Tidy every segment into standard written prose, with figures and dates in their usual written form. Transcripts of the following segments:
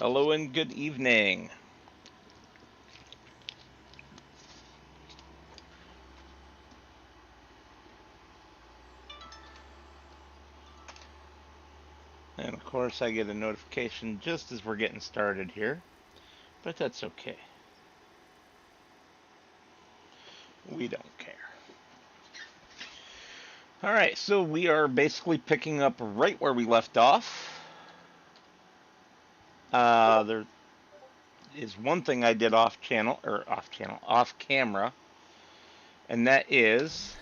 Hello and good evening. And of course I get a notification just as we're getting started here, but that's okay. We don't care. Alright, so we are basically picking up right where we left off. There is one thing I did off camera, and that is,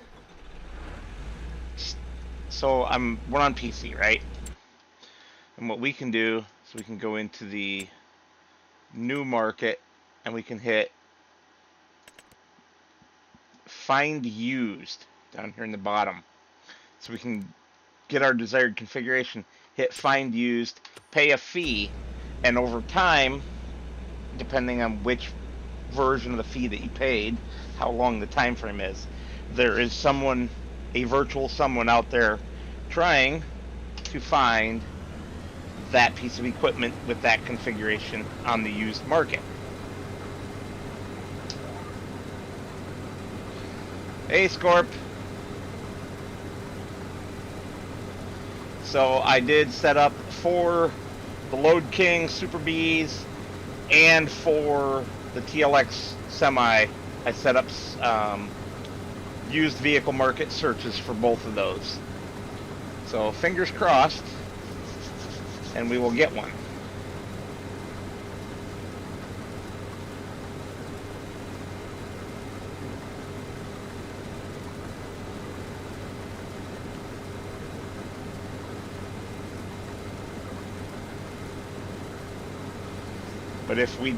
so we're on PC, right? And what we can do is we can go into the new market and we can hit find used down here in the bottom. So we can get our desired configuration, hit find used, pay a fee, and over time, depending on which version of the fee that you paid, how long the time frame is, there is a virtual someone out there trying to find that piece of equipment with that configuration on the used market. Hey, Scorp. So I did set up for the Load King Super Bs and for the TLX Semi. I set up used vehicle market searches for both of those. So fingers crossed, and we will get one. But if we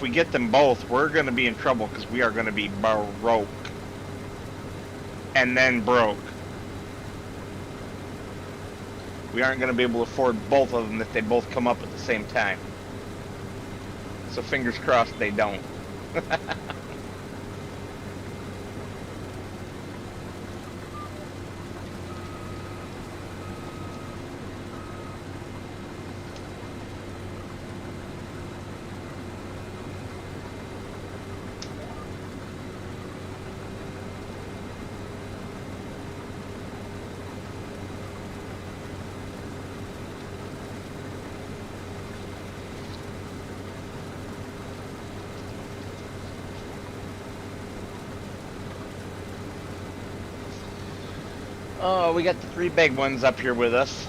get them both, we're going to be in trouble because we are going to be broke. And then broke. We aren't going to be able to afford both of them if they both come up at the same time. So fingers crossed they don't. Oh, we got the three big ones up here with us.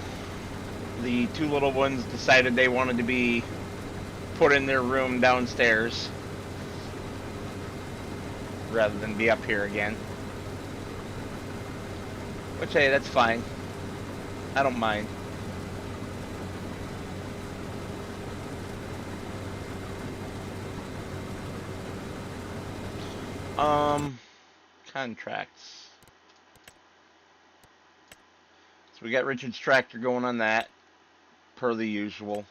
The two little ones decided they wanted to be put in their room downstairs rather than be up here again. Which, hey, that's fine. I don't mind. Contracts. So we got Richard's tractor going on that, per the usual.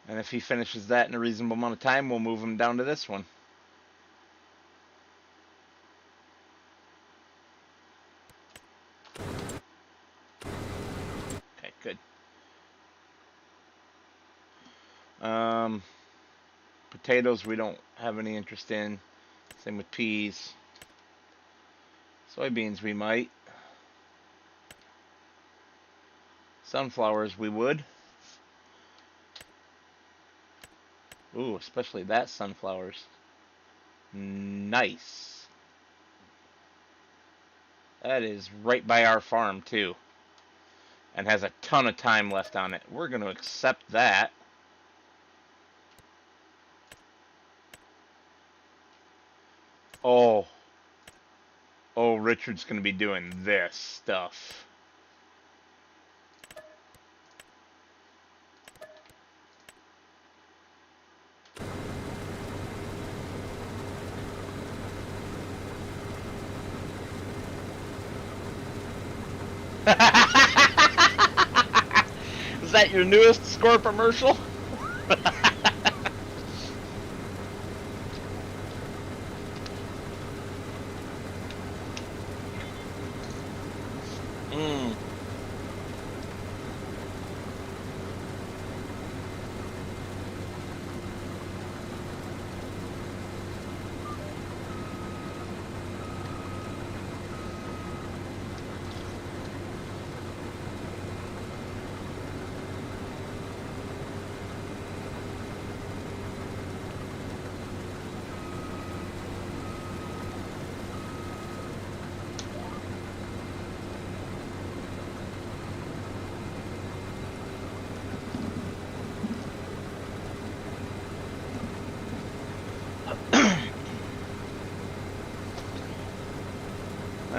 And if he finishes that in a reasonable amount of time, we'll move him down to this one. Okay, good. Potatoes we don't have any interest in. Same with peas. Soybeans we might. Sunflowers we would. Ooh, especially that sunflowers. Nice. That is right by our farm too. And has a ton of time left on it. We're going to accept that. Oh, Richard's going to be doing this stuff. Is that your newest Score commercial?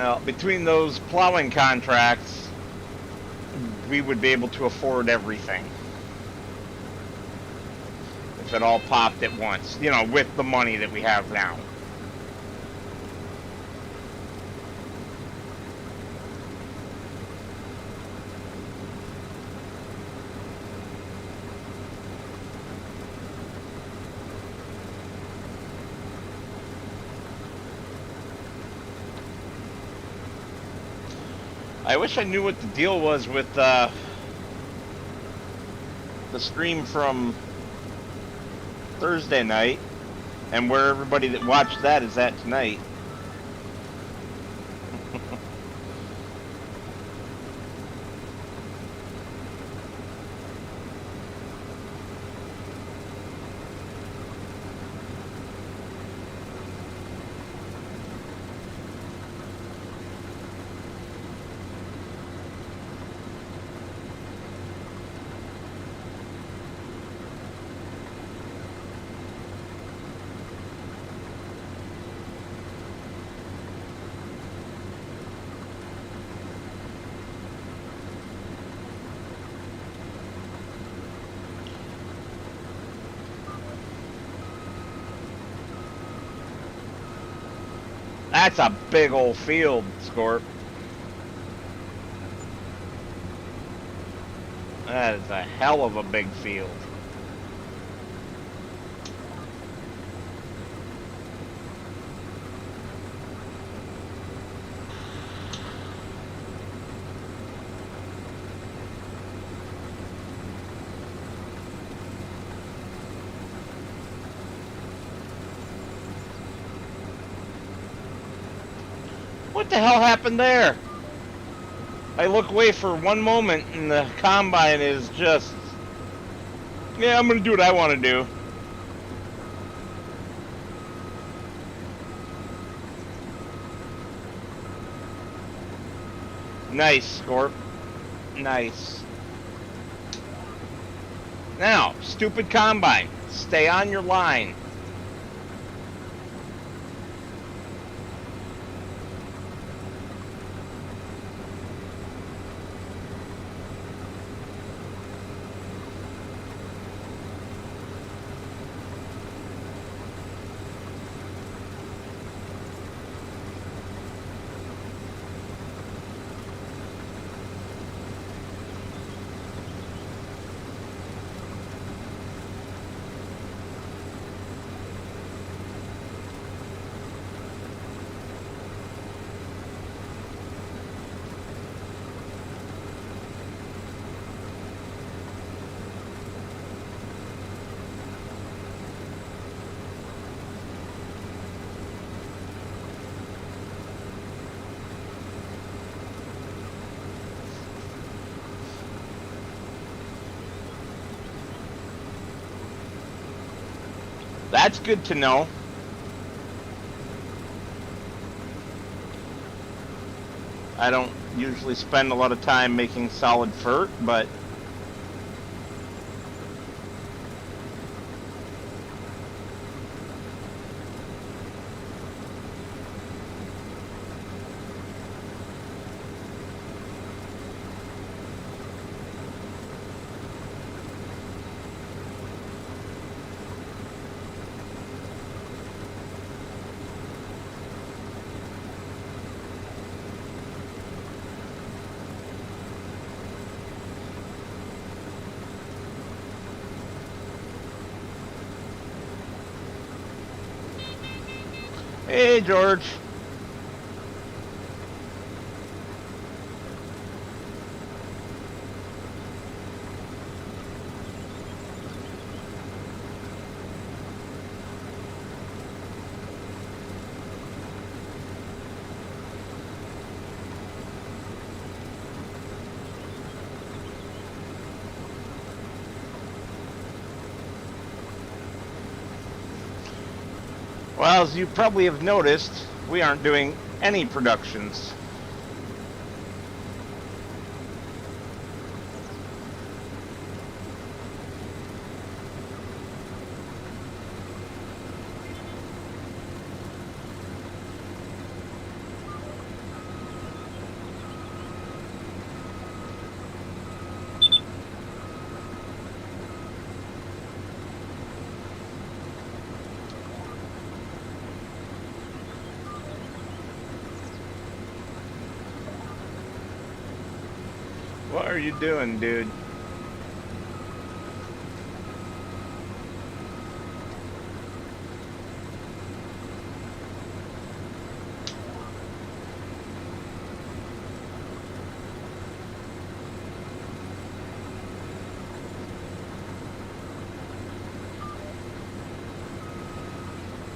Well, between those plowing contracts, we would be able to afford everything. If it all popped at once, you know, with the money that we have now. I wish I knew what the deal was with the stream from Thursday night and where everybody that watched that is at tonight. That's a big old field, Scorp. That is a hell of a big field. What the hell happened there? I look away for one moment and the combine is just... Yeah, I'm gonna do what I want to do. Nice, Scorp. Nice. Now, stupid combine. Stay on your line. That's good to know. I don't usually spend a lot of time making solid fert, but hey, George. Well, as you probably have noticed, we aren't doing any productions. What are you doing, dude?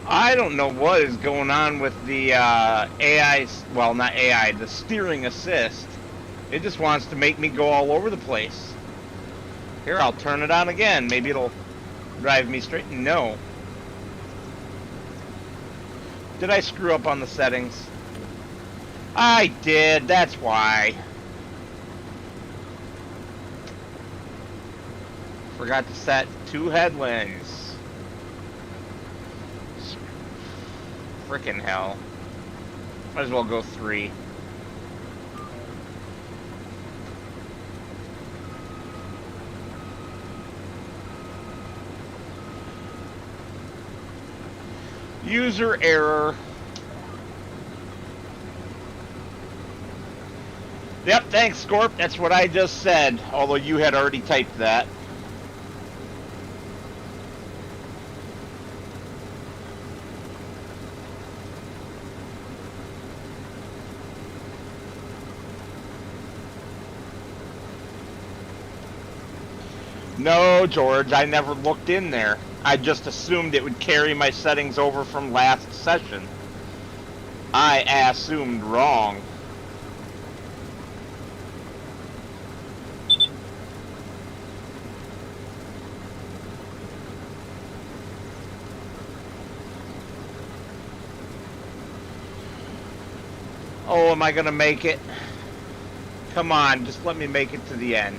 I don't know what is going on with the AI, well, not AI, the steering assist. It just wants to make me go all over the place. Here, I'll turn it on again. Maybe it'll drive me straight. No. Did I screw up on the settings? I did, that's why. Forgot to set 2 headwinds. Frickin' hell. Might as well go 3. User error. Yep, thanks, Scorp. That's what I just said, although you had already typed that. No, George, I never looked in there. I just assumed it would carry my settings over from last session. I assumed wrong. Oh, am I gonna make it? Come on, just let me make it to the end.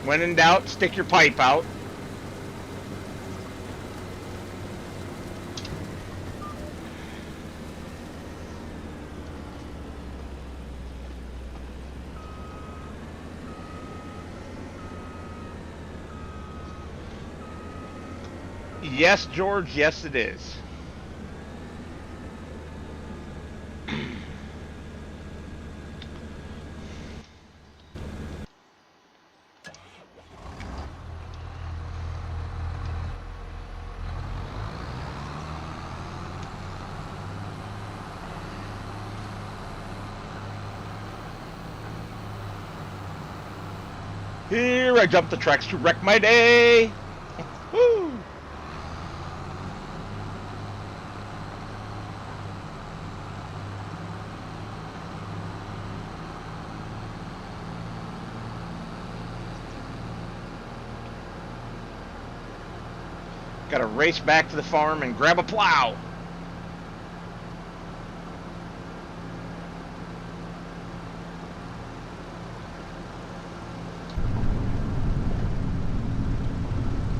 When in doubt, stick your pipe out. Yes, George, yes it is. Here I jump the tracks to wreck my day. Woo! Gotta race back to the farm and grab a plow.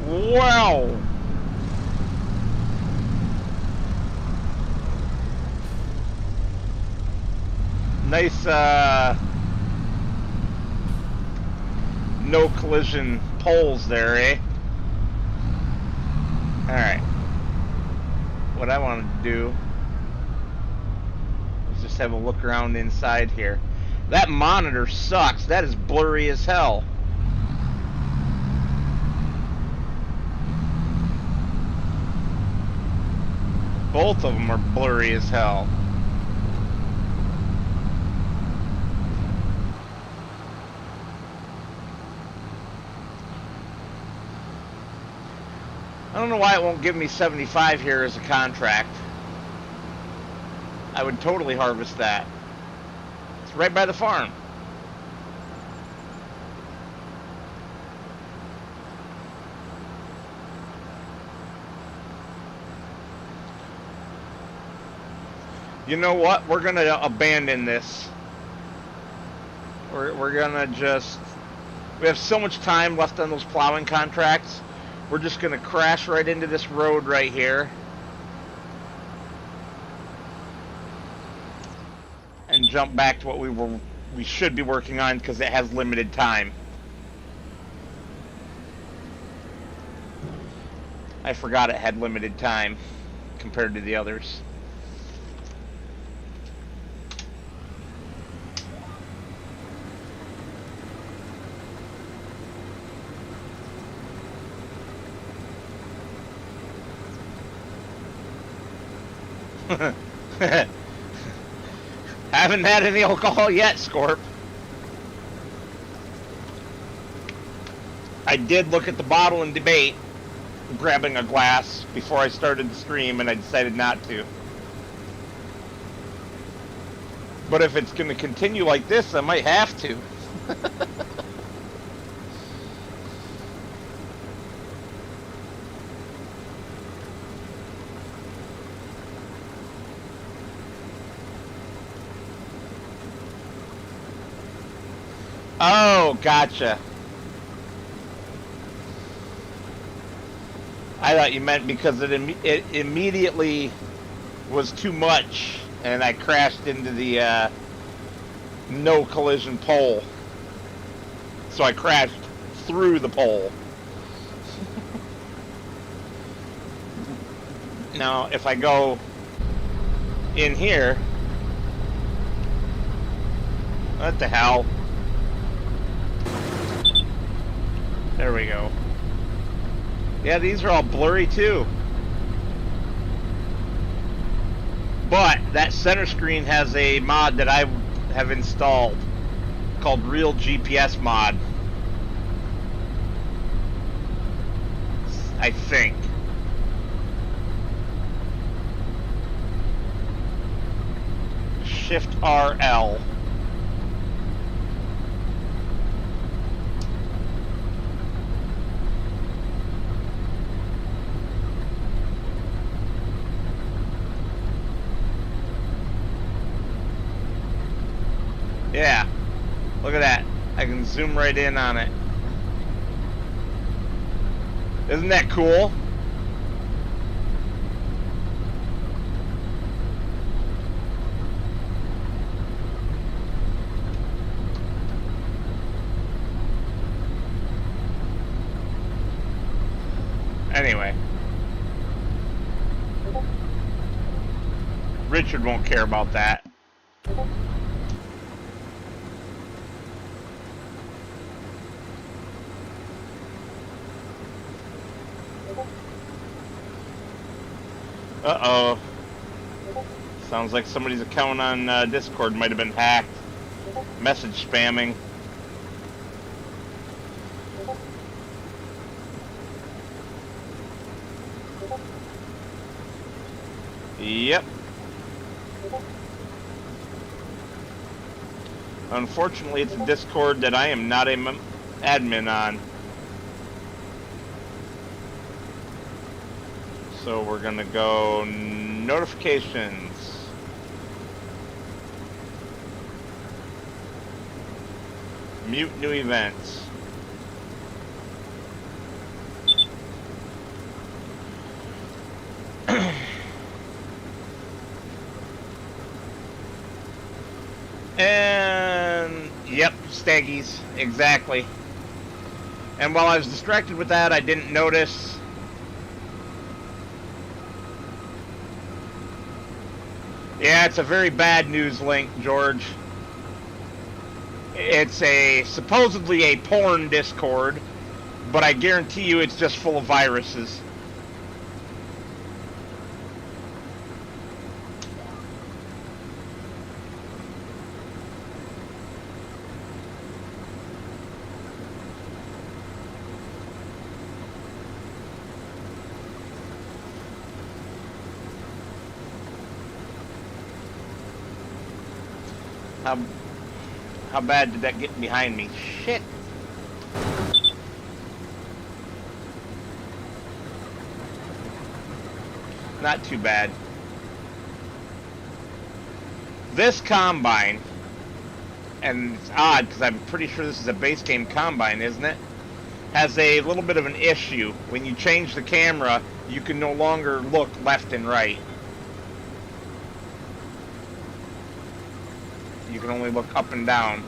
Wow. Nice no collision poles there, eh? Alright. What I wanted to do is just have a look around inside here. That monitor sucks. That is blurry as hell. Both of them are blurry as hell. I don't know why it won't give me 75 here as a contract. I would totally harvest that. It's right by the farm. You know what? We're gonna abandon this. We're gonna just... We have so much time left on those plowing contracts. We're just gonna crash right into this road right here. And jump back to what we should be working on because it has limited time. I forgot it had limited time compared to the others. Haven't had any alcohol yet, Scorp. I did look at the bottle and debate grabbing a glass before I started the stream, and I decided not to. But if it's going to continue like this, I might have to. Oh, gotcha. I thought you meant because it immediately was too much, and I crashed into the no collision pole. So I crashed through the pole. Now, if I go in here, what the hell? There we go. Yeah, these are all blurry too. But that center screen has a mod that I have installed called Real GPS Mod. I think. Shift RL. Yeah, look at that. I can zoom right in on it. Isn't that cool? Anyway. Richard won't care about that. Uh-oh. Sounds like somebody's account on Discord might have been hacked. Message spamming. Yep. Unfortunately, it's a Discord that I am not an admin on. So we're gonna go notifications. Mute new events. And yep, Staggies, exactly. And while I was distracted with that, I didn't notice. Yeah, it's a very bad news link, George. It's supposedly a porn Discord, but I guarantee you it's just full of viruses. How bad did that get behind me? Shit. Not too bad. This combine, and it's odd because I'm pretty sure this is a base game combine, isn't it? Has a little bit of an issue. When you change the camera, you can no longer look left and right. You can only look up and down.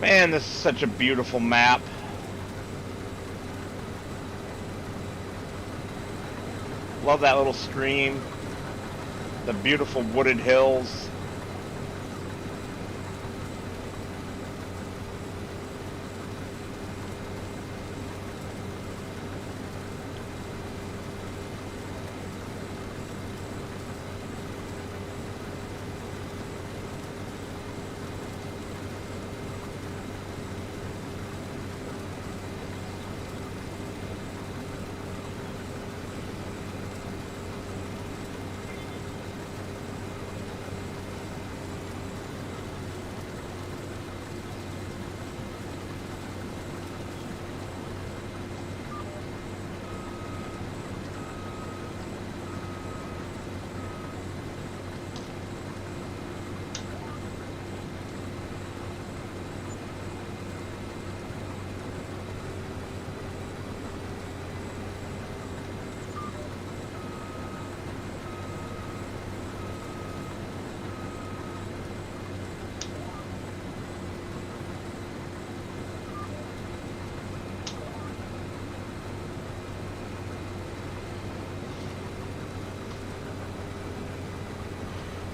Man, this is such a beautiful map. Love that little stream. The beautiful wooded hills.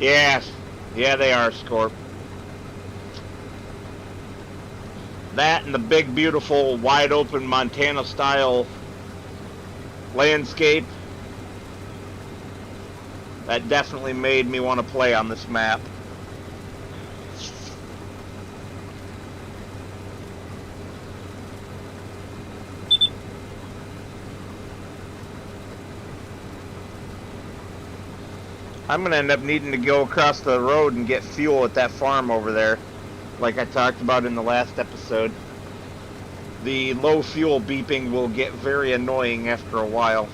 Yes. Yeah, they are, Scorp. That and the big, beautiful, wide open Montana-style landscape. That definitely made me want to play on this map. I'm going to end up needing to go across the road and get fuel at that farm over there, like I talked about in the last episode. The low fuel beeping will get very annoying after a while.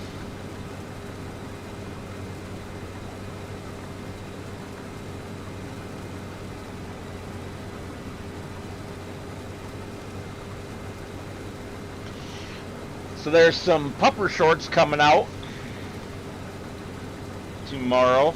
So there's some pupper shorts coming out tomorrow.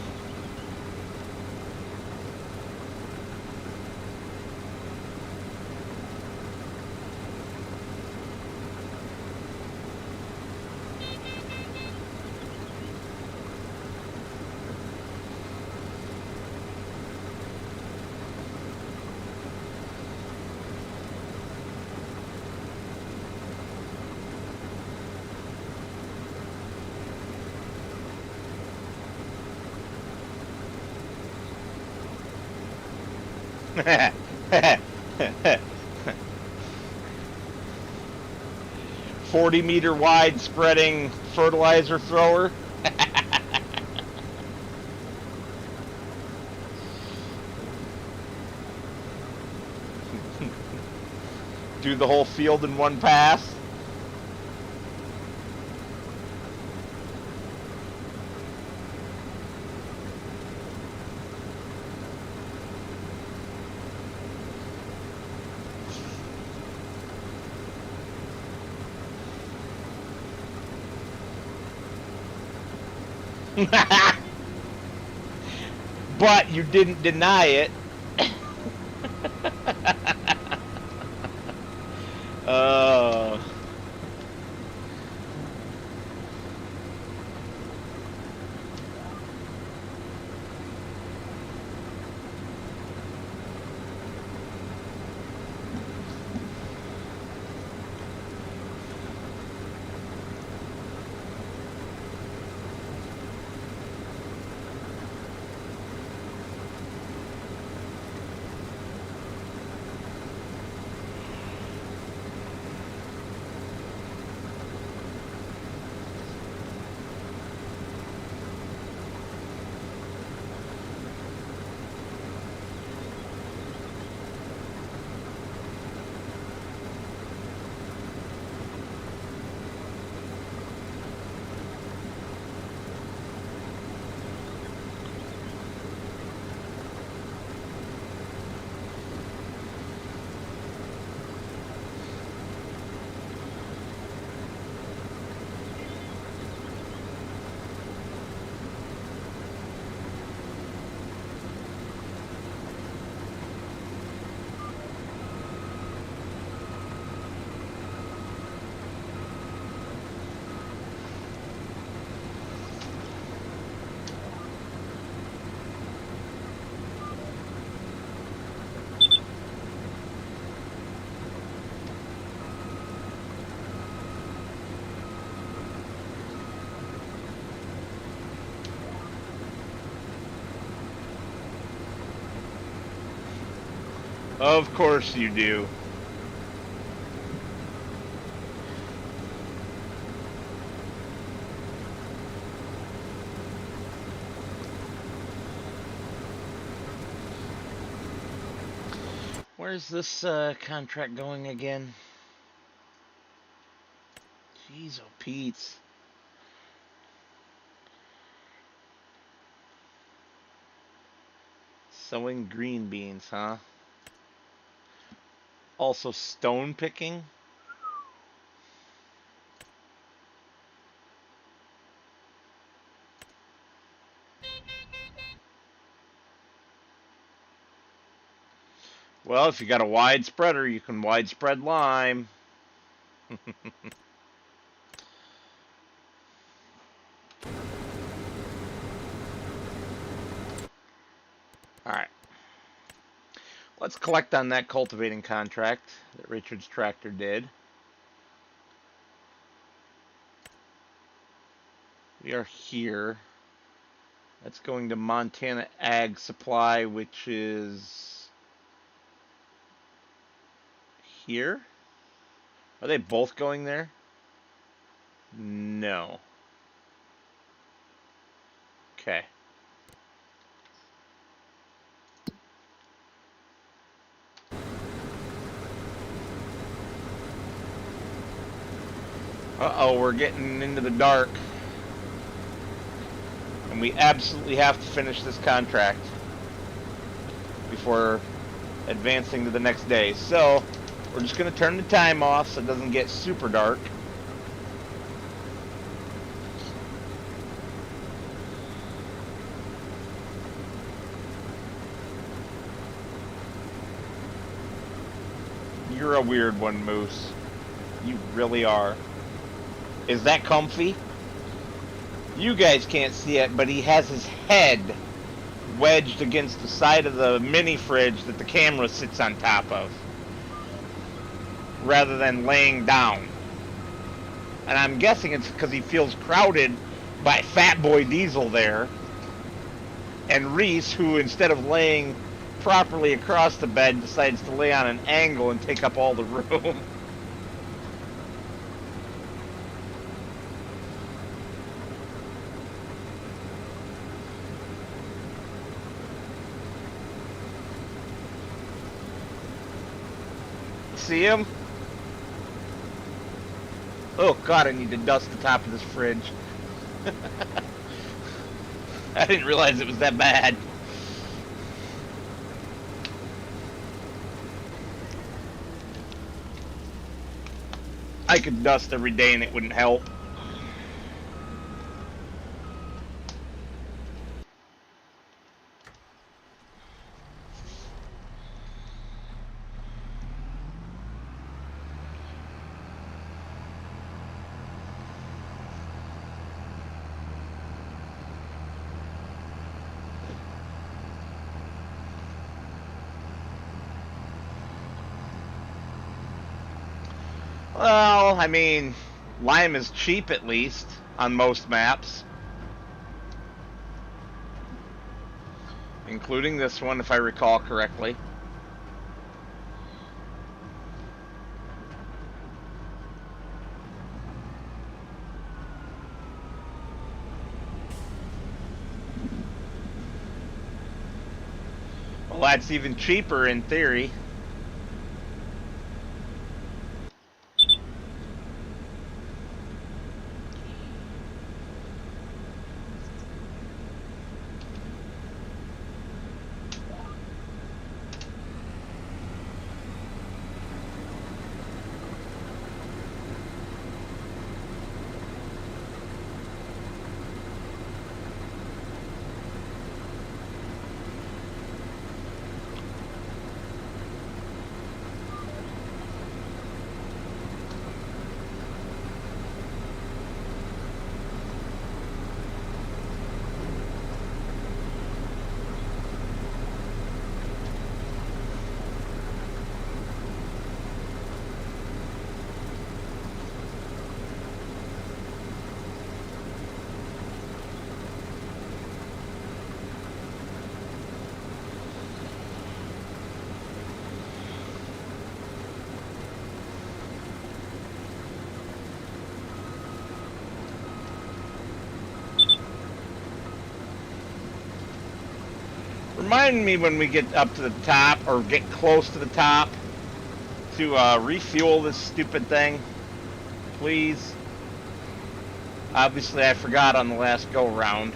$40-meter wide spreading fertilizer thrower. Do the whole field in one pass. But you didn't deny it. Oh. Of course you do. Where's this contract going again? Jeez, oh Pete's. Sowing green beans, huh? Also stone picking? Well, if you got a wide spreader, you can widespread lime. Alright. Let's collect on that cultivating contract that Richard's tractor did. We are here. That's going to Montana Ag Supply, which is here. Are they both going there? No. Okay. Uh-oh, we're getting into the dark. And we absolutely have to finish this contract before advancing to the next day. So, we're just going to turn the time off so it doesn't get super dark. You're a weird one, Moose. You really are. Is that comfy? You guys can't see it, but he has his head wedged against the side of the mini fridge that the camera sits on top of, rather than laying down. And I'm guessing it's because he feels crowded by Fat Boy Diesel there, and Reese, who instead of laying properly across the bed, decides to lay on an angle and take up all the room. See him? Oh god, I need to dust the top of this fridge. I didn't realize it was that bad. I could dust every day and it wouldn't help. Well, I mean, lime is cheap at least on most maps. Including this one, if I recall correctly. Well, that's even cheaper in theory. remind me when we get up to the top, or get close to the top, to refuel this stupid thing, please. Obviously, I forgot on the last go-round.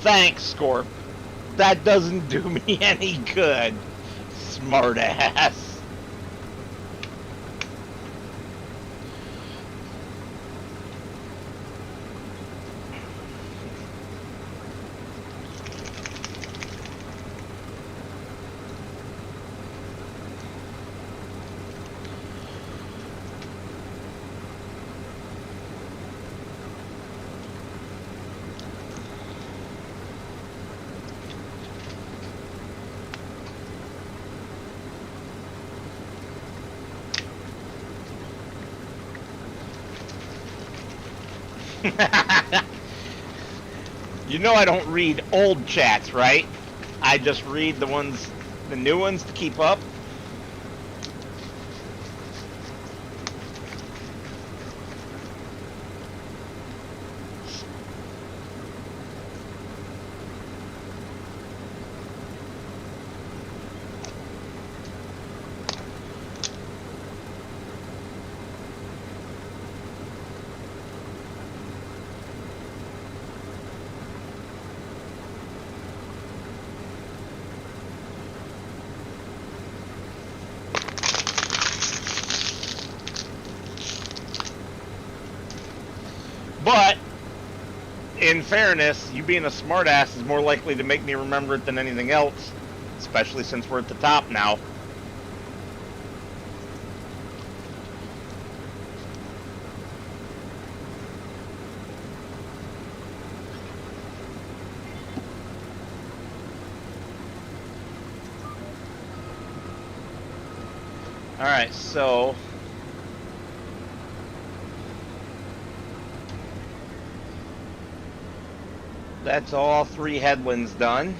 Thanks, Scorp. That doesn't do me any good, smartass. You know I don't read old chats, right? I just read the new ones to keep up. But, in fairness, you being a smartass is more likely to make me remember it than anything else, especially since we're at the top now. Alright, so that's all 3 headlands done.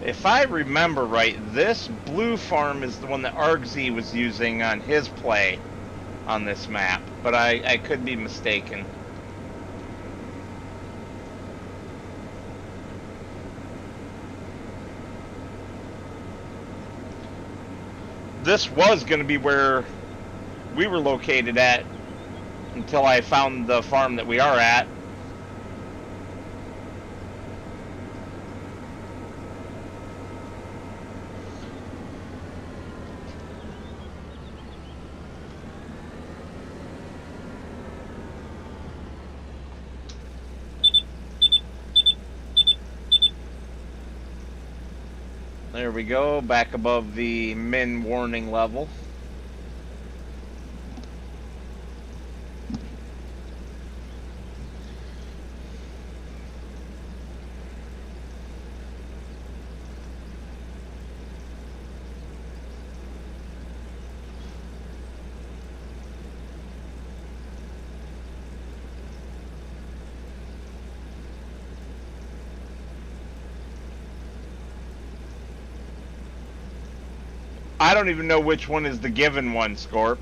If I remember right, this blue farm is the one that Argsy was using on his play on this map, but I could be mistaken. This was going to be where we were located at until I found the farm that we are at. There we go, back above the min warning level. I don't even know which one is the given one, Scorp.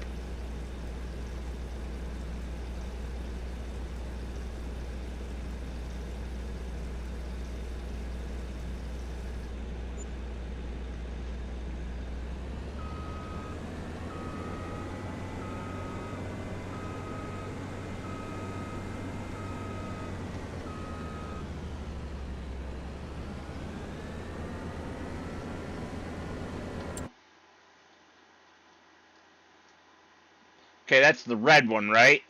Okay, that's the red one, right?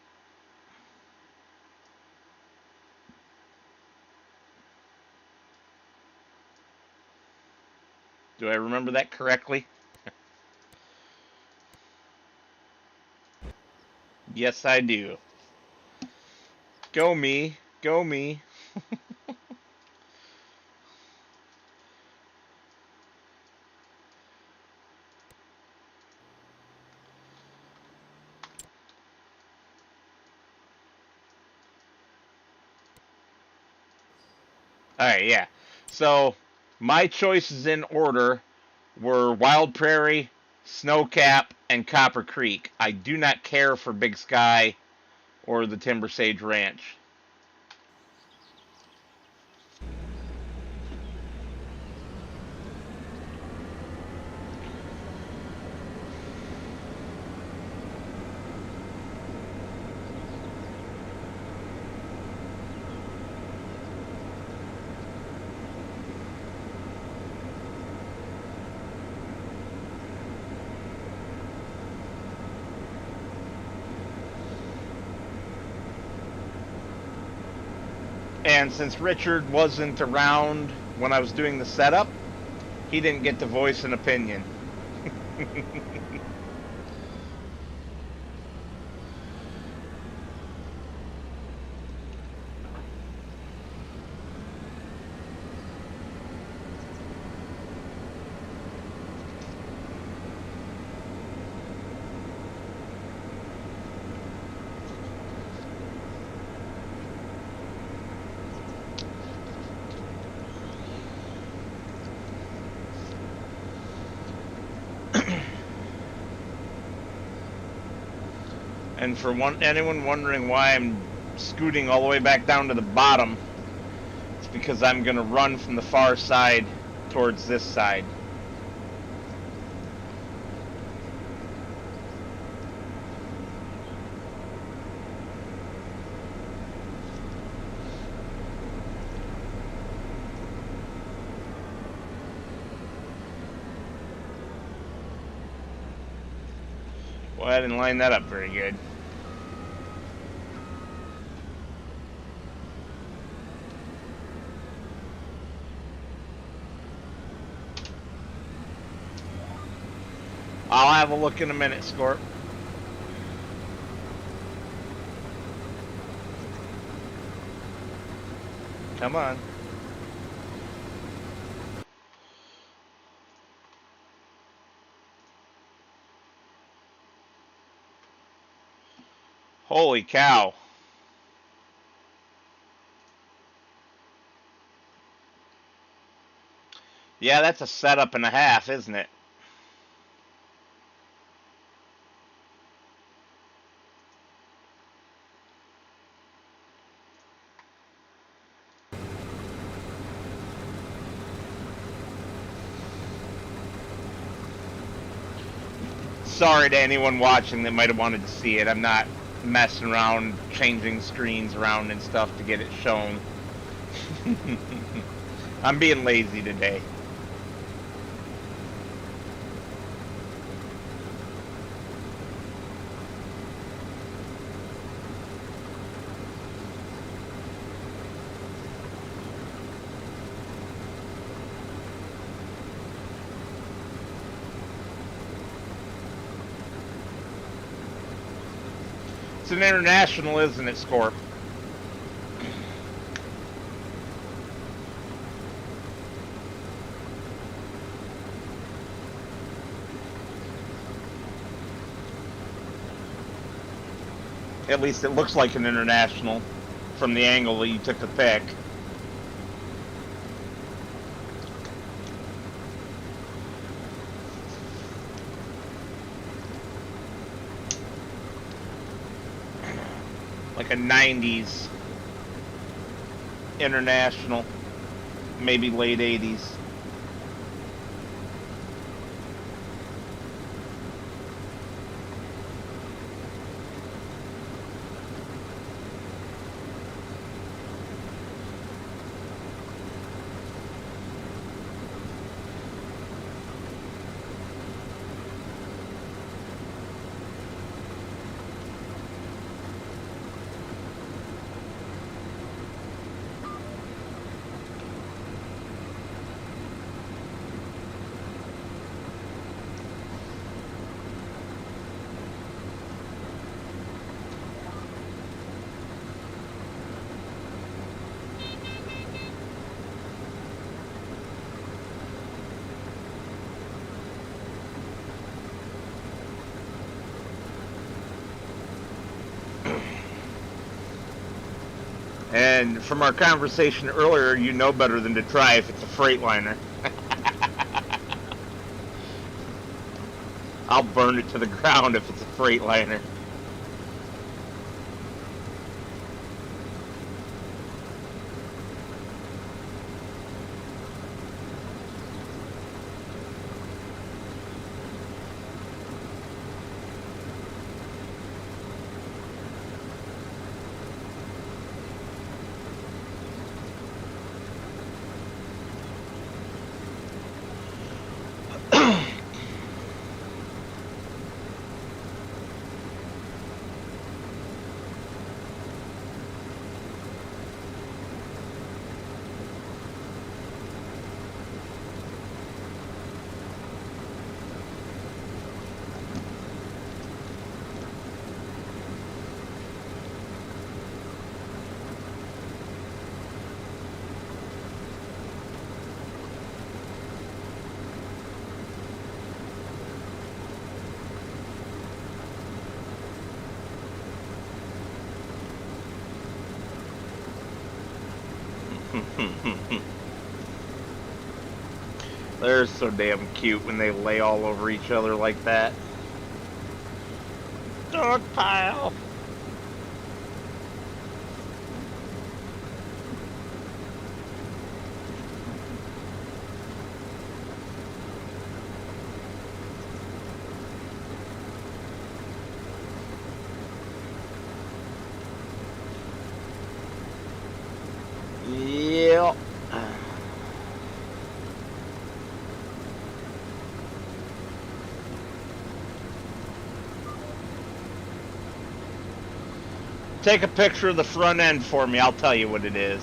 Do I remember that correctly? Yes, I do. Go me. Go me. Alright, yeah. So, my choices in order were Wild Prairie, Snowcap, and Copper Creek. I do not care for Big Sky or the Timber Sage Ranch. And since Richard wasn't around when I was doing the setup, he didn't get to voice an opinion. And for anyone wondering why I'm scooting all the way back down to the bottom, it's because I'm going to run from the far side towards this side. Well, I didn't line that up very good. I'll have a look in a minute, Scorp. Come on. Holy cow. Yeah, that's a setup and a half, isn't it? Sorry to anyone watching that might have wanted to see it. I'm not messing around, changing screens around and stuff to get it shown. I'm being lazy today. It's an international, isn't it, Scorp? At least it looks like an international from the angle that you took the pic. Like a 90s international, maybe late 80s. And from our conversation earlier, you know better than to try if it's a Freightliner. I'll burn it to the ground if it's a Freightliner. They're so damn cute when they lay all over each other like that. Dog pile. Yep. Take a picture of the front end for me. I'll tell you what it is.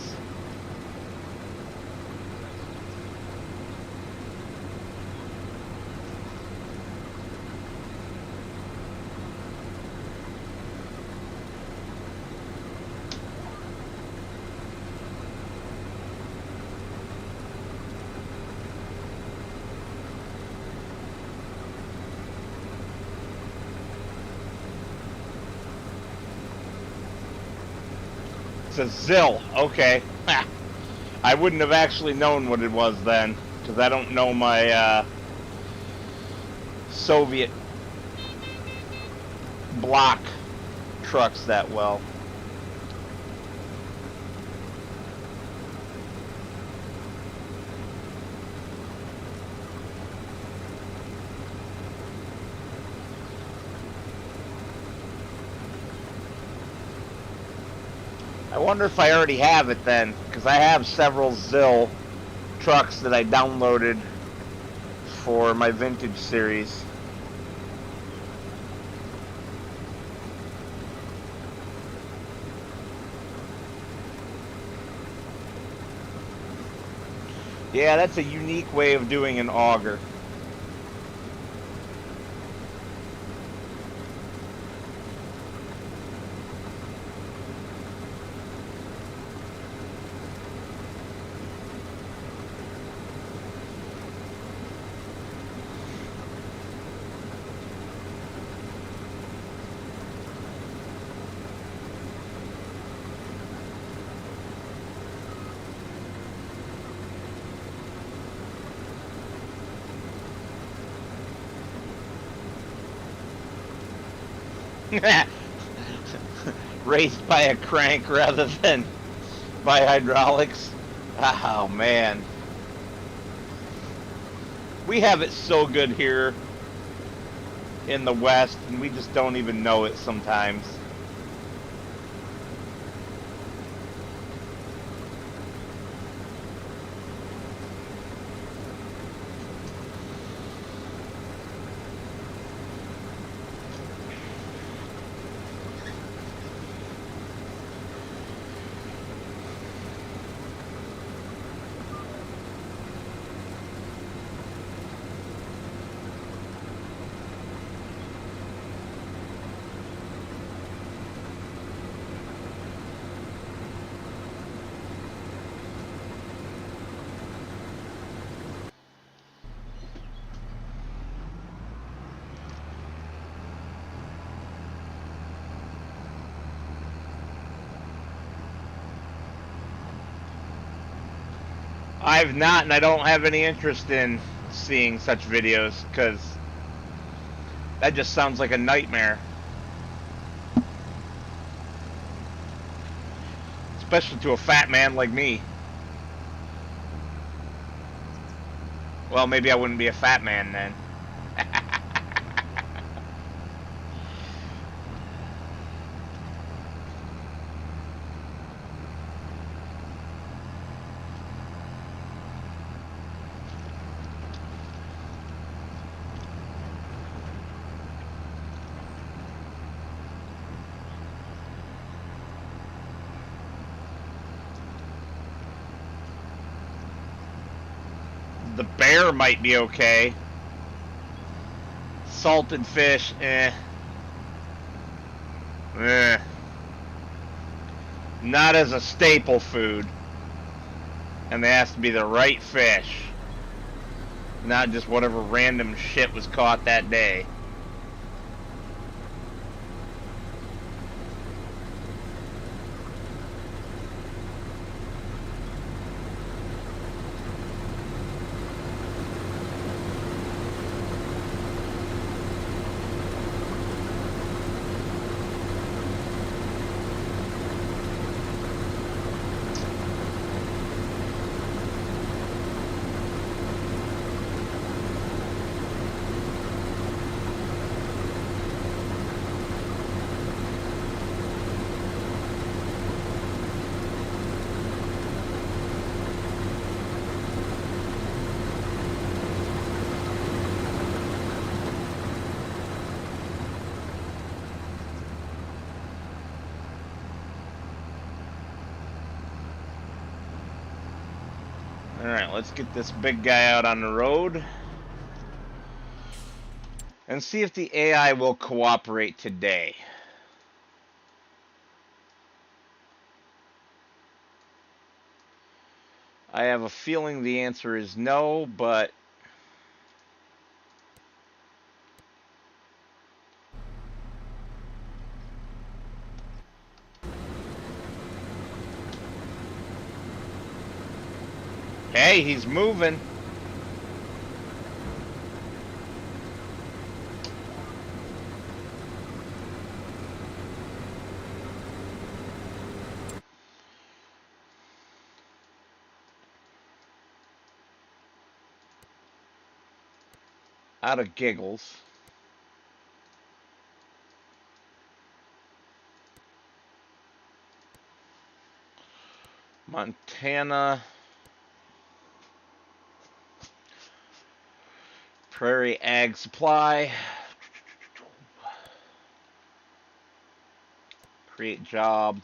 It's a Zill. Okay. I wouldn't have actually known what it was then, because I don't know my Soviet block trucks that well. I wonder if I already have it then, because I have several Zill trucks that I downloaded for my vintage series. Yeah, that's a unique way of doing an auger. Raised by a crank rather than by hydraulics. Oh man, we have it so good here in the West, and we just don't even know it sometimes. I've not, and I don't have any interest in seeing such videos, because that just sounds like a nightmare. Especially to a fat man like me. Well, maybe I wouldn't be a fat man then. The bear might be okay. Salted fish, eh. Eh. Not as a staple food. And they has to be the right fish. Not just whatever random shit was caught that day. Alright, let's get this big guy out on the road. And see if the AI will cooperate today. I have a feeling the answer is no, but hey, he's moving. Out of giggles. Montana. Prairie Ag Supply. Create job.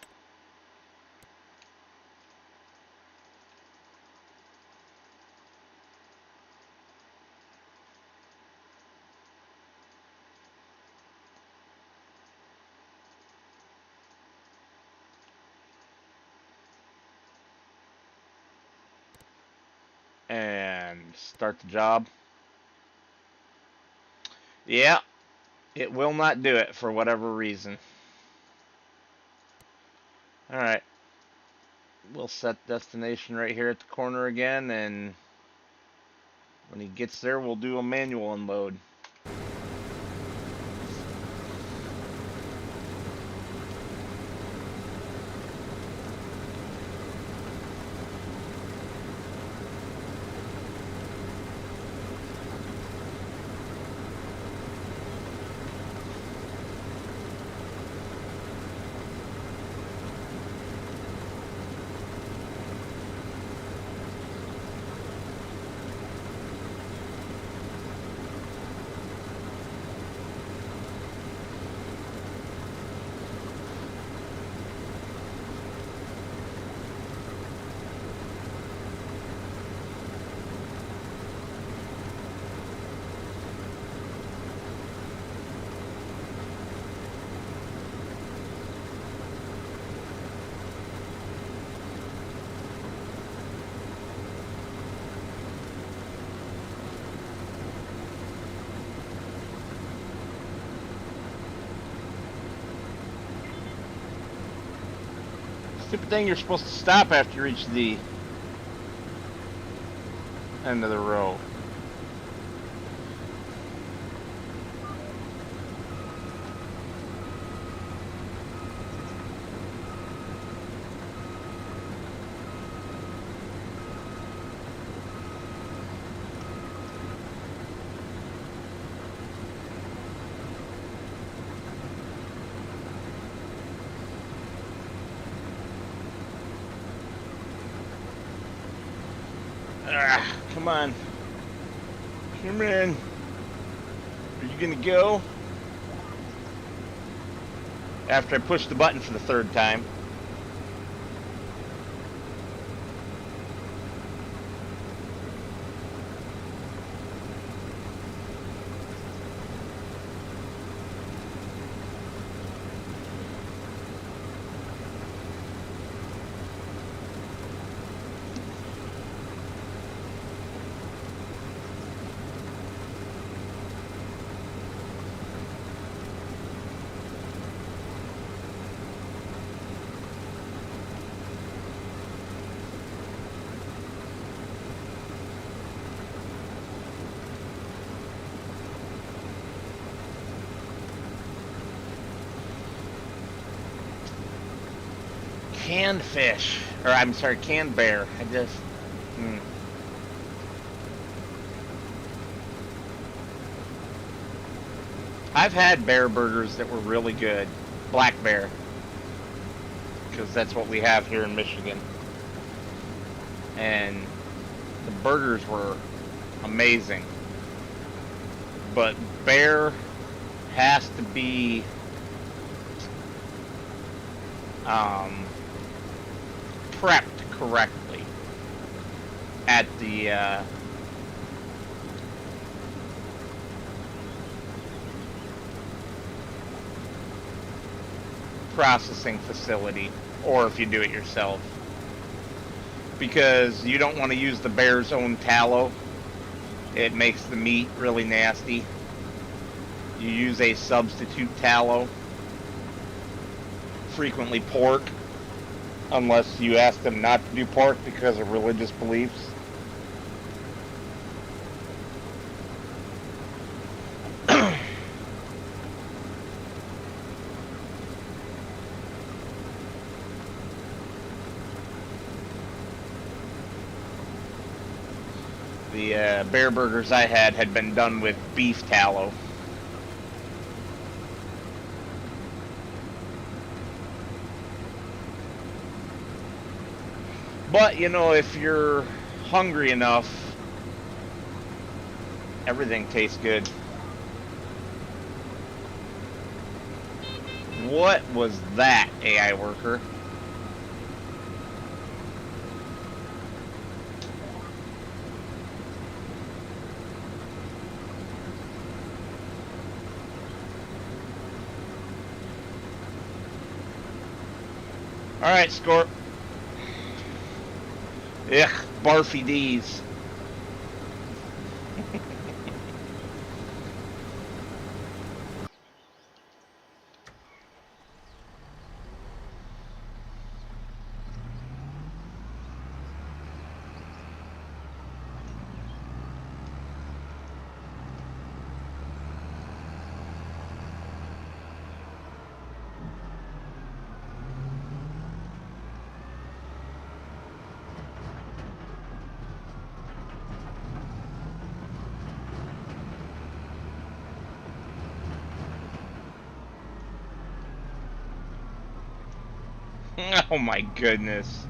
And start the job. Yeah, it will not do it for whatever reason. Alright. We'll set destination right here at the corner again, and when he gets there, we'll do a manual unload. Stupid thing, you're supposed to stop after you reach the end of the row. Come on. Come in. Are you gonna go? After I push the button for the third time. Canned fish, or I'm sorry, canned bear. I just, I've had bear burgers that were really good, black bear, because that's what we have here in Michigan, and the burgers were amazing. But bear has to be prepped correctly at the processing facility, or if you do it yourself, because you don't want to use the bear's own tallow. It makes the meat really nasty. You use a substitute tallow, frequently pork, unless you ask them not to do pork because of religious beliefs. The bear burgers I had been done with beef tallow. But, you know, if you're hungry enough, everything tastes good. What was that, AI worker? Alright, Scorp. Ugh, barfy D's. Oh my goodness.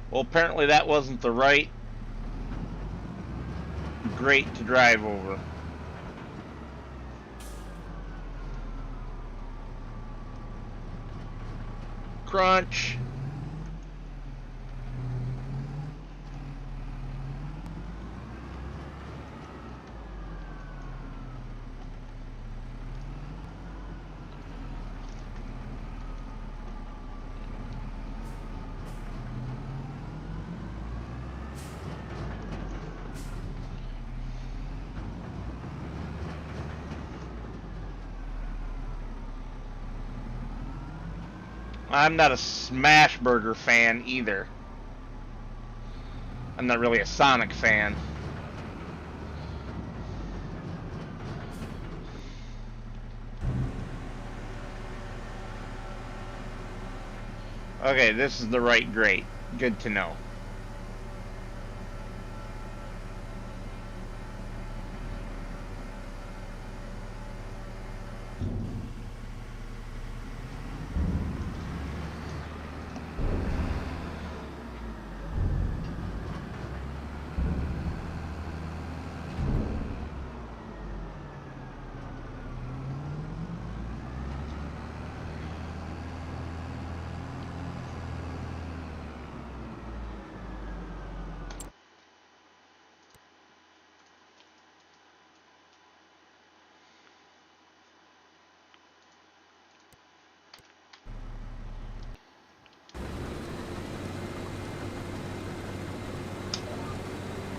Well, apparently that wasn't the right grate to drive over. Crunch. I'm not a Smash Burger fan either. I'm not really a Sonic fan. Okay, this is the right grate. Good to know.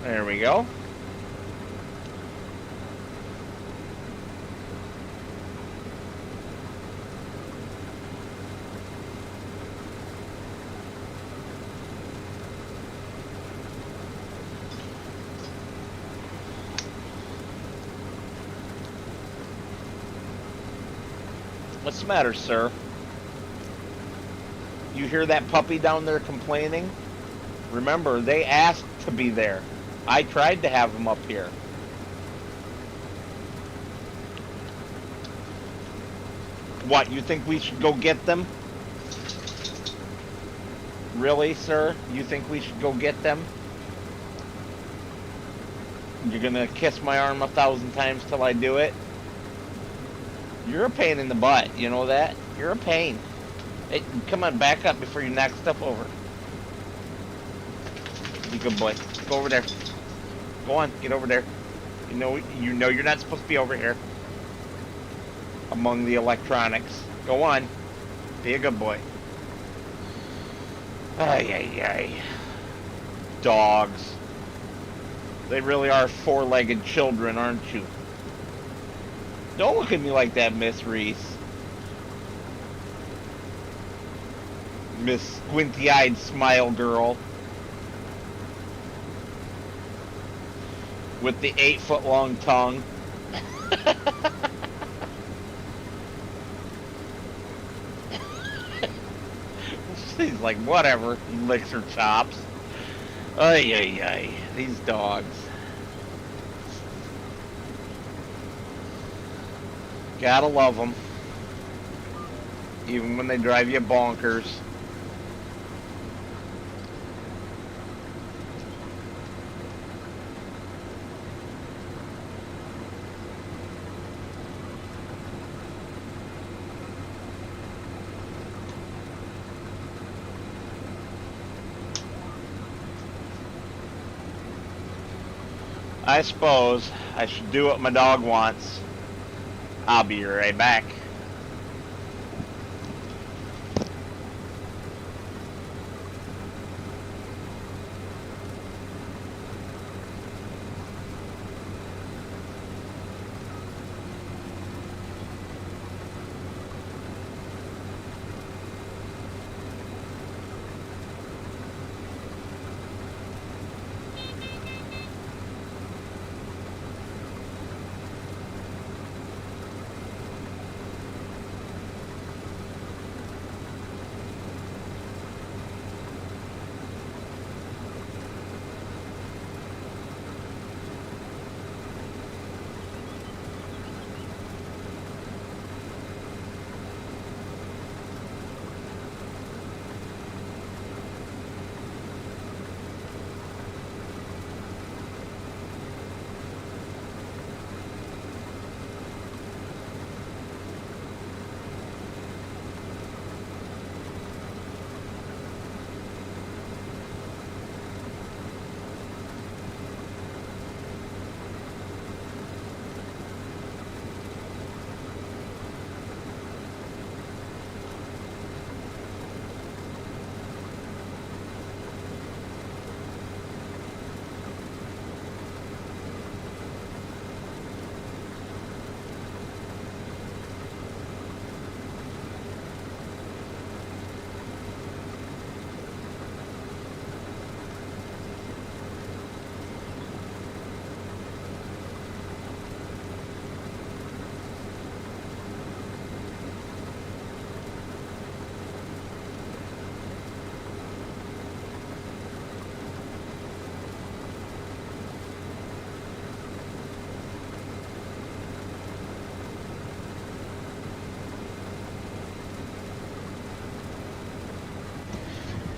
There we go. What's the matter, sir? You hear that puppy down there complaining? Remember, they asked to be there. I tried to have them up here. What, you think we should go get them? Really, sir? You think we should go get them? You're gonna kiss my arm 1,000 times till I do it? You're a pain in the butt, you know that? You're a pain. Hey, come on, back up before you knock stuff over. Be a good boy. Go over there. Go on, get over there. You know you're not supposed to be over here. Among the electronics. Go on. Be a good boy. Ay, ay, ay. Dogs. They really are four-legged children, aren't you? Don't look at me like that, Miss Reese. Miss Squinty-Eyed Smile Girl. With the 8-foot-long tongue. She's like, whatever. Licks her chops. Ay, ay, ay. These dogs. Gotta love them. Even when they drive you bonkers. I suppose I should do what my dog wants. I'll be right back.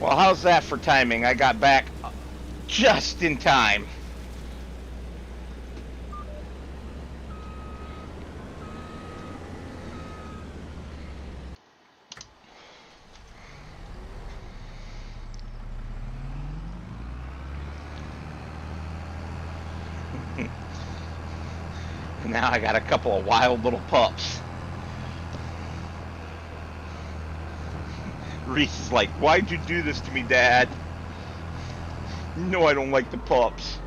Well, how's that for timing? I got back just in time. Now I got a couple of wild little pups. Reese is like, why'd you do this to me, Dad? You know I don't like the pups.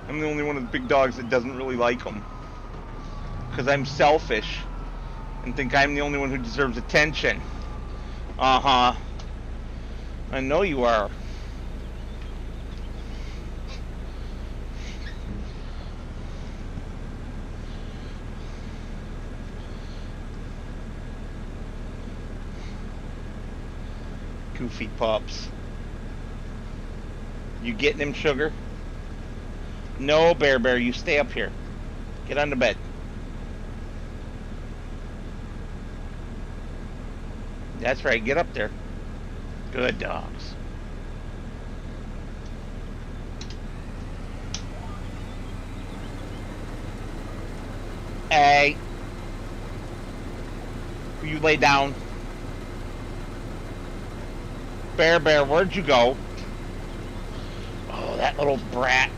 I'm the only one of the big dogs that doesn't really like them. Because I'm selfish and think I'm the only one who deserves attention. Uh-huh. I know you are. Goofy pups. You getting him, Sugar? No, Bear, you stay up here. Get on the bed. That's right, get up there. Good dogs. Hey. You lay down. Bear, where'd you go? Oh, that little brat.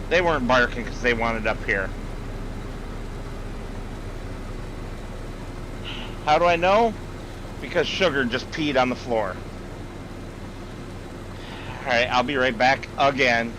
They weren't barking because they wanted up here. How do I know? Because Sugar just peed on the floor. Alright, I'll be right back again.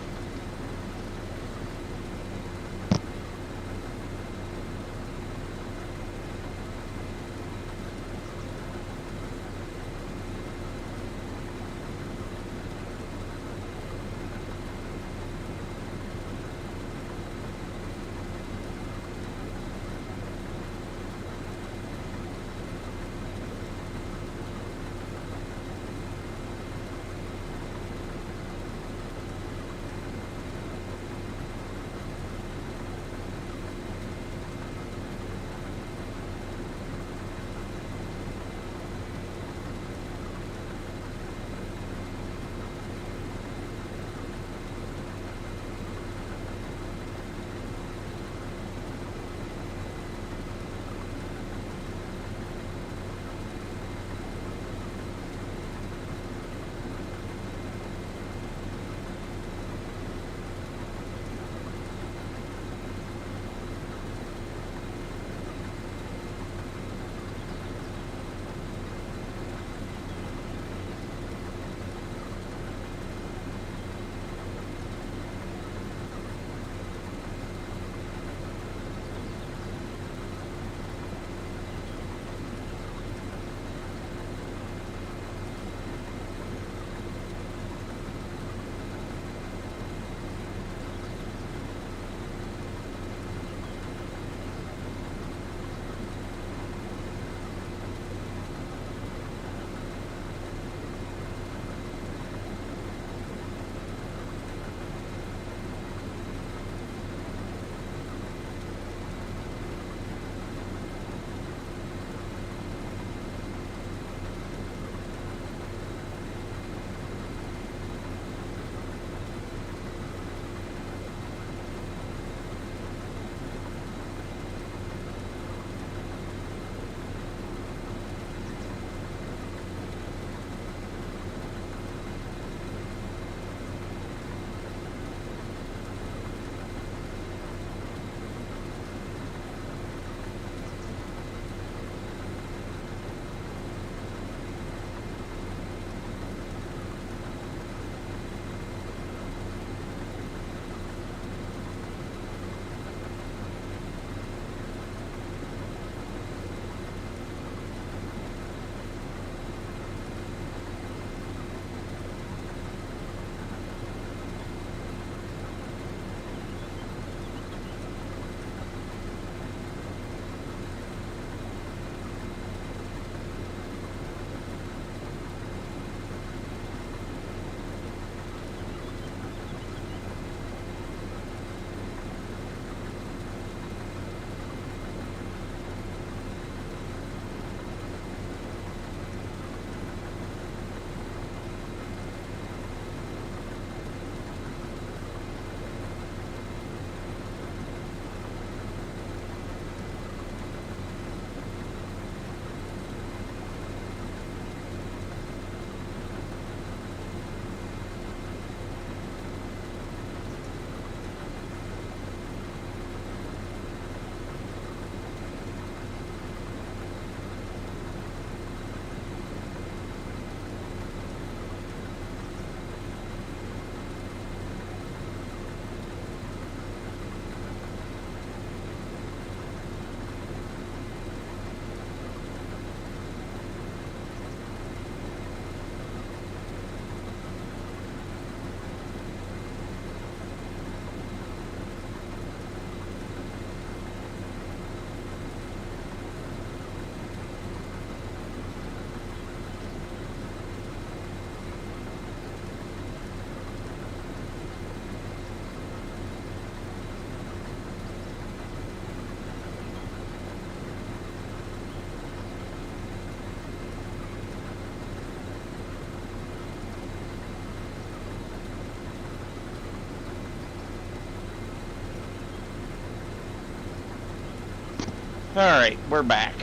Alright, we're back.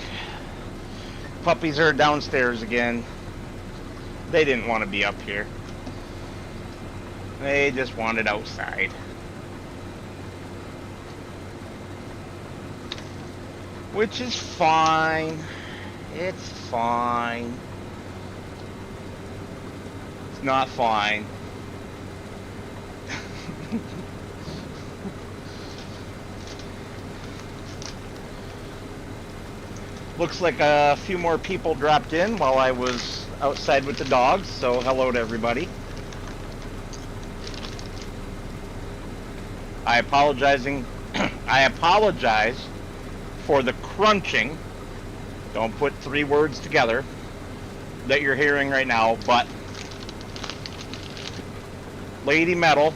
Puppies are downstairs again. They didn't want to be up here. They just wanted outside. Which is fine. It's fine. It's not fine. Looks like a few more people dropped in while I was outside with the dogs, so hello to everybody. I apologize for the crunching. Don't put 3 words together that you're hearing right now, but Lady Metal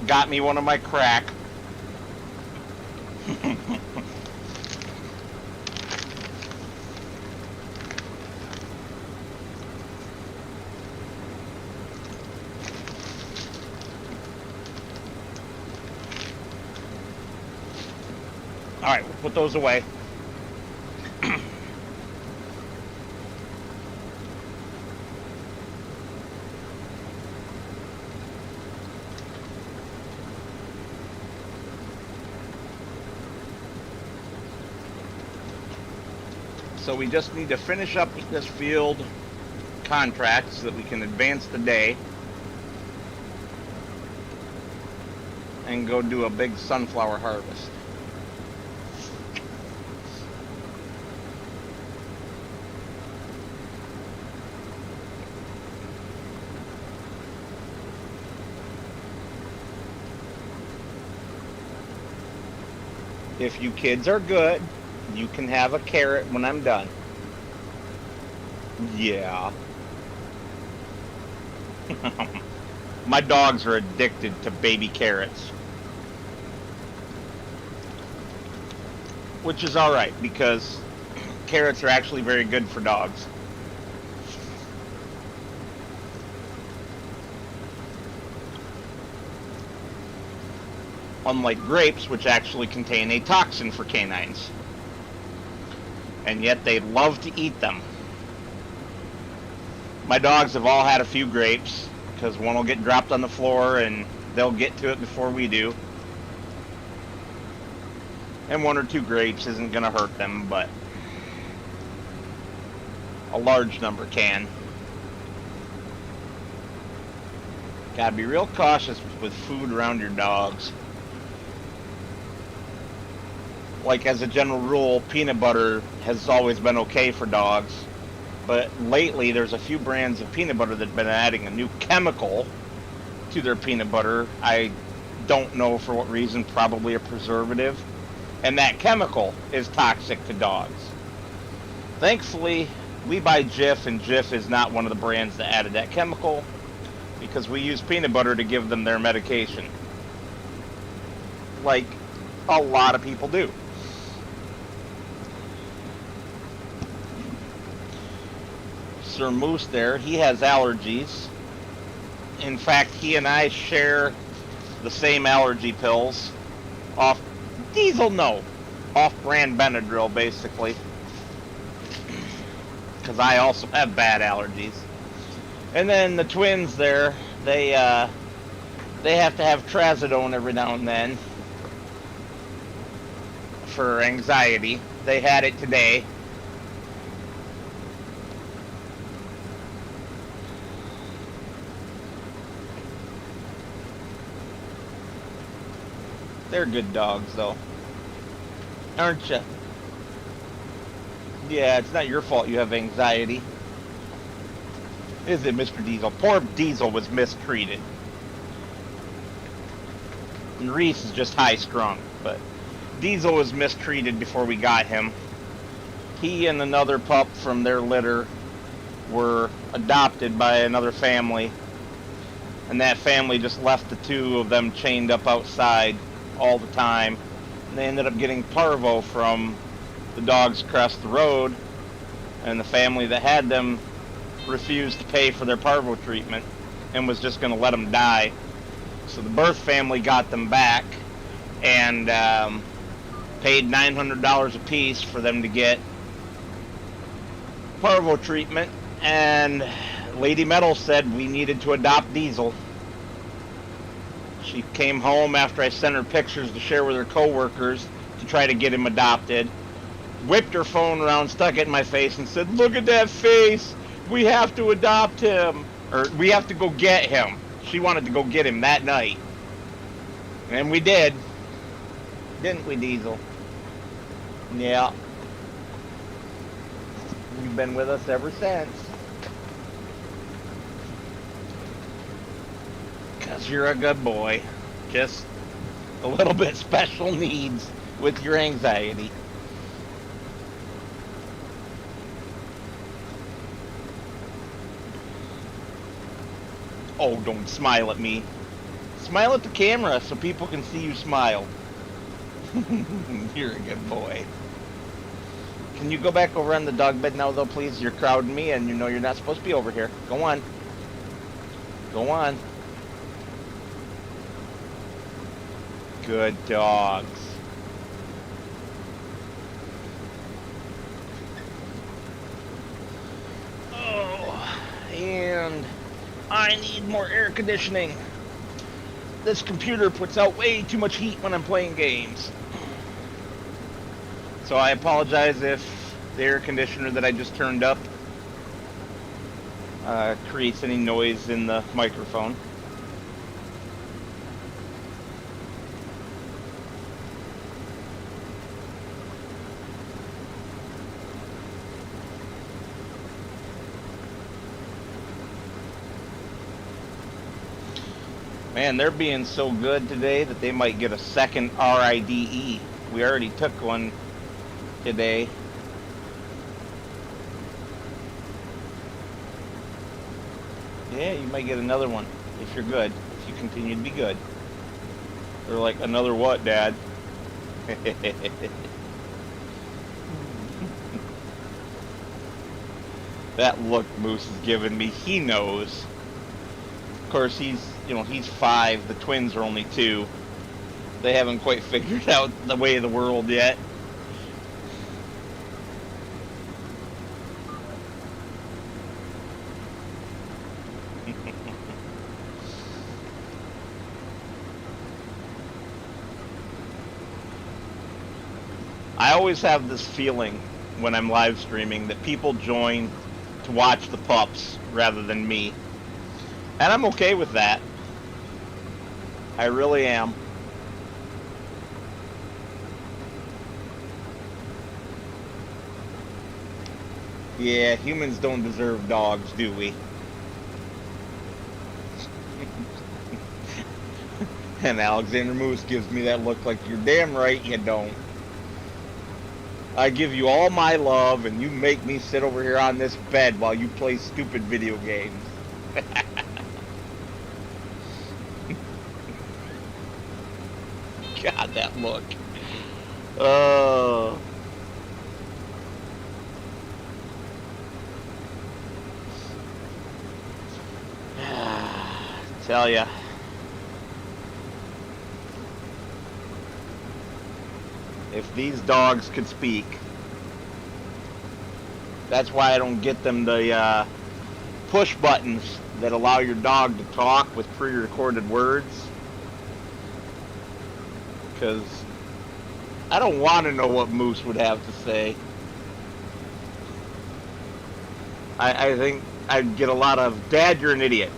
got me one of my crack. Alright, we'll put those away. So we just need to finish up with this field contract so that we can advance the day and go do a big sunflower harvest. If you kids are good, you can have a carrot when I'm done. Yeah. My dogs are addicted to baby carrots. Which is alright, because carrots are actually very good for dogs. Unlike grapes, which actually contain a toxin for canines. And yet they love to eat them. My dogs have all had a few grapes, because one will get dropped on the floor and they'll get to it before we do. And 1 or 2 grapes isn't going to hurt them, but a large number can. Gotta be real cautious with food around your dogs. Like, as a general rule, peanut butter has always been okay for dogs, but lately there's a few brands of peanut butter that have been adding a new chemical to their peanut butter. I don't know for what reason, probably a preservative, and that chemical is toxic to dogs. Thankfully, we buy Jif, and Jif is not one of the brands that added that chemical, because we use peanut butter to give them their medication, like a lot of people do. Sir Moose there, he has allergies. In fact, he and I share the same allergy pills. Off-brand Benadryl, basically. Because I also have bad allergies. And then the twins there, they have to have trazodone every now and then for anxiety. They had it today. They're good dogs, though. Aren't you? Yeah, it's not your fault you have anxiety. Is it, Mr. Diesel? Poor Diesel was mistreated. And Reese is just high-strung, but Diesel was mistreated before we got him. He and another pup from their litter were adopted by another family, and that family just left the 2 of them chained up outside all the time. And they ended up getting parvo from the dogs across the road, and the family that had them refused to pay for their parvo treatment and was just going to let them die. So the birth family got them back, and Paid $900 a piece for them to get parvo treatment, and Lady Metal said we needed to adopt Diesel. She came home after I sent her pictures to share with her coworkers to try to get him adopted. Whipped her phone around, stuck it in my face, and said, "Look at that face! We have to adopt him! Or, we have to go get him." She wanted to go get him that night. And we did. Didn't we, Diesel? Yeah. You've been with us ever since. Because you're a good boy. Just a little bit special needs with your anxiety. Oh, don't smile at me. Smile at the camera so people can see you smile. You're a good boy. Can you go back over on the dog bed now, though, please? You're crowding me, and you know you're not supposed to be over here. Go on. Go on. Good dogs. Oh, and I need more air conditioning. This computer puts out way too much heat when I'm playing games. So I apologize if the air conditioner that I just turned up creates any noise in the microphone. Man, they're being so good today that they might get a second RIDE. We already took one today. Yeah, you might get another one if you're good, if you continue to be good. They're like, another what, Dad? That look Moose is giving me, he knows. Of course, he's 5. The twins are only 2. They haven't quite figured out the way of the world yet. I always have this feeling when I'm live streaming that people join to watch the pups rather than me. And I'm okay with that. I really am. Yeah, humans don't deserve dogs, do we? And Alexander Moose gives me that look like, you're damn right you don't. I give you all my love, and you make me sit over here on this bed while you play stupid video games. God, that look. Oh. Tell ya. If these dogs could speak. That's why I don't get them the push buttons that allow your dog to talk with pre-recorded words. Because I don't want to know what Moose would have to say. I think I'd get a lot of, "Dad, you're an idiot."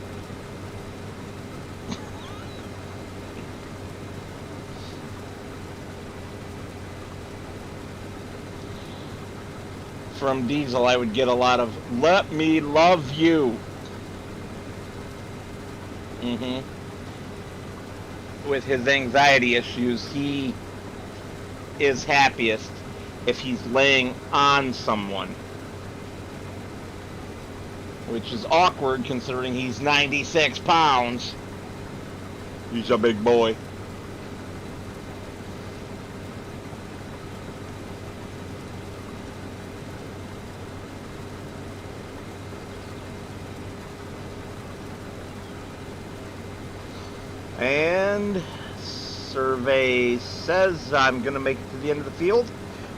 From Diesel, I would get a lot of, "Let me love you." With his anxiety issues, he is happiest if he's laying on someone. Which is awkward considering he's 96 pounds. He's a big boy. And survey says I'm going to make it to the end of the field,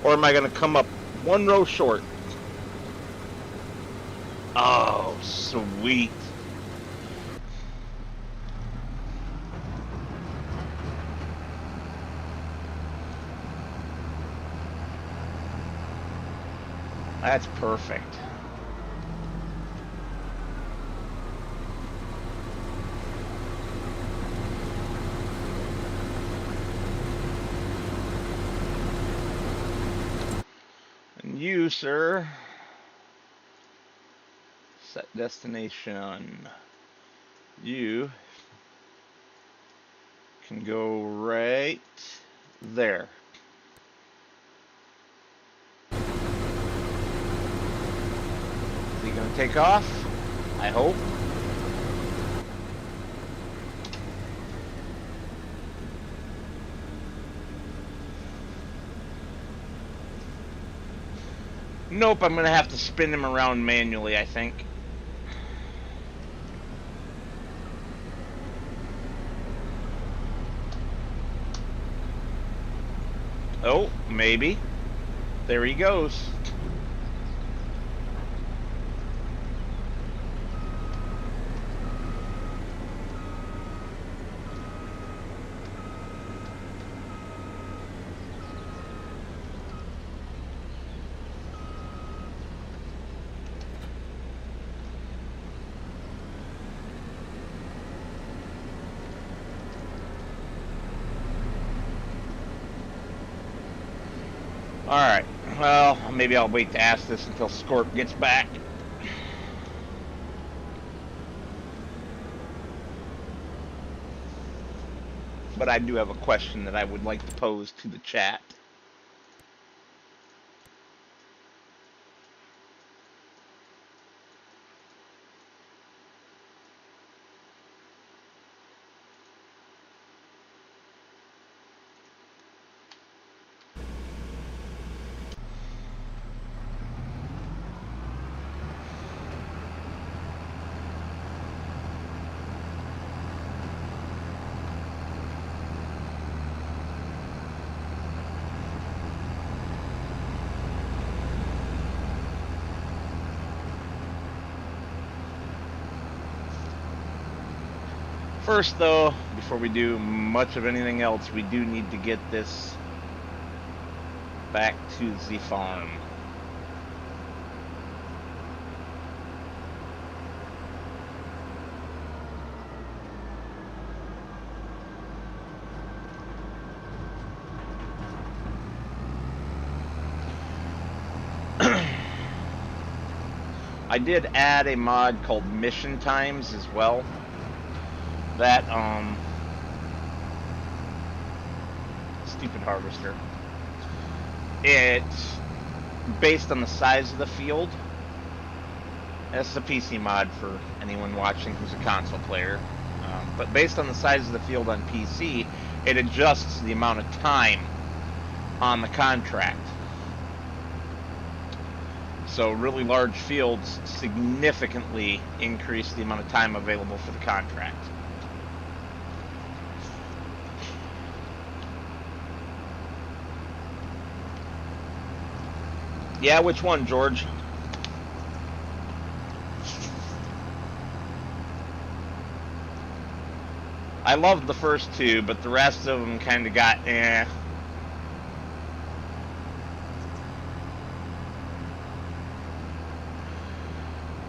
or am I going to come up one row short? Oh, sweet. That's perfect. And you, sir, set destination. You can go right there. Is he going to take off? I hope. Nope, I'm going to have to spin him around manually, I think. Oh, maybe. There he goes. Alright, well, maybe I'll wait to ask this until Scorp gets back. But I do have a question that I would like to pose to the chat. First, though, before we do much of anything else, we do need to get this back to the farm. I did add a mod called Mission Times as well. That, stupid harvester. It's based on the size of the field. That's a PC mod for anyone watching who's a console player. But based on the size of the field on PC, it adjusts the amount of time on the contract. So really large fields significantly increase the amount of time available for the contract. Yeah, which one, George? I loved the first two, but the rest of them kind of got eh.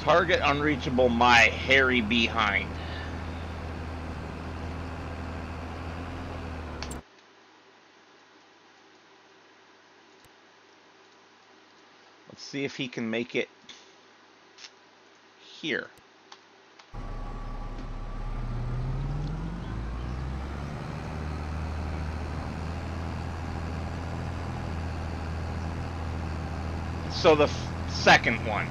Target unreachable, my hairy behind. Let's see if he can make it here. So the second one.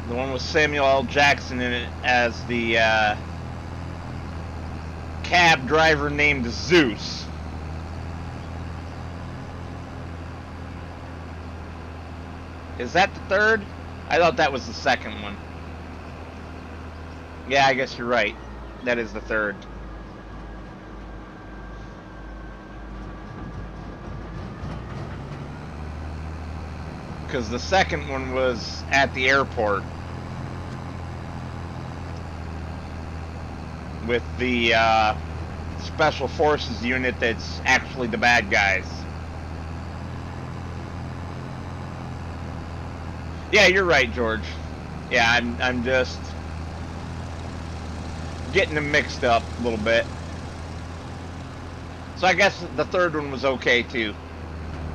The one with Samuel L. Jackson in it as the cab driver named Zeus. Is that the third? I thought that was the second one. Yeah, I guess you're right. That is the third. Because the second one was at the airport with the special forces unit that's actually the bad guys. Yeah, you're right, George. Yeah, I'm just getting them mixed up a little bit. So I guess the third one was okay too.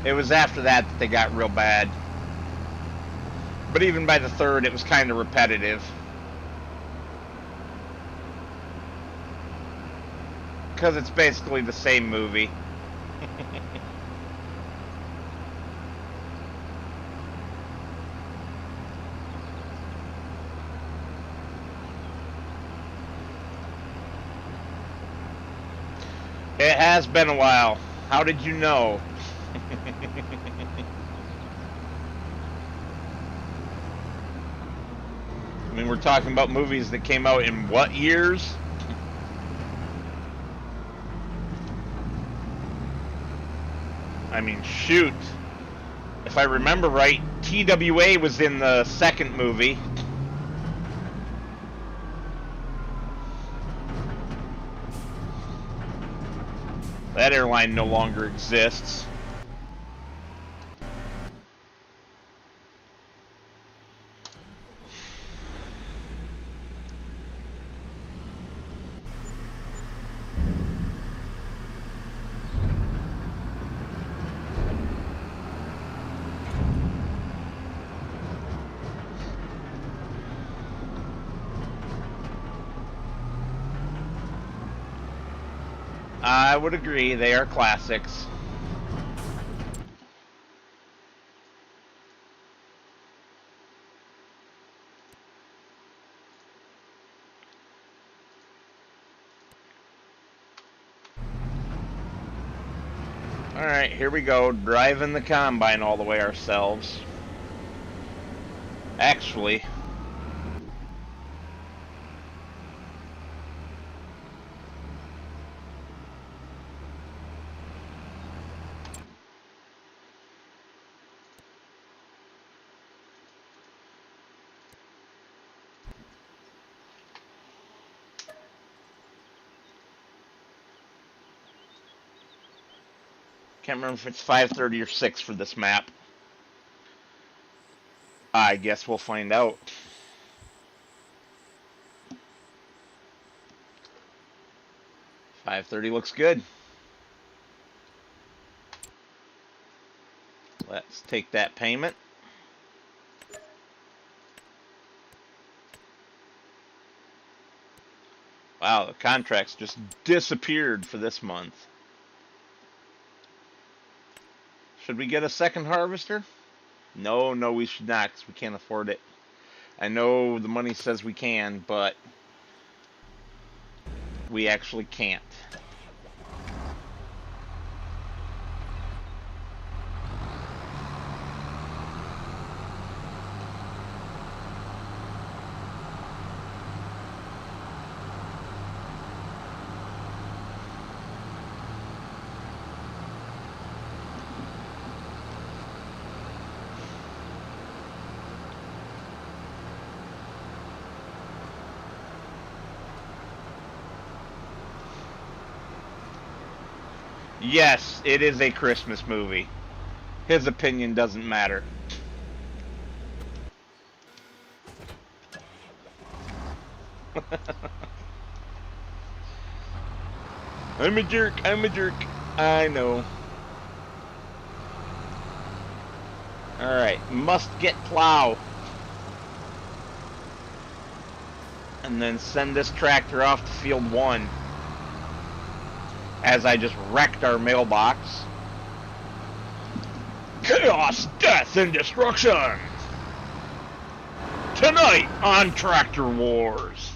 It was after that that they got real bad. But even by the third, it was kind of repetitive. Because it's basically the same movie. It has been a while. How did you know? I mean, we're talking about movies that came out in what years? I mean, shoot. If I remember right, TWA was in the second movie. That airline no longer exists. I would agree, they are classics. Alright, here we go, driving the combine all the way ourselves. Actually, can't remember if it's 5:30 or 6 for this map. I guess we'll find out. $5:30 looks good. Let's take that payment. Wow, the contracts just disappeared for this month. Should we get a second harvester? No, we should not, because we can't afford it. I know the money says we can, but we actually can't. Yes, it is a Christmas movie. His opinion doesn't matter. I'm a jerk, I know. Alright, must get plow. And then send this tractor off to field 1. As I just wrecked our mailbox. Chaos, death, and destruction! Tonight on Tractor Wars.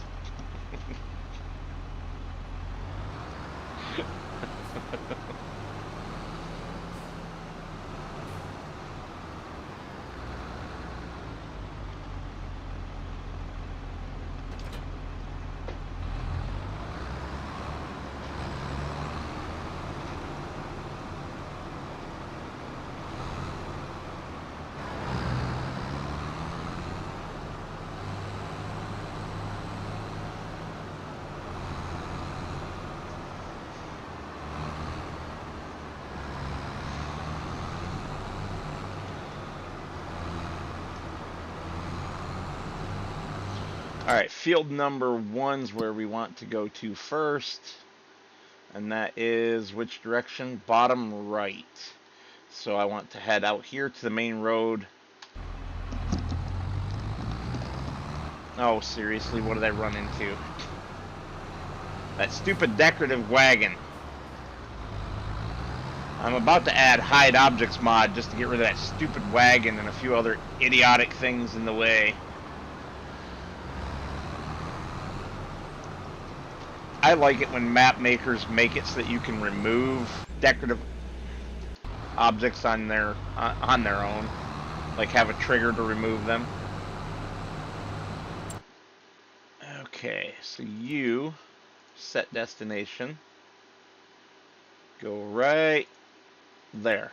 Alright, field number 1's where we want to go to first. And that is which direction? Bottom right. So I want to head out here to the main road. Oh, seriously, what did I run into? That stupid decorative wagon. I'm about to add hide objects mod just to get rid of that stupid wagon and a few other idiotic things in the way. I like it when map makers make it so that you can remove decorative objects on their own, like have a trigger to remove them. Okay, so you set destination. Go right there.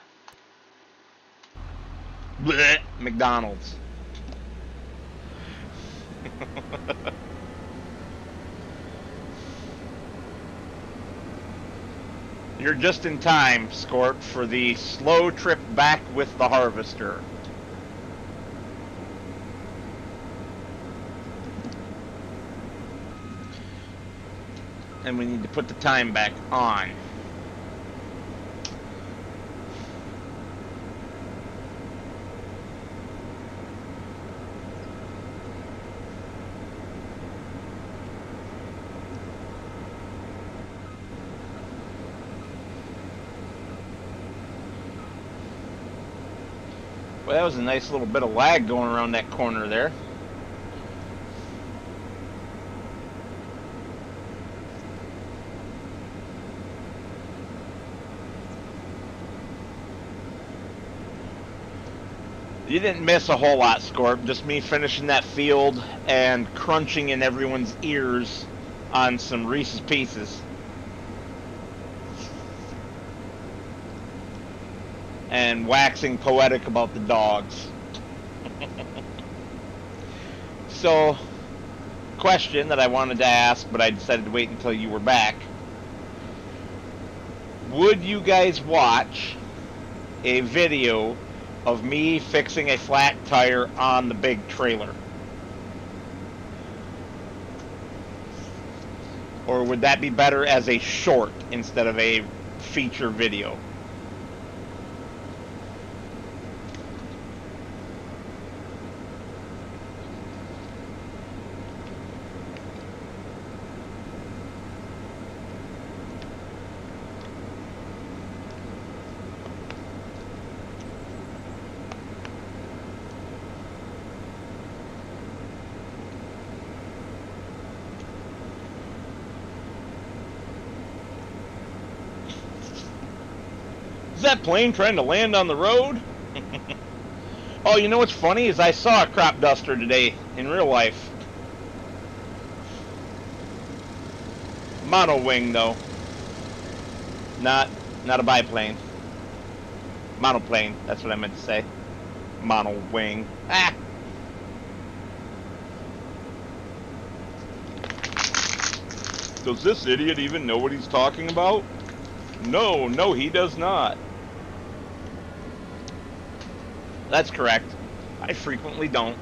Blech, McDonald's. You're just in time, Scorp, for the slow trip back with the harvester. And we need to put the time back on. Well, that was a nice little bit of lag going around that corner there. You didn't miss a whole lot, Scorp. Just me finishing that field and crunching in everyone's ears on some Reese's Pieces. And waxing poetic about the dogs. So, question that I wanted to ask, but I decided to wait until you were back. Would you guys watch a video of me fixing a flat tire on the big trailer? Or would that be better as a short instead of a feature video? Is that plane trying to land on the road? Oh, you know what's funny is I saw a crop duster today in real life. Mono wing though. Not a biplane. Monoplane, that's what I meant to say. Mono wing. Ah! Does this idiot even know what he's talking about? No, he does not. That's correct. I frequently don't.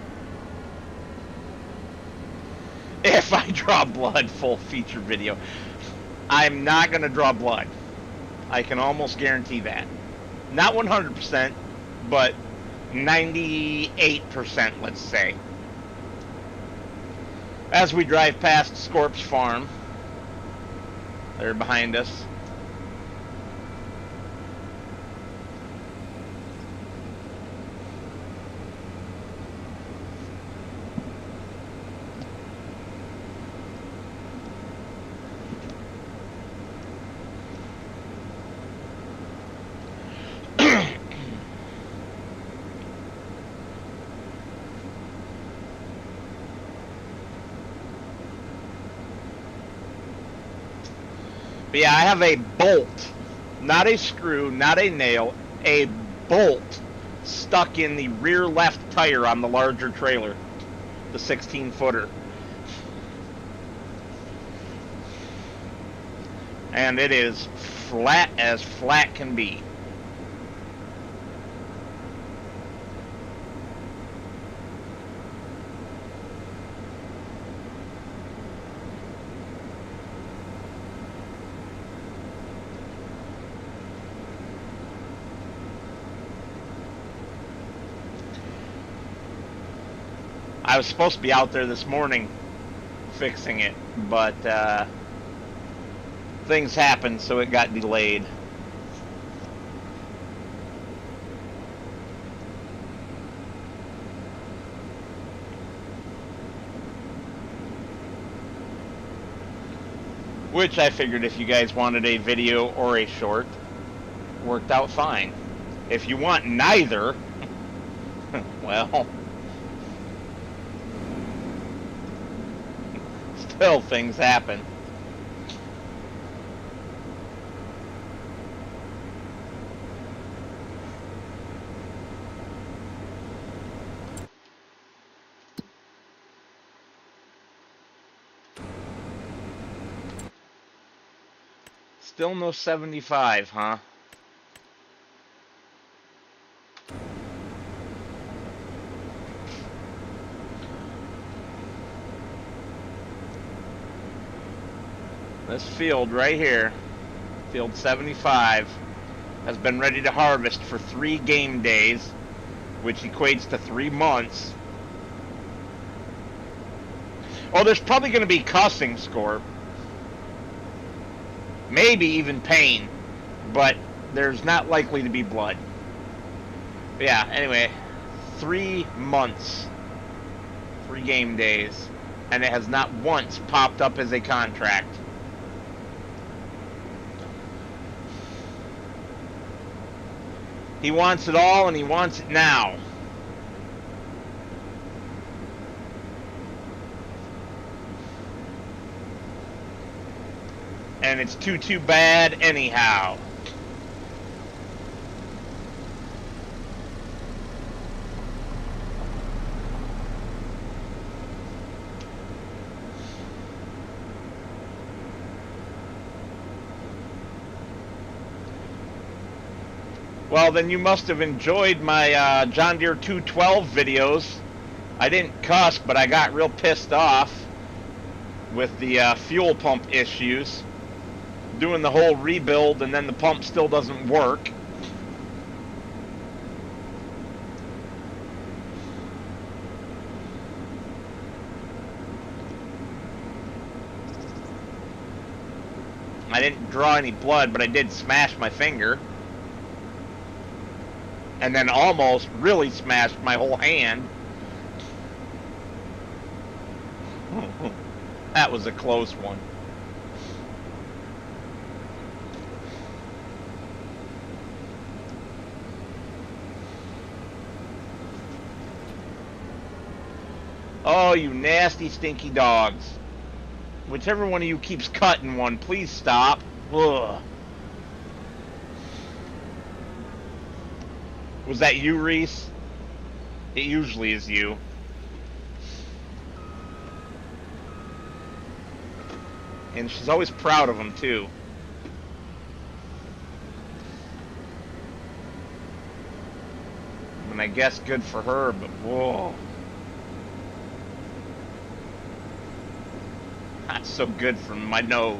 If I draw blood, full feature video. I'm not going to draw blood. I can almost guarantee that. Not 100%, but 98%, let's say. As we drive past Scorp's farm. They're behind us. But yeah, I have a bolt, not a screw, not a nail, a bolt stuck in the rear left tire on the larger trailer, the 16-footer. And it is flat as flat can be. I was supposed to be out there this morning fixing it, but things happened, so it got delayed. Which I figured if you guys wanted a video or a short, worked out fine. If you want neither, well, still things happen. Still no 75, huh? This field right here, field 75, has been ready to harvest for 3 game days, which equates to 3 months. Oh, there's probably going to be cussing, Scorp. Maybe even pain, but there's not likely to be blood. But yeah, anyway, 3 months, 3 game days, and it has not once popped up as a contract. He wants it all, and he wants it now. And it's too bad anyhow. Well, then you must have enjoyed my John Deere 212 videos. I didn't cuss, but I got real pissed off with the fuel pump issues. Doing the whole rebuild, and then the pump still doesn't work. I didn't draw any blood, but I did smash my finger. And then almost really smashed my whole hand. That was a close one. Oh, you nasty, stinky dogs. Whichever one of you keeps cutting one, please stop. Ugh. Was that you, Reese? It usually is you. And she's always proud of him, too. And I guess good for her, but whoa. Not so good for my nose.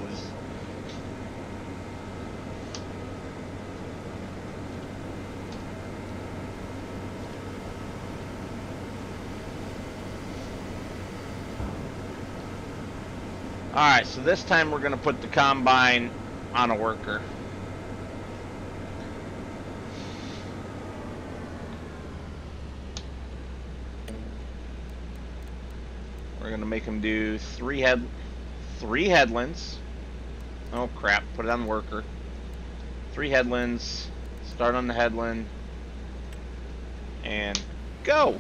Alright, so this time we're going to put the combine on a worker. We're going to make him do three headlands. Oh crap, put it on the worker. 3 headlands, start on the headland, and go!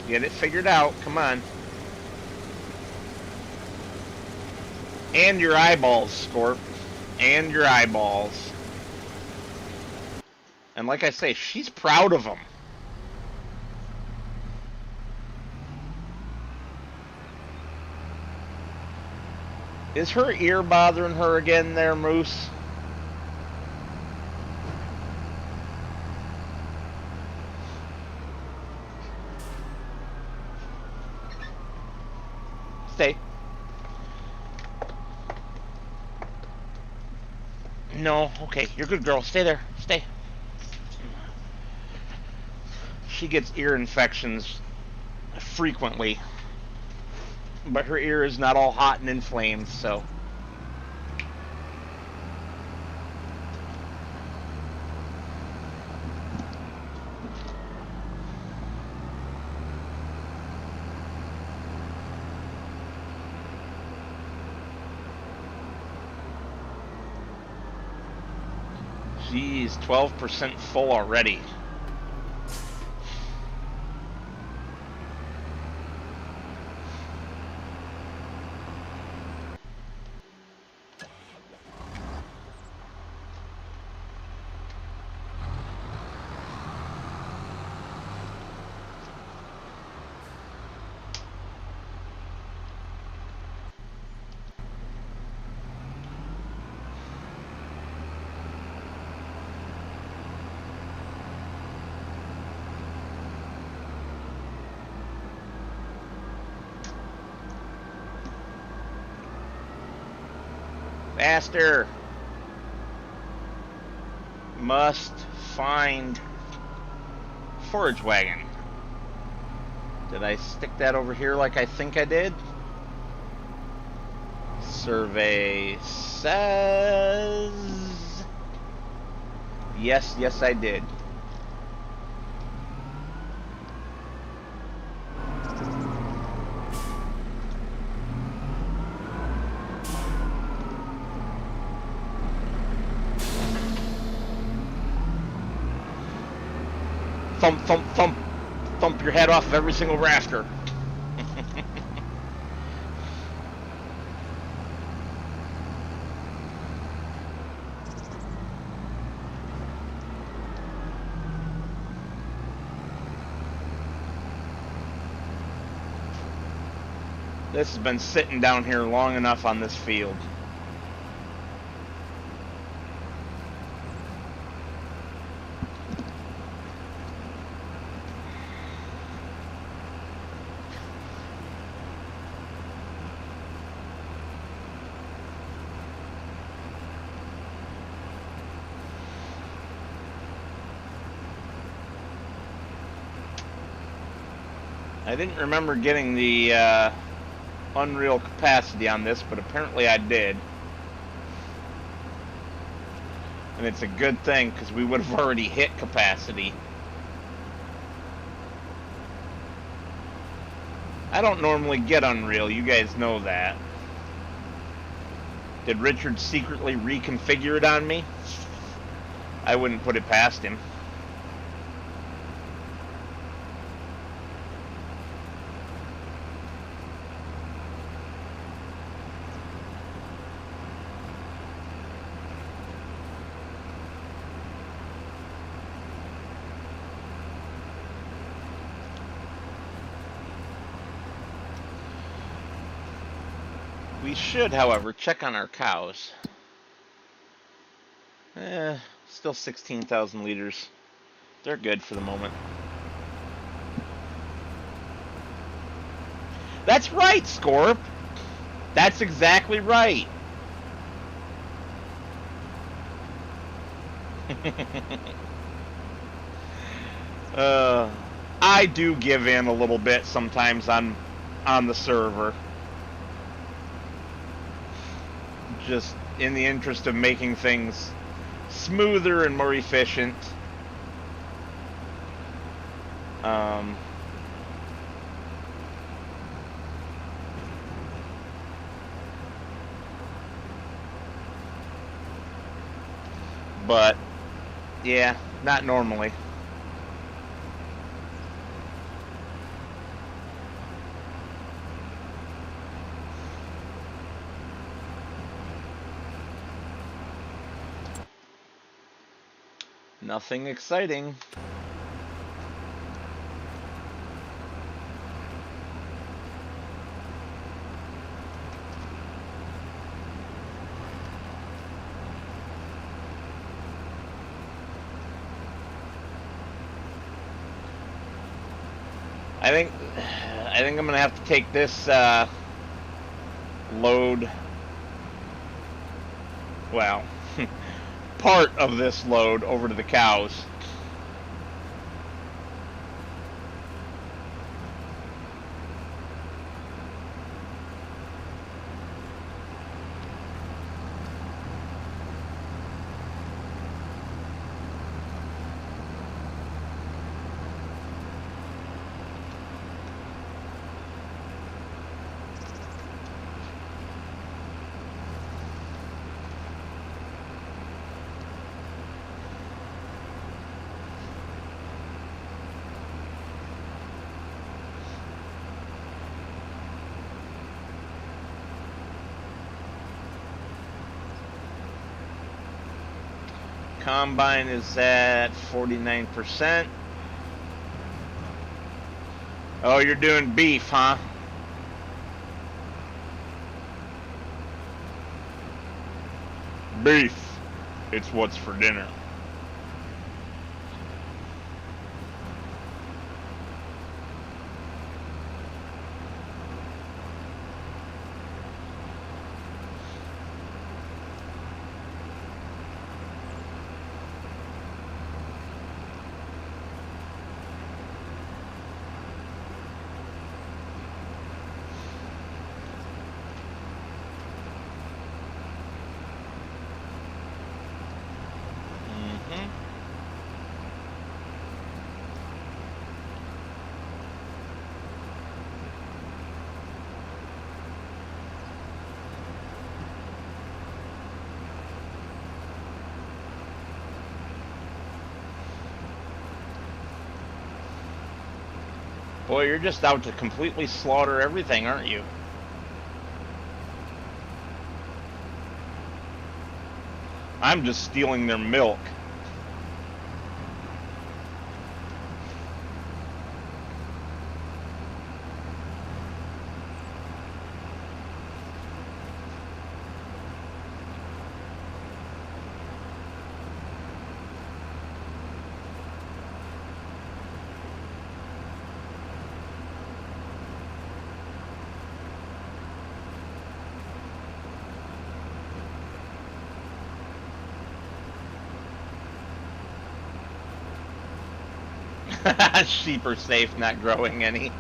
Get it figured out, come on. And your eyeballs, Scorp. And your eyeballs. And like I say, she's proud of him. Is her ear bothering her again there, Moose? Stay. No, okay, you're good, girl. Stay there. Stay. She gets ear infections frequently, but her ear is not all hot and inflamed, so. Geez, 12% full already. Faster! Must find forage wagon. Did I stick that over here like I think I did? Survey says... Yes, I did. Thump, thump, thump. Thump your head off of every single rafter. This has been sitting down here long enough on this field. I didn't remember getting the unreal capacity on this, but apparently I did. And it's a good thing, because we would have already hit capacity. I don't normally get unreal, you guys know that. Did Richard secretly reconfigure it on me? I wouldn't put it past him. We should, however, check on our cows. Still 16,000 liters. They're good for the moment. That's right, Scorp! That's exactly right. I do give in a little bit sometimes on the server. Just in the interest of making things smoother and more efficient. But yeah, not normally. Nothing exciting. I think I'm gonna have to take this load. Well, part of this load over to the cows. Combine is at 49%. Oh, you're doing beef, huh? Beef. It's what's for dinner. Boy, you're just out to completely slaughter everything, aren't you? I'm just stealing their milk. Sheep are safe, not growing any.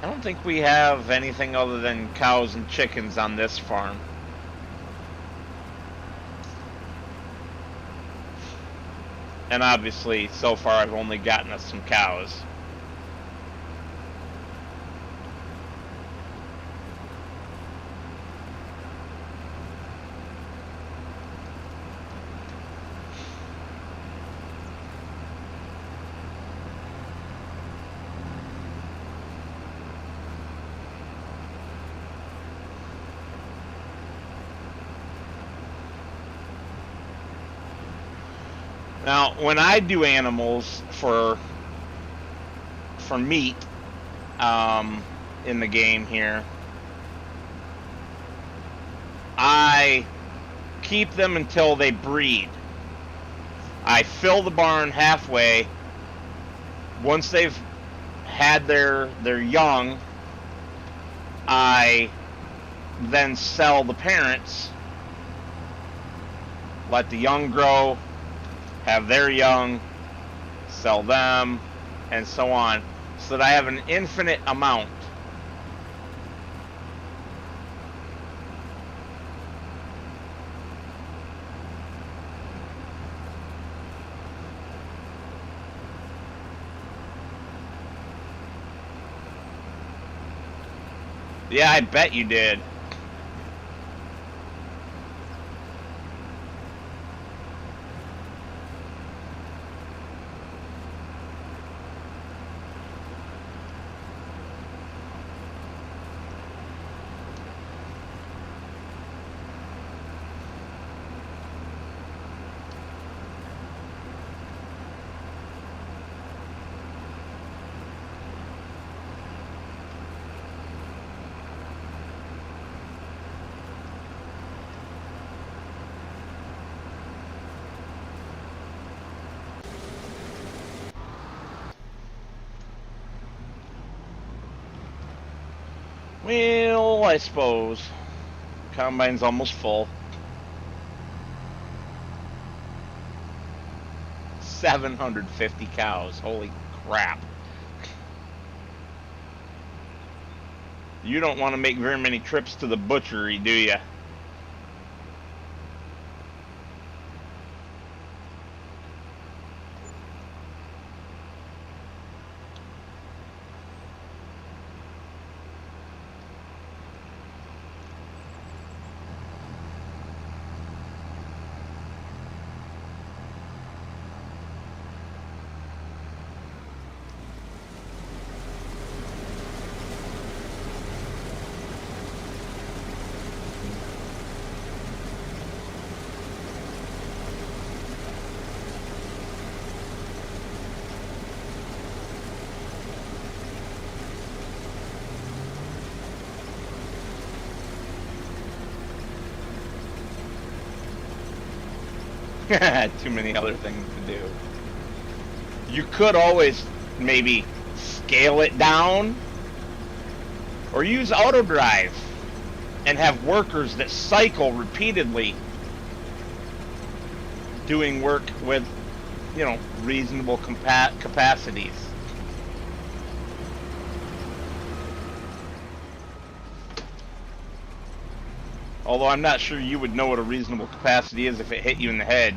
I don't think we have anything other than cows and chickens on this farm. And obviously, so far I've only gotten us some cows. Now, when I do animals for meat in the game here, I keep them until they breed. I fill the barn halfway. Once they've had their young, I then sell the parents, let the young grow, have their young, sell them, and so on, so that I have an infinite amount. Yeah, I bet you did. Well, I suppose. Combine's almost full. 750 cows. Holy crap. You don't want to make very many trips to the butchery, do you? Too many other things to do. You could always maybe scale it down or use auto drive and have workers that cycle repeatedly doing work with, you know, reasonable capacities. Although I'm not sure you would know what a reasonable capacity is if it hit you in the head.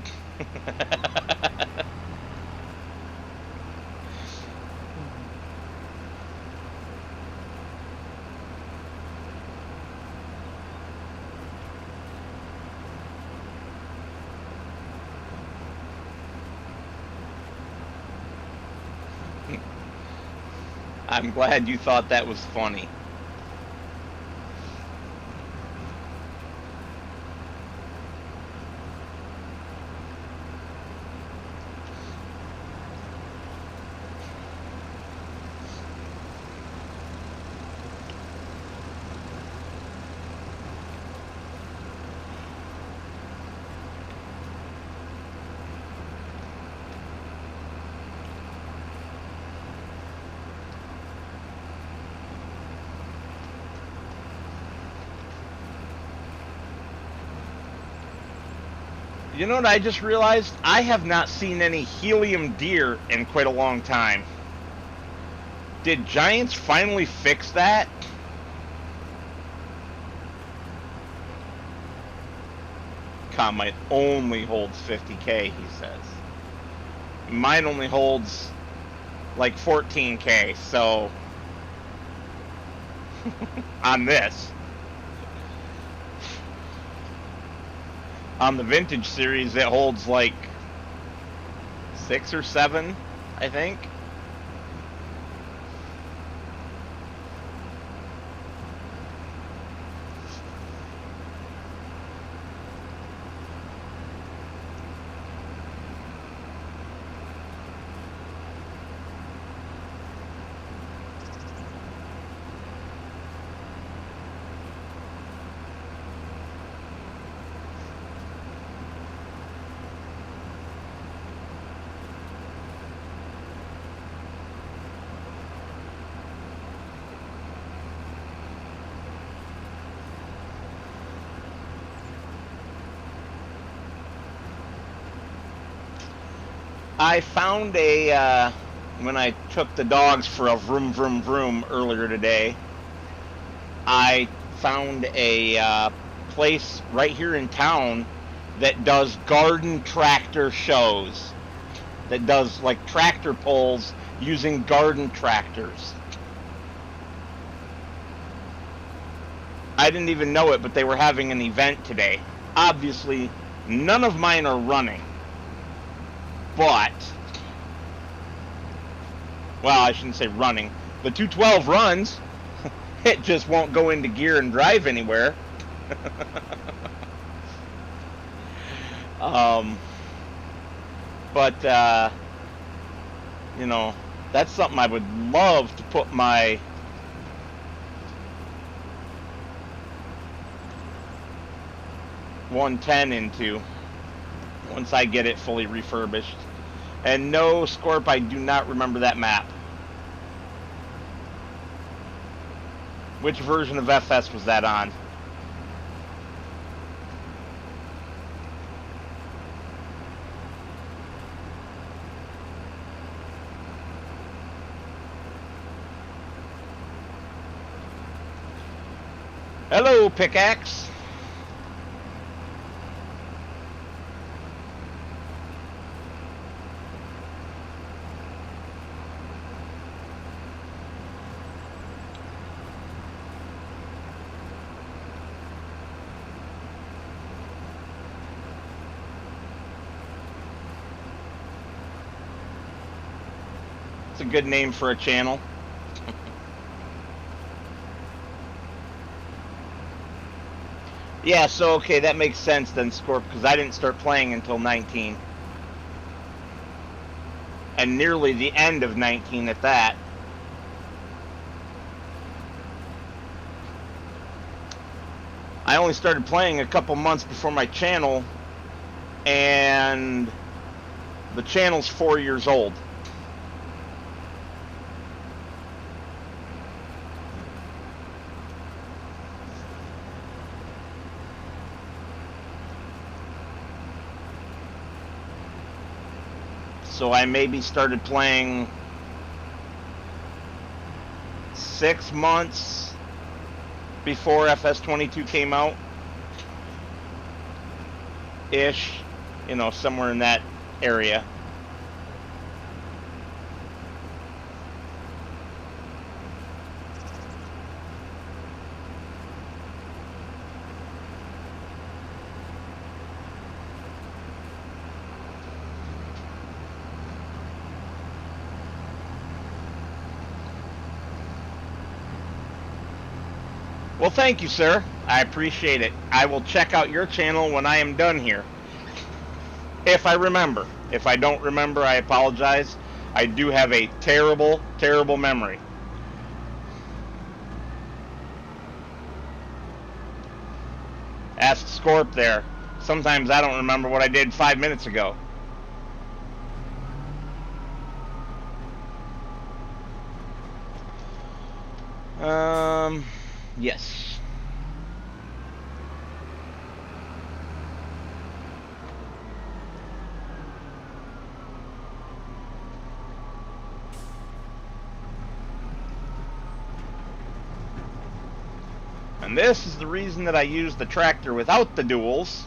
I'm glad you thought that was funny. You know what I just realized? I have not seen any helium deer in quite a long time. Did Giants finally fix that? Combine only holds 50K, he says. Mine only holds like 14K, so on this. On the vintage series, it holds like 6 or 7, I think. I found when I took the dogs for a vroom vroom vroom earlier today, I found a place right here in town that does garden tractor shows, that does like tractor pulls using garden tractors. I didn't even know it, but they were having an event today. Obviously, none of mine are running. But, well, I shouldn't say running. The 212 runs. It just won't go into gear and drive anywhere. But, you know, that's something I would love to put my .110 into once I get it fully refurbished. And no, Scorp, I do not remember that map. Which version of FS was that on? Hello, Pickaxe. It's a good name for a channel. Yeah, so okay, that makes sense then, Scorp, because I didn't start playing until 19. And nearly the end of 19 at that. I only started playing a couple months before my channel, and the channel's 4 years old. So I maybe started playing 6 months before FS25 came out. Ish, you know, somewhere in that area. Well, thank you, sir. I appreciate it. I will check out your channel when I am done here. If I remember. If I don't remember, I apologize. I do have a terrible, terrible memory. Ask Scorp there. Sometimes I don't remember what I did 5 minutes ago. Yes. And this is the reason that I use the tractor without the duals.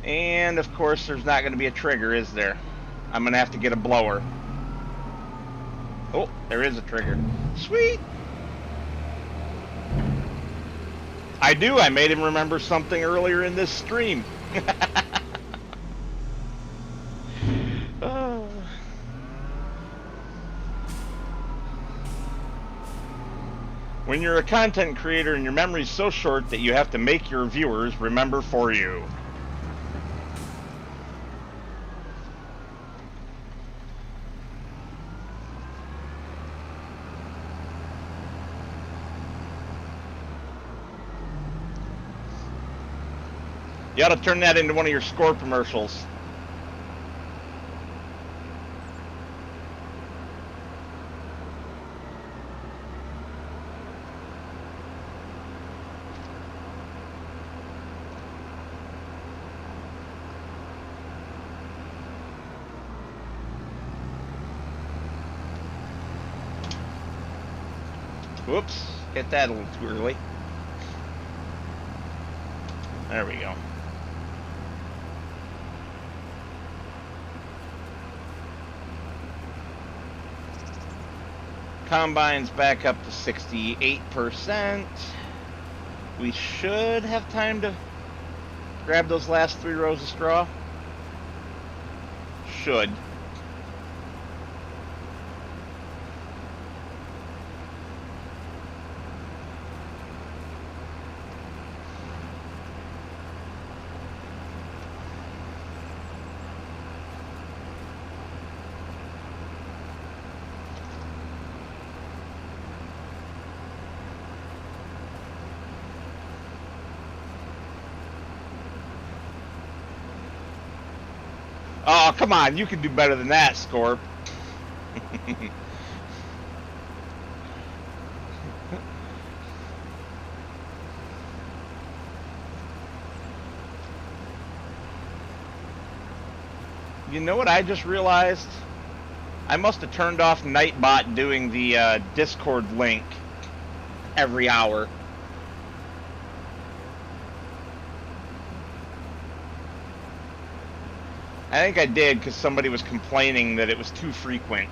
And of course there's not going to be a trigger, is there? I'm going to have to get a blower. Oh, there is a trigger. Sweet! I do. I made him remember something earlier in this stream. When you're a content creator and your memory's so short that you have to make your viewers remember for you. You ought to turn that into one of your Score commercials. Whoops, hit that a little too early. There we go. Combine's back up to 68%. We should have time to grab those last 3 rows of straw. Should. Oh, come on. You can do better than that, Scorp. You know what I just realized? I must have turned off Nightbot doing the Discord link every hour. I think I did because somebody was complaining that it was too frequent.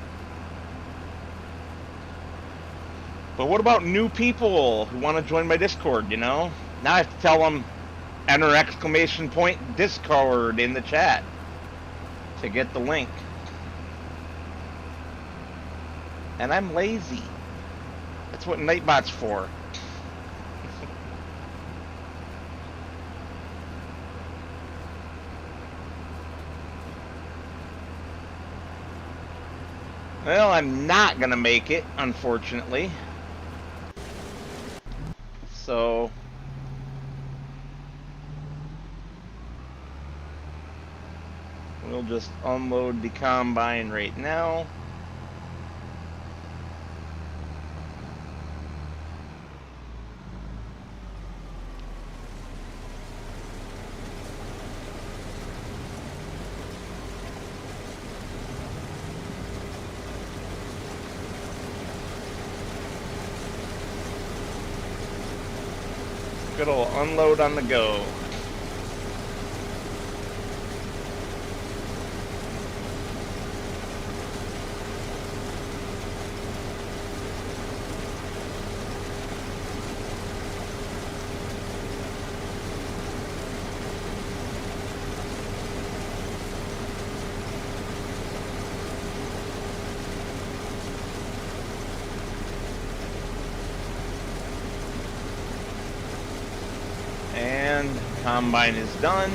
But what about new people who want to join my Discord, you know? Now I have to tell them, enter exclamation point Discord in the chat to get the link. And I'm lazy. That's what Nightbot's for. Well, I'm not gonna make it, unfortunately. So we'll just unload the combine right now. Good old unload on the go. And combine is done.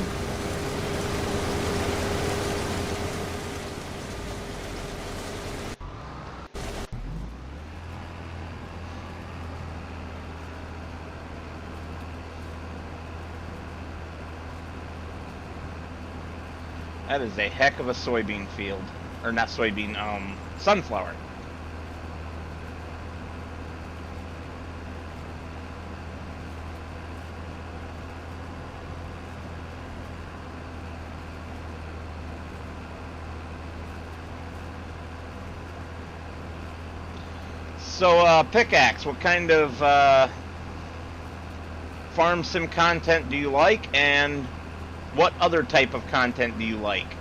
That is a heck of a soybean field. Or not soybean, sunflower. So, Pickaxe, what kind of farm sim content do you like, and what other type of content do you like?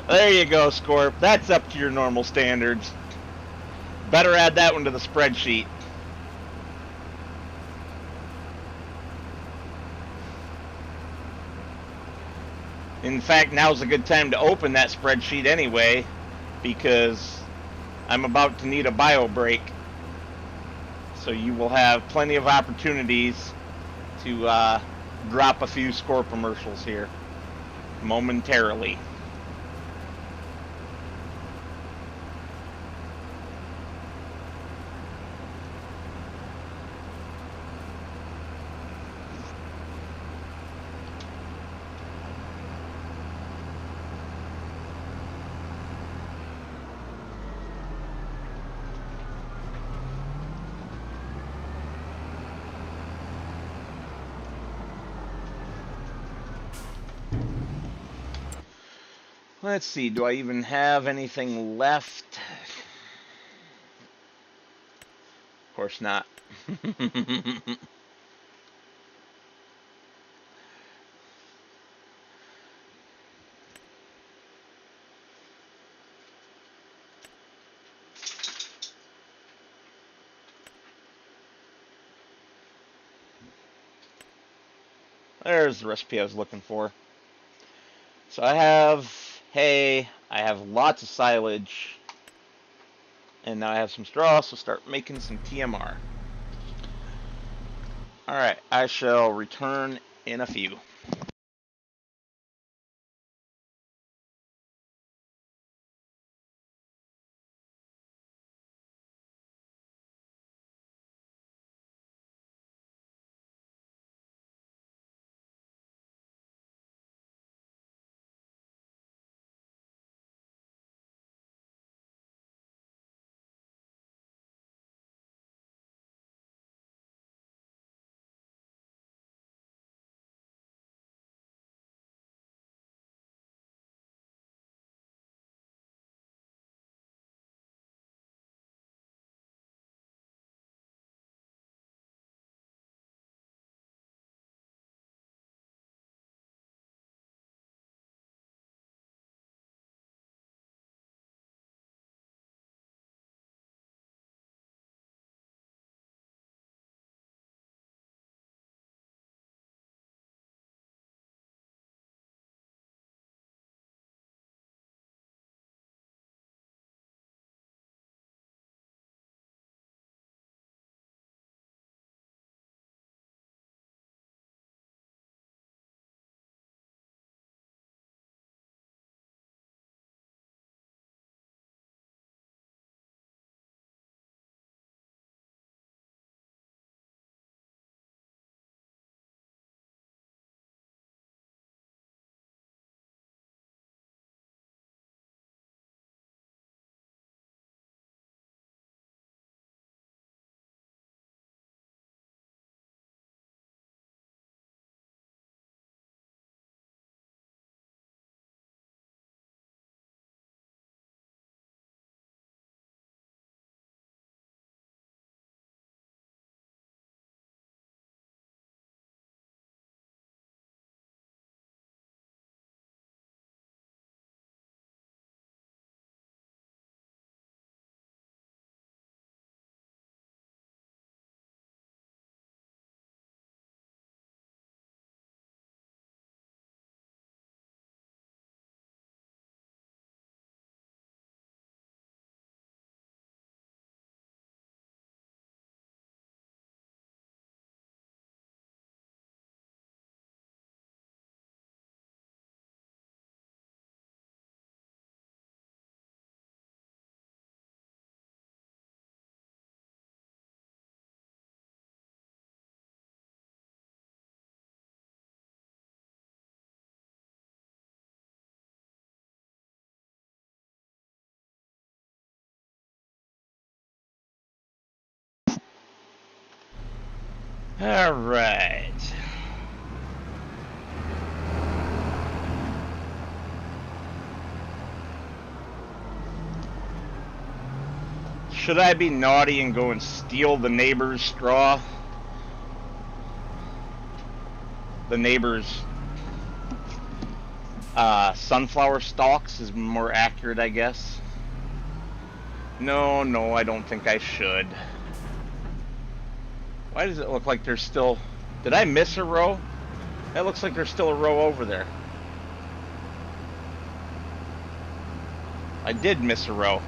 There you go, Scorp. That's up to your normal standards. Better add that one to the spreadsheet. In fact, now's a good time to open that spreadsheet anyway, because I'm about to need a bio break. So you will have plenty of opportunities to drop a few Scorp commercials here momentarily. Let's see, do I even have anything left? Of course not. There's the recipe I was looking for. So I have hay, I have lots of silage, and now I have some straw, so start making some TMR. Alright, I shall return in a few. All right. Should I be naughty and go and steal the neighbor's straw? The neighbor's sunflower stalks is more accurate, I guess. No, I don't think I should. Why does it look like there's still... Did I miss a row? That looks like there's still a row over there. I did miss a row.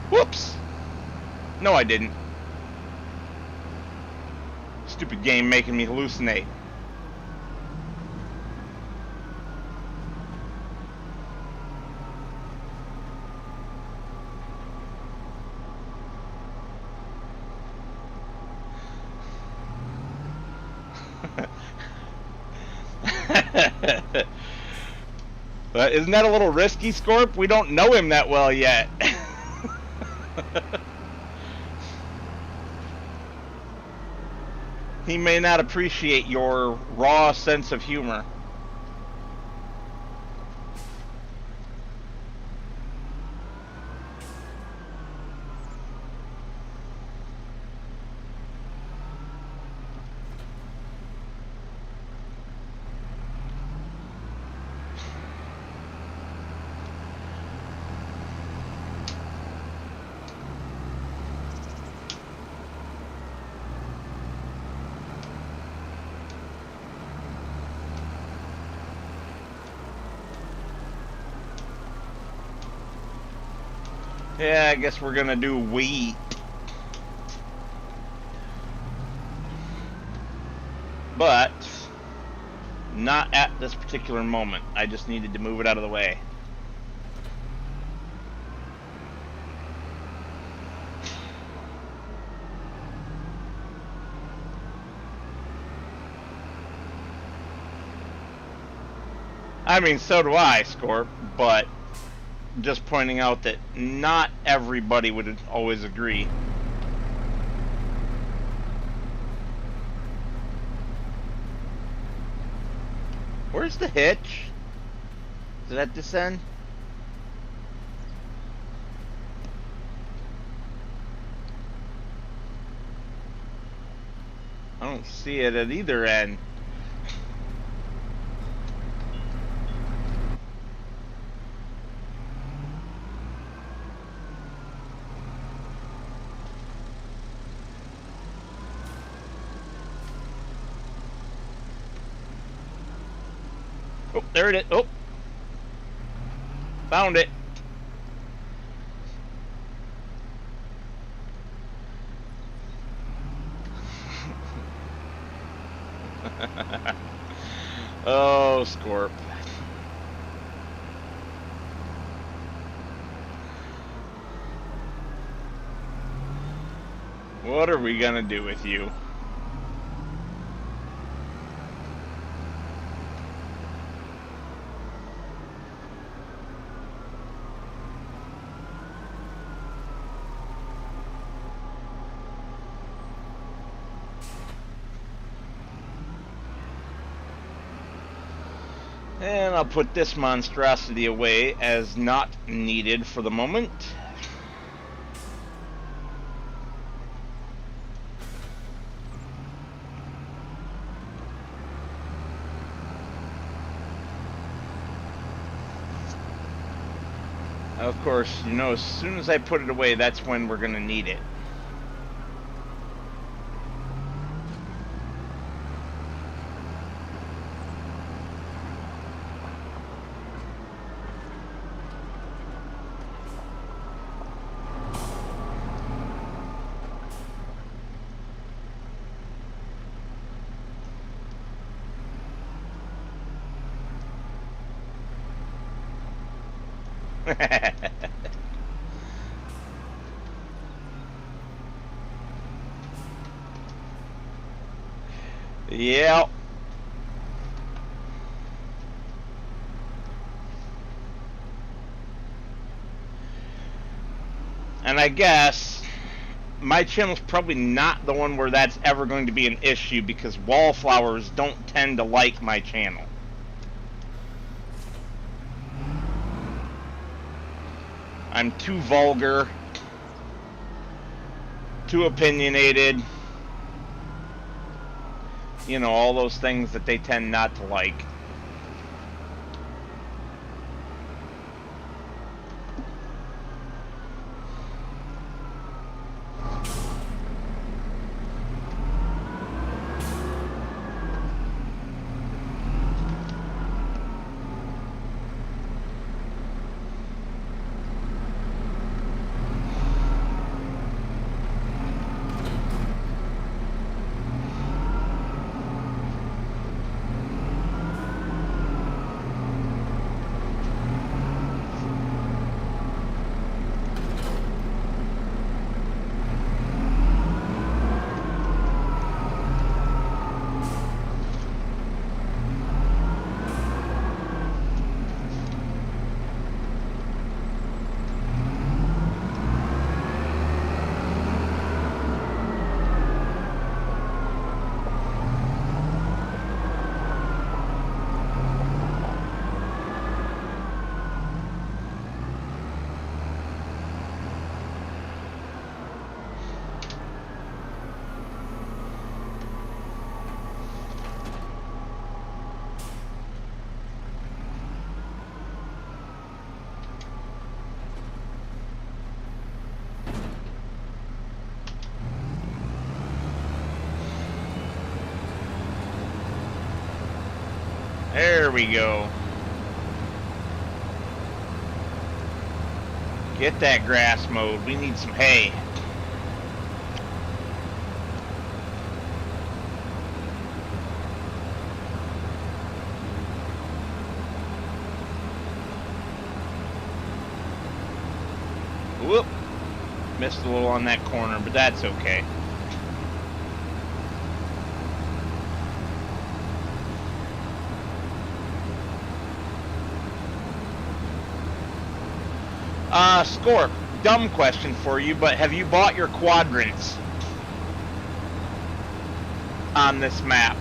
Whoops! No, I didn't. Stupid game making me hallucinate. But isn't that a little risky, Scorp? We don't know him that well yet. He may not appreciate your raw sense of humor. Yeah, I guess we're gonna do wheat. But not at this particular moment. I just needed to move it out of the way. I mean, so do I, Scorp, but just pointing out that not everybody would always agree. Where's the hitch? Is it at this end? I don't see it at either end. Oh, there it is. Oh, found it. Oh, Scorp. What are we gonna do with you? And I'll put this monstrosity away as not needed for the moment. Of course, you know, as soon as I put it away, that's when we're going to need it. Yeah. And I guess my channel's probably not the one where that's ever going to be an issue because wallflowers don't tend to like my channel. I'm too vulgar, too opinionated, you know, all those things that they tend not to like. There we go. Get that grass mowed. We need some hay. Whoop. Missed a little on that corner, but that's okay. Scorp, dumb question for you, but have you bought your quadrants on this map?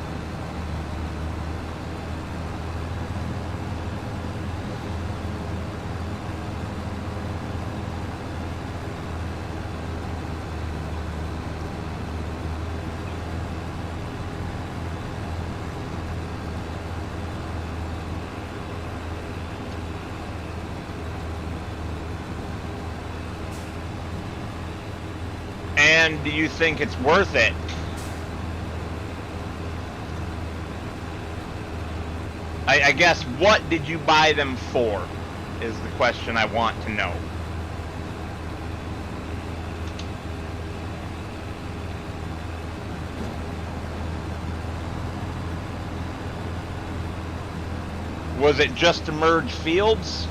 And do you think it's worth it? I guess, what did you buy them for, is the question I want to know. Was it just to merge fields?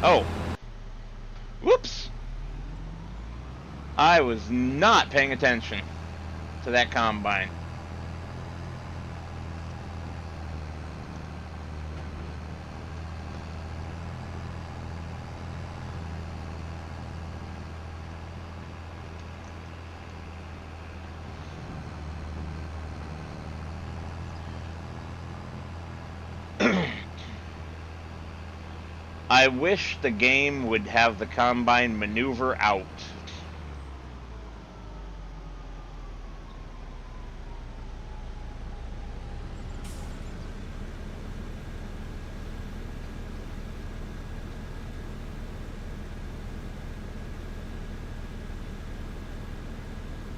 Oh. Whoops. I was not paying attention to that combine. I wish the game would have the combine maneuver out.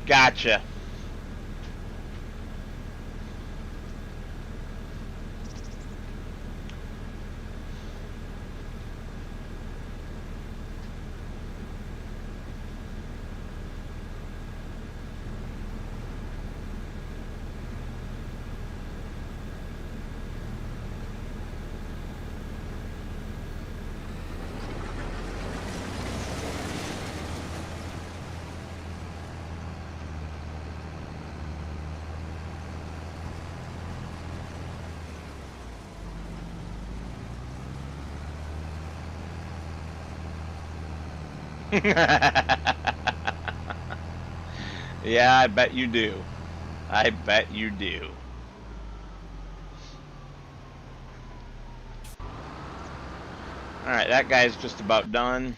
Gotcha. Yeah, I bet you do. I bet you do. Alright, that guy's just about done.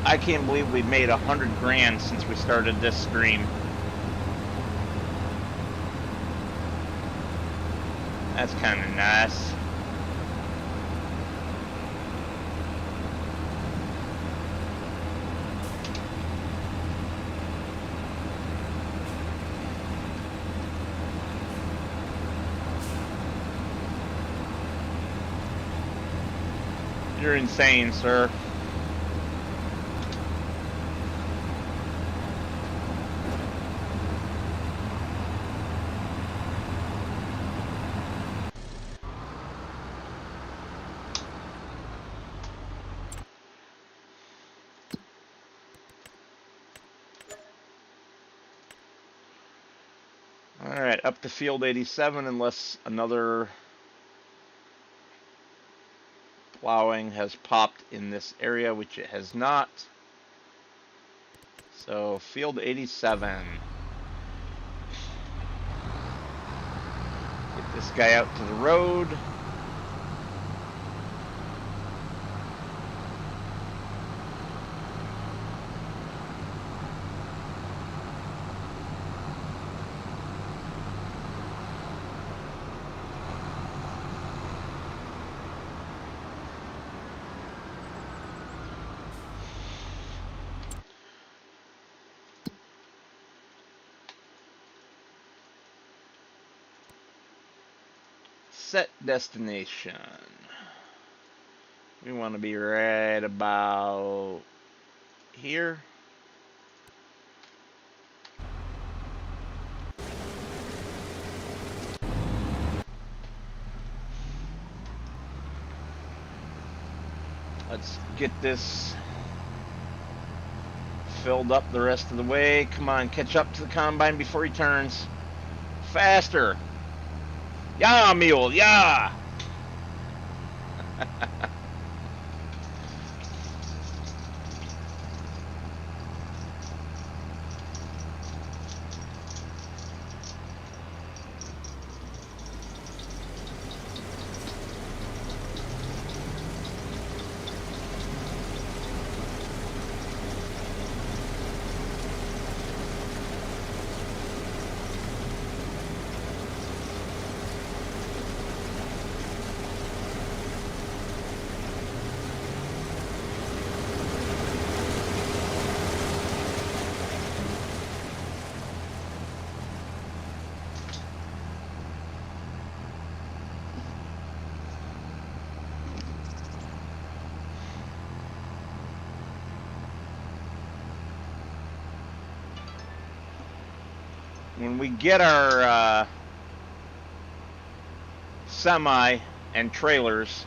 I can't believe we made 100 grand since we started this stream. That's kind of nice. You're insane, sir. Alright, up to field 87 unless another plowing has popped in this area, which it has not. So, field 87. Get this guy out to the road. Set destination. We want to be right about here. Let's get this filled up the rest of the way. Come on, catch up to the combine before he turns. Faster. Yeah, mule, yeah. When we get our semi and trailers,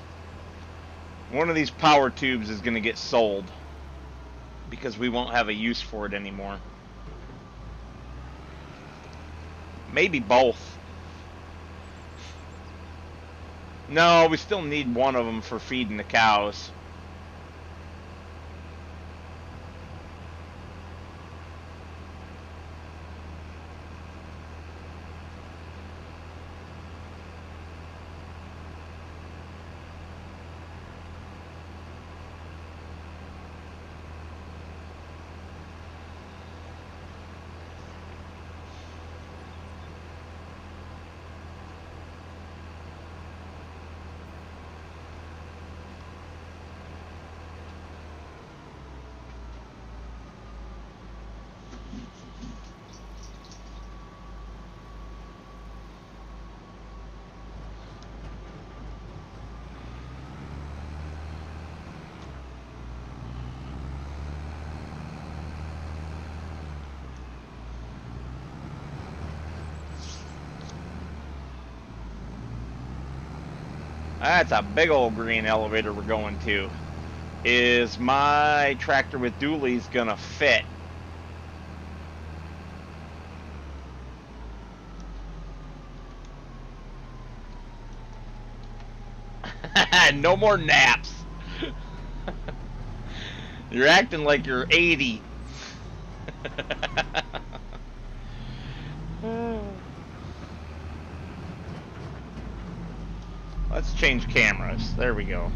one of these power tubes is going to get sold because we won't have a use for it anymore. Maybe both. No, we still need one of them for feeding the cows. That's a big old green elevator we're going to. Is my tractor with dualies gonna fit? No more naps. You're acting like you're 80. Let's change cameras. There we go.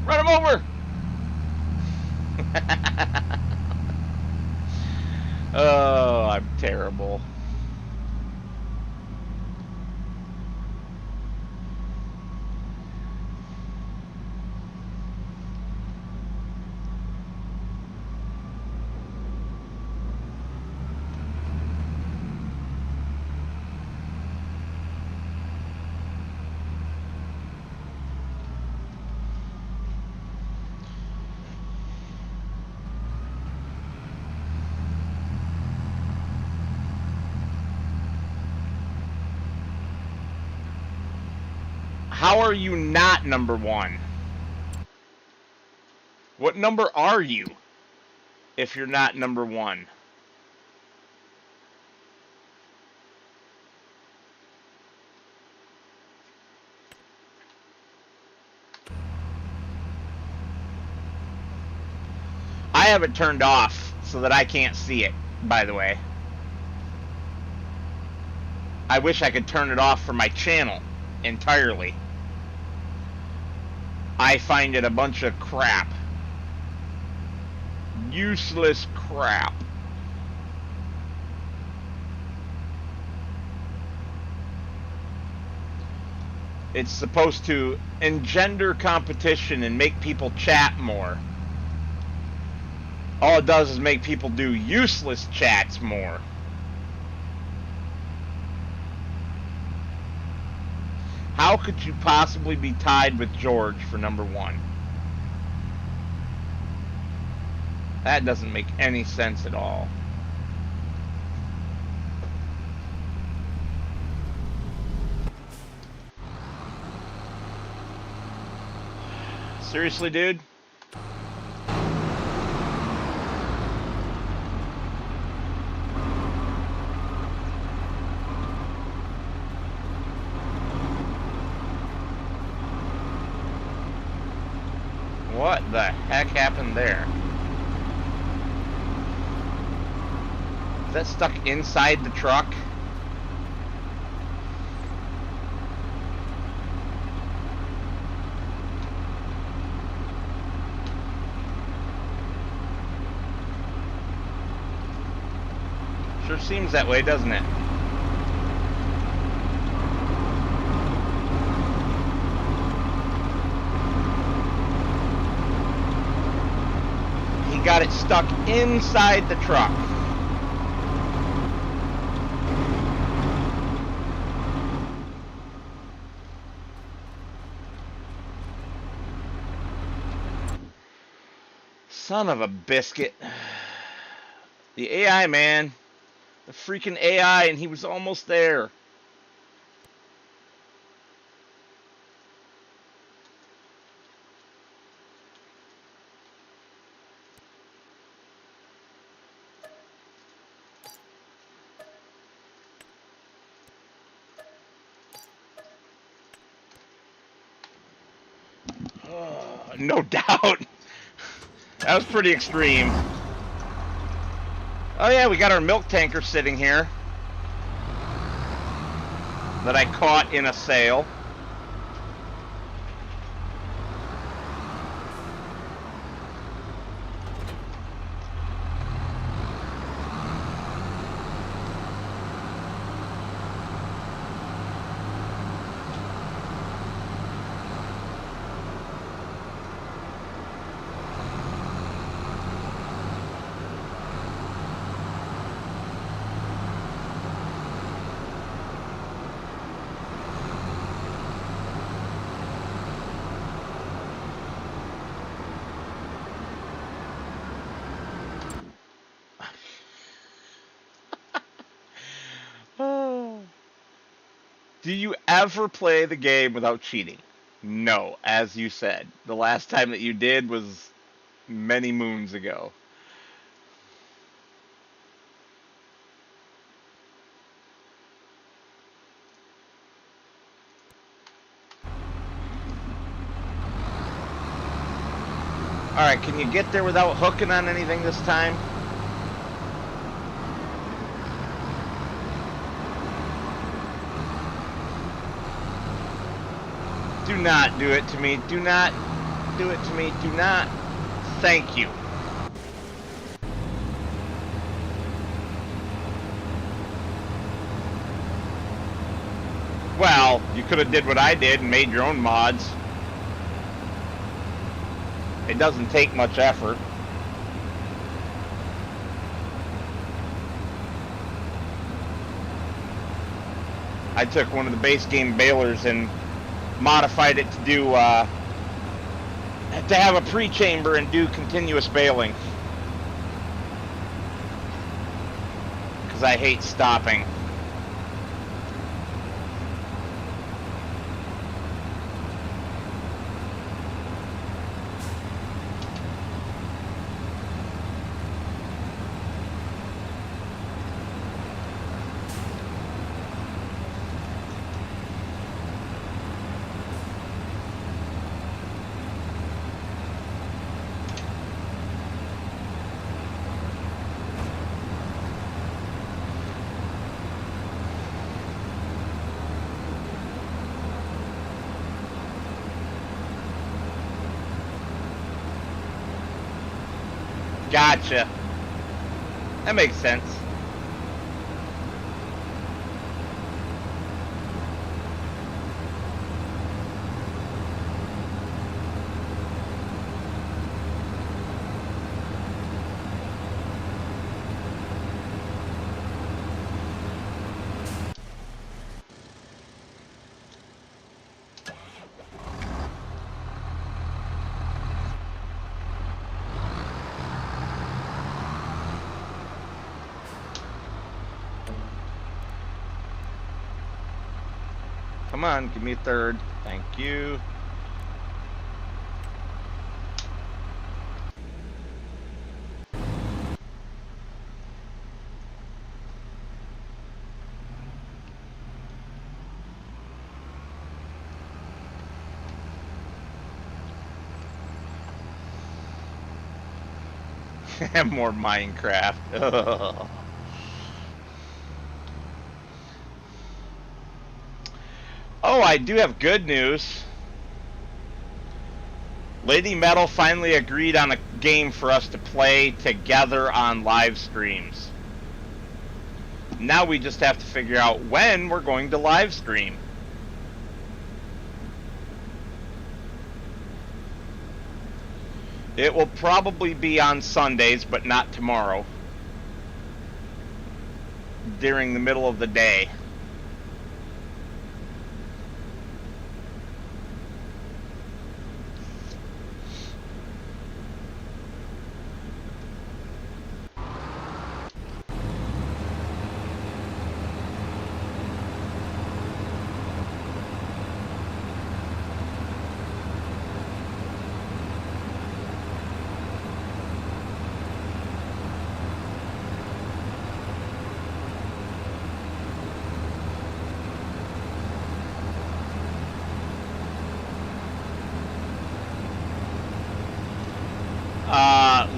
Run him over! Oh, I'm terrible. How are you not number one? What number are you if you're not number one? I have it turned off so that I can't see it, by the way. I wish I could turn it off for my channel entirely. I find it a bunch of crap. Useless crap. It's supposed to engender competition and make people chat more. All it does is make people do useless chats more. How could you possibly be tied with George for number one? That doesn't make any sense at all. Seriously, dude? What the heck happened there? Is that stuck inside the truck? Sure seems that way, doesn't it? He got it stuck inside the truck. Son of a biscuit. The AI, man. The freaking AI, and he was almost there. No doubt. That was pretty extreme. Oh yeah, we got our milk tanker sitting here that I caught in a sale. Do you ever play the game without cheating? No, as you said. The last time that you did was many moons ago. Alright, can you get there without hooking on anything this time? Do not do it to me. Do not do it to me. Do not. Thank you. Well, you could have did what I did and made your own mods. It doesn't take much effort. I took one of the base game balers and modified it to do to have a pre-chamber and do continuous bailing, because I hate stopping. Gotcha. That makes sense. Come on, give me a third. Thank you. More Minecraft. Ugh. Oh, I do have good news. Lady Metal finally agreed on a game for us to play together on live streams. Now we just have to figure out when we're going to live stream. It will probably be on Sundays, but not tomorrow. During the middle of the day.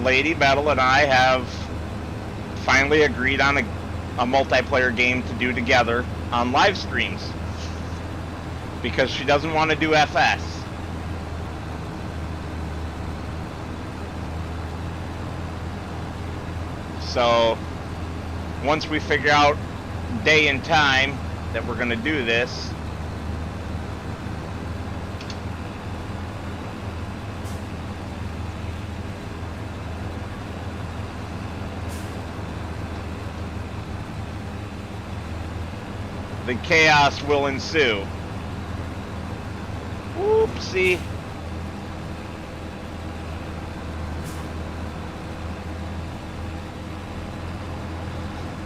Lady Metal and I have finally agreed on a multiplayer game to do together on live streams, because she doesn't want to do FS. So once we figure out day and time that we're going to do this, the chaos will ensue. Oopsie.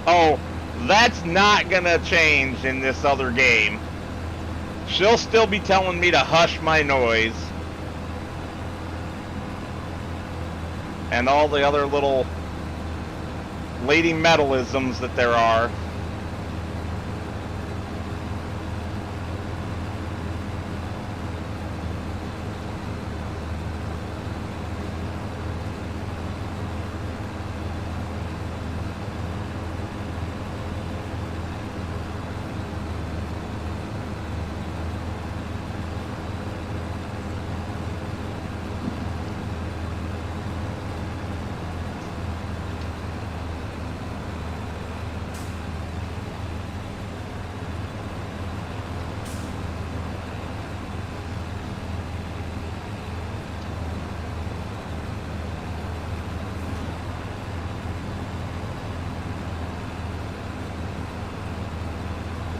Oh, that's not gonna change in this other game. She'll still be telling me to hush my noise. And all the other little lady metalisms that there are.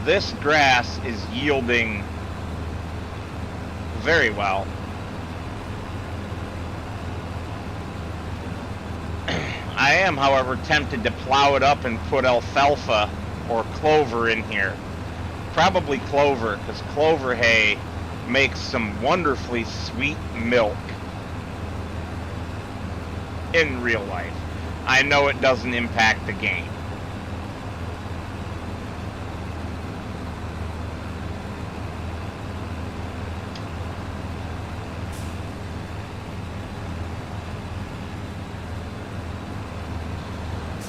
This grass is yielding very well. I am, however, tempted to plow it up and put alfalfa or clover in here. Probably clover, because clover hay makes some wonderfully sweet milk in real life. I know it doesn't impact the game.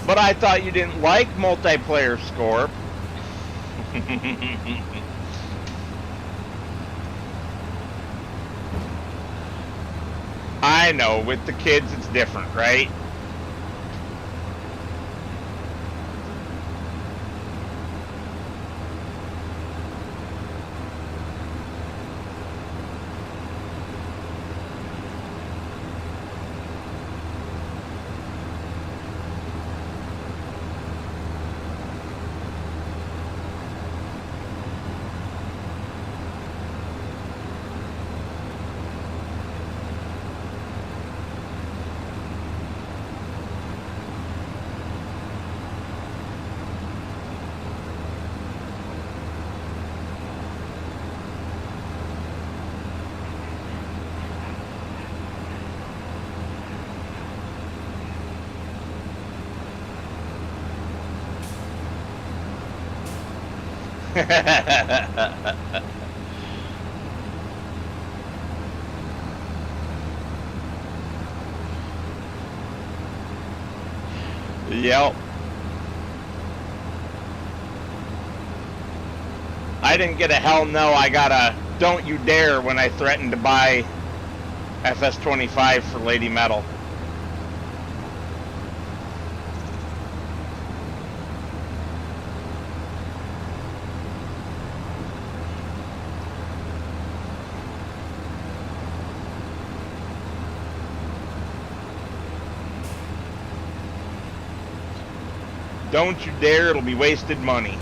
But I thought you didn't like multiplayer Scorp. I know, with the kids it's different, right? Yep. I didn't get a hell no, I got a don't you dare when I threatened to buy FS25 for Lady Metal. Don't you dare, it'll be wasted money.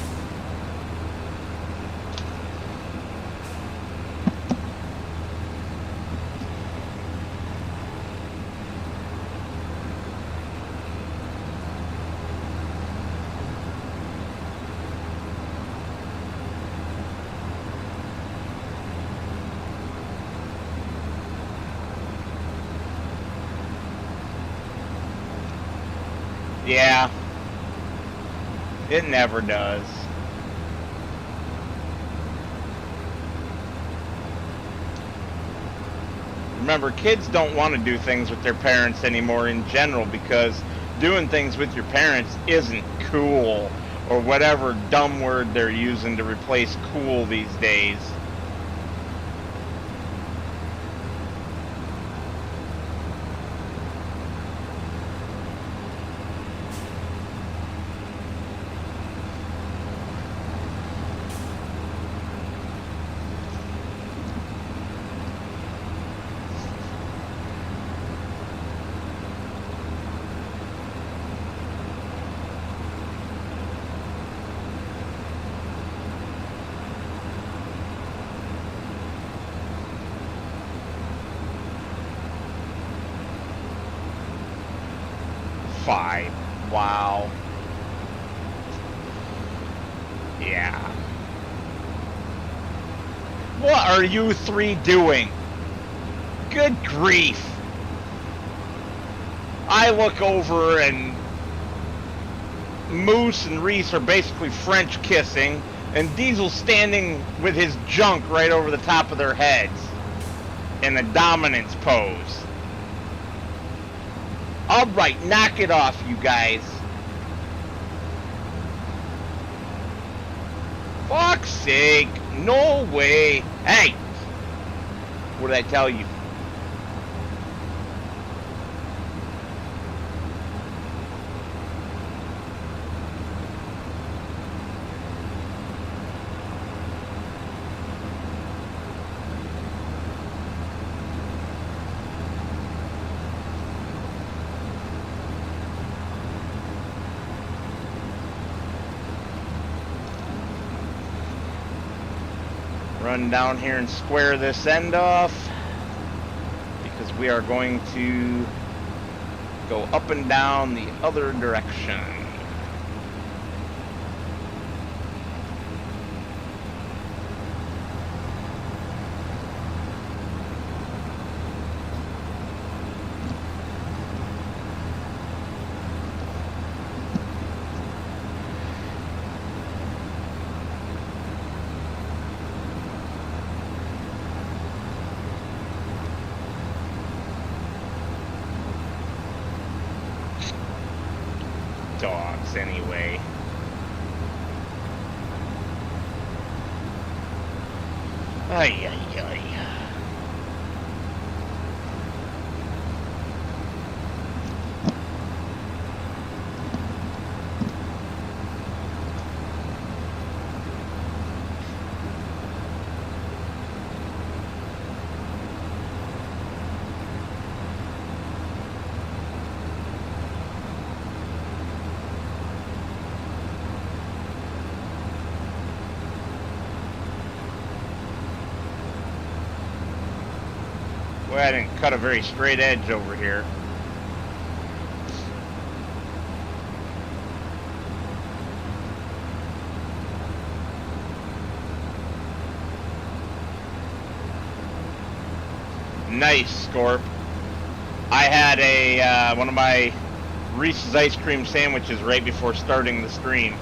Yeah. It never does. Remember, kids don't want to do things with their parents anymore in general because doing things with your parents isn't cool, or whatever dumb word they're using to replace cool these days. Fine. Wow. Yeah. What are you three doing? Good grief. I look over and Moose and Reese are basically French kissing, and Diesel's standing with his junk right over the top of their heads in a dominance pose. Alright, knock it off, you guys. Fuck's sake, no way. Hey, what did I tell you? Run down here and square this end off, because we are going to go up and down the other direction. Dogs, anyway. Ay, ay, ay. Well, I didn't cut a very straight edge over here. Nice, Scorp. I had a one of my Reese's ice cream sandwiches right before starting the stream.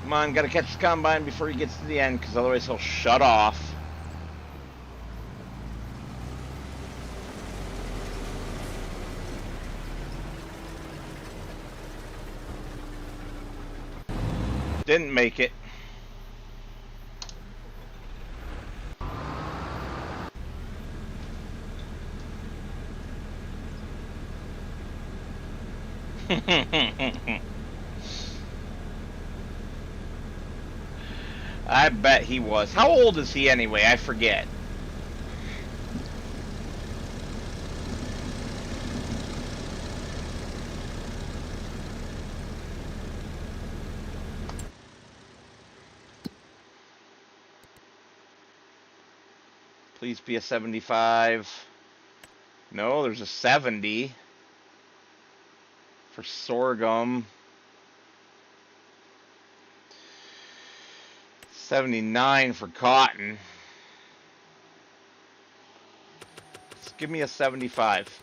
Come on, gotta catch the combine before he gets to the end, because otherwise he'll shut off. Didn't make it. I bet he was. How old is he anyway? I forget. Please be a 75. No, there's a 70 for sorghum. 79 for cotton. Just give me a 75.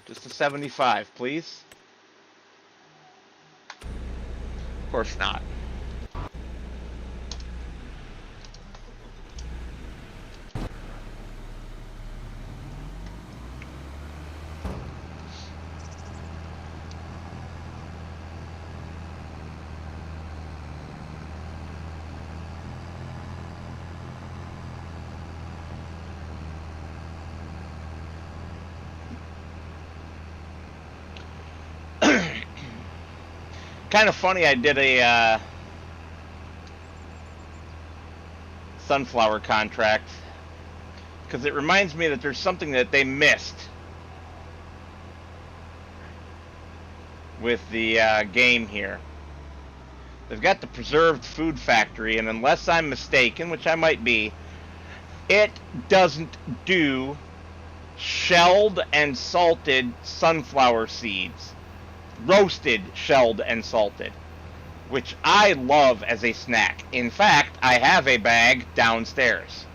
Just a 75, please. Of course not. kind of funny. I did a sunflower contract because it reminds me that there's something that they missed with the game here. They've got the preserved food factory, and unless I'm mistaken, which I might be, it doesn't do shelled and salted sunflower seeds. Roasted, shelled, and salted, which I love as a snack. In fact, I have a bag downstairs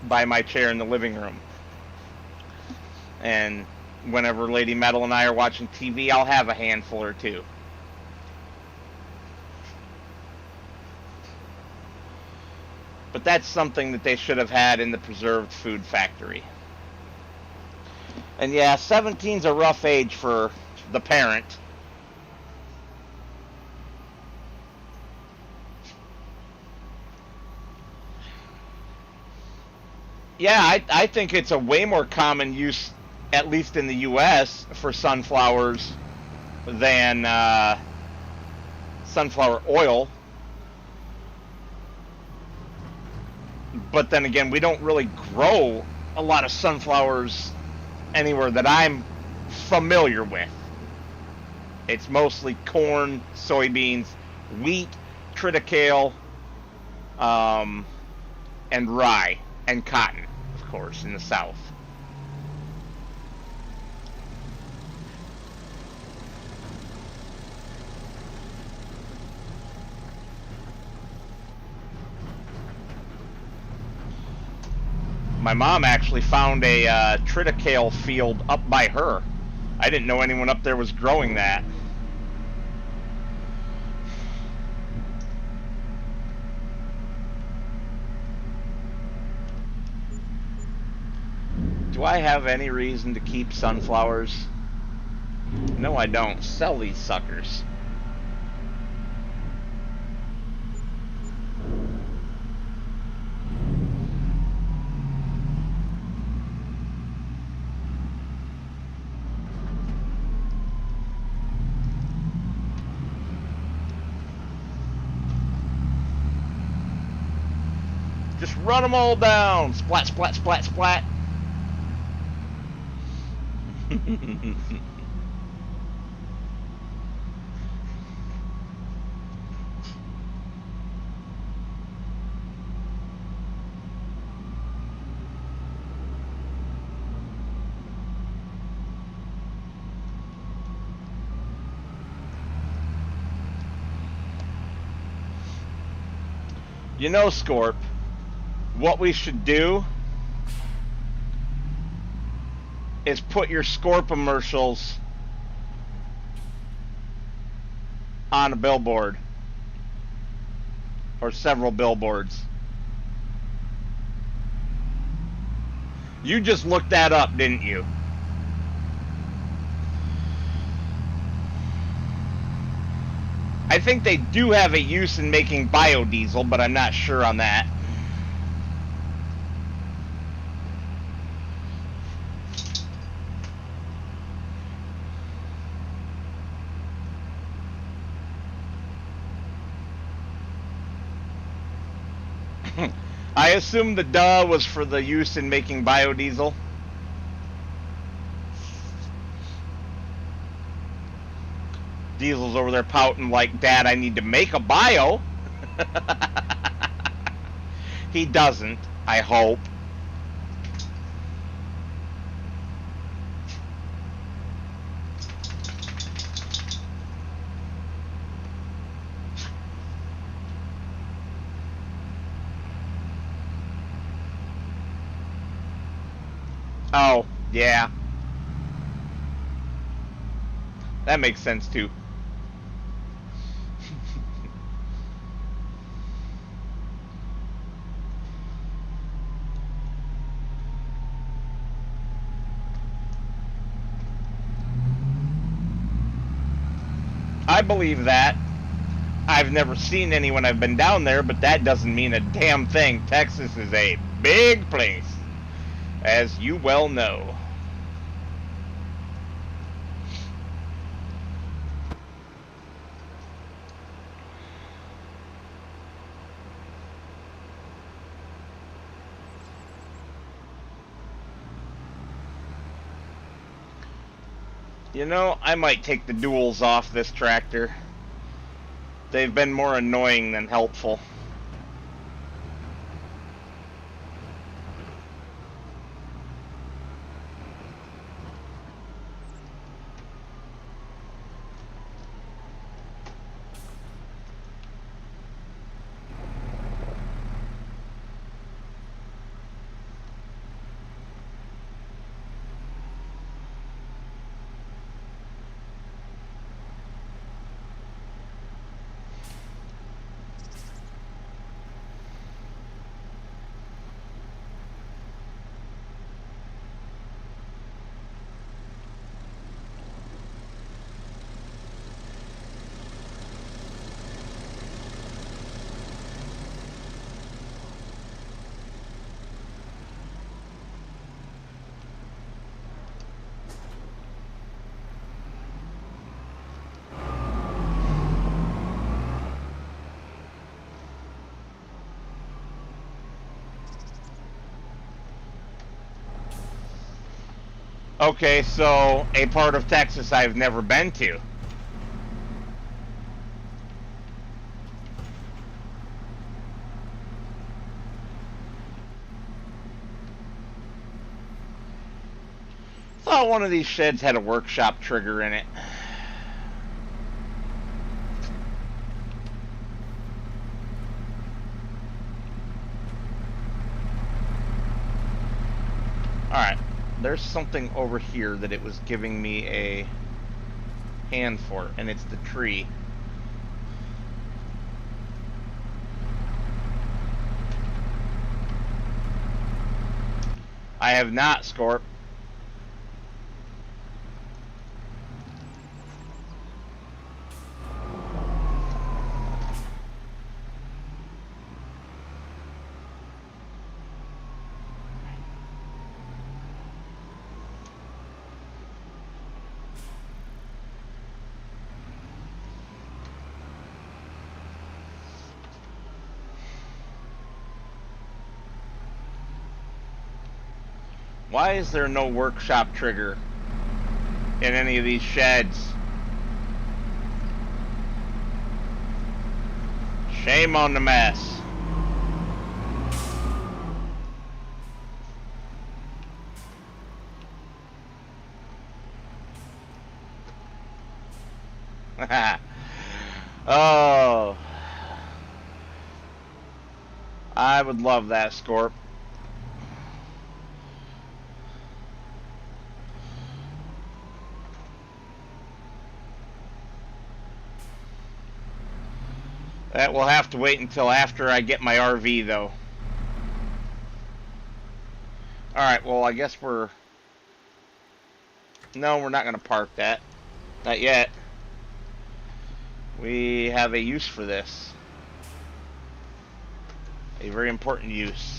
by my chair in the living room. And whenever Lady Metal and I are watching TV, I'll have a handful or two. But that's something that they should have had in the preserved food factory. And yeah, 17's a rough age for the parent. Yeah, I think it's a way more common use, at least in the U.S., for sunflowers than sunflower oil. But then again, we don't really grow a lot of sunflowers anywhere that I'm familiar with. It's mostly corn, soybeans, wheat, triticale, and rye, and cotton, of course, in the South. My mom actually found a triticale field up by her. I didn't know anyone up there was growing that. Do I have any reason to keep sunflowers? No, I don't. Sell these suckers. Just run them all down. Splat, splat, splat, splat. You know, Scorp, what we should do is put your Scorp commercials on a billboard or several billboards. You just looked that up, didn't you? I think they do have a use in making biodiesel, but I'm not sure on that. I assume the duh was for the use in making biodiesel. Diesel's over there pouting like, Dad, I need to make a bio. He doesn't, I hope. Oh, yeah. That makes sense too. I believe that. I've never seen any when I've been down there, but that doesn't mean a damn thing. Texas is a big place, as you well know. You know, I might take the duals off this tractor. They've been more annoying than helpful. Okay, so a part of Texas I've never been to. Thought one of these sheds had a workshop trigger in it. Alright, there's something over here that it was giving me a hand for, and it's the tree. I have not, Scorp. Why is there no workshop trigger in any of these sheds? Shame on the mess. Oh, I would love that, Scorp. That will have to wait until after I get my RV, though. Alright, well, I guess we're... No, we're not going to park that. Not yet. We have a use for this. A very important use.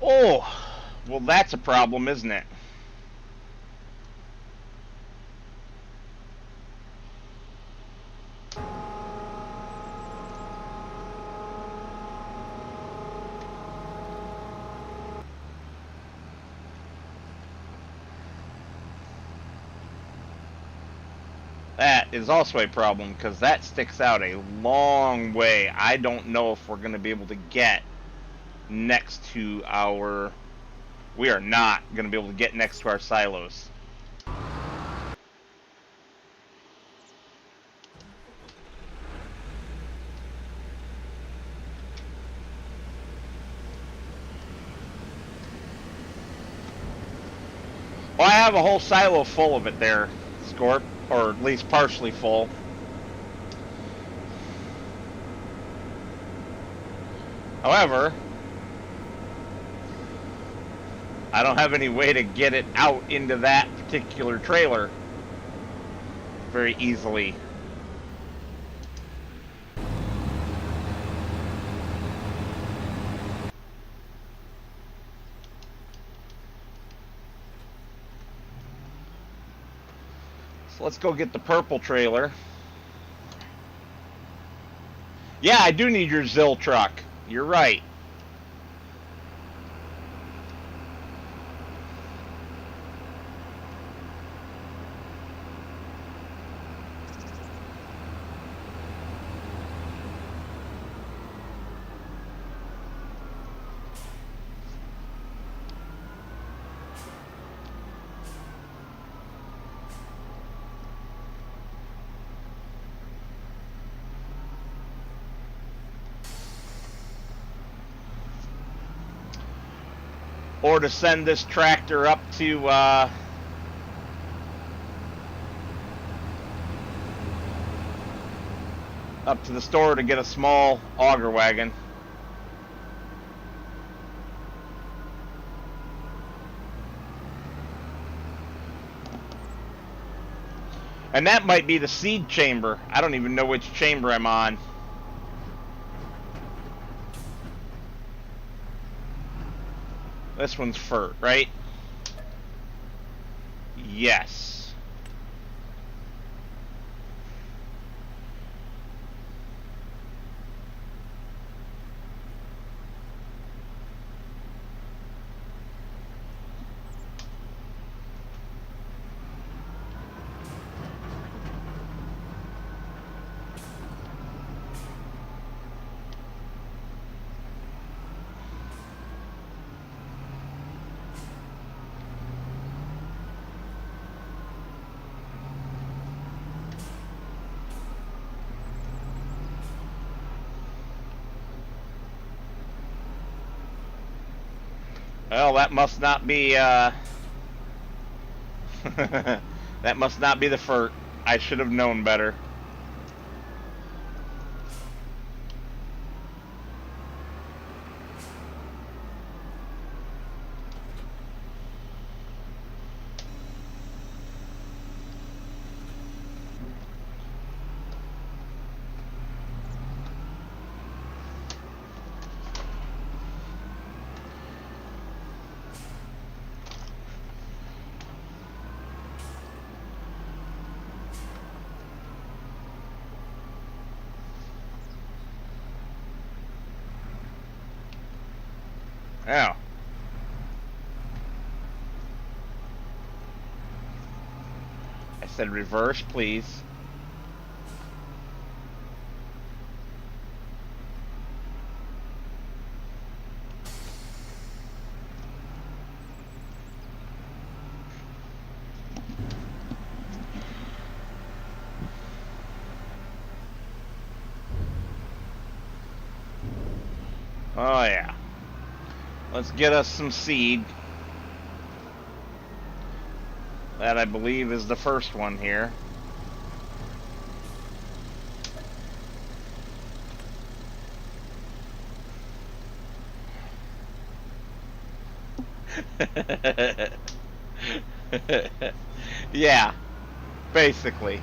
Oh, well, that's a problem, isn't it? That is also a problem, because that sticks out a long way. I don't know if we're going to be able to get next to our... We are not going to be able to get next to our silos. Well, I have a whole silo full of it there, Scorp, or at least partially full. However, I don't have any way to get it out into that particular trailer very easily. So let's go get the purple trailer. Yeah, I do need your Zill truck. You're right. Or to send this tractor up to the store to get a small auger wagon. And that might be the seed chamber. I don't even know which chamber I'm on. This one's FERT, right? Yes. Well, that must not be that must not be the FERT. I should have known better. Oh. I said reverse, please. Oh yeah. Let's get us some seed. That I believe is the first one here. Yeah, basically.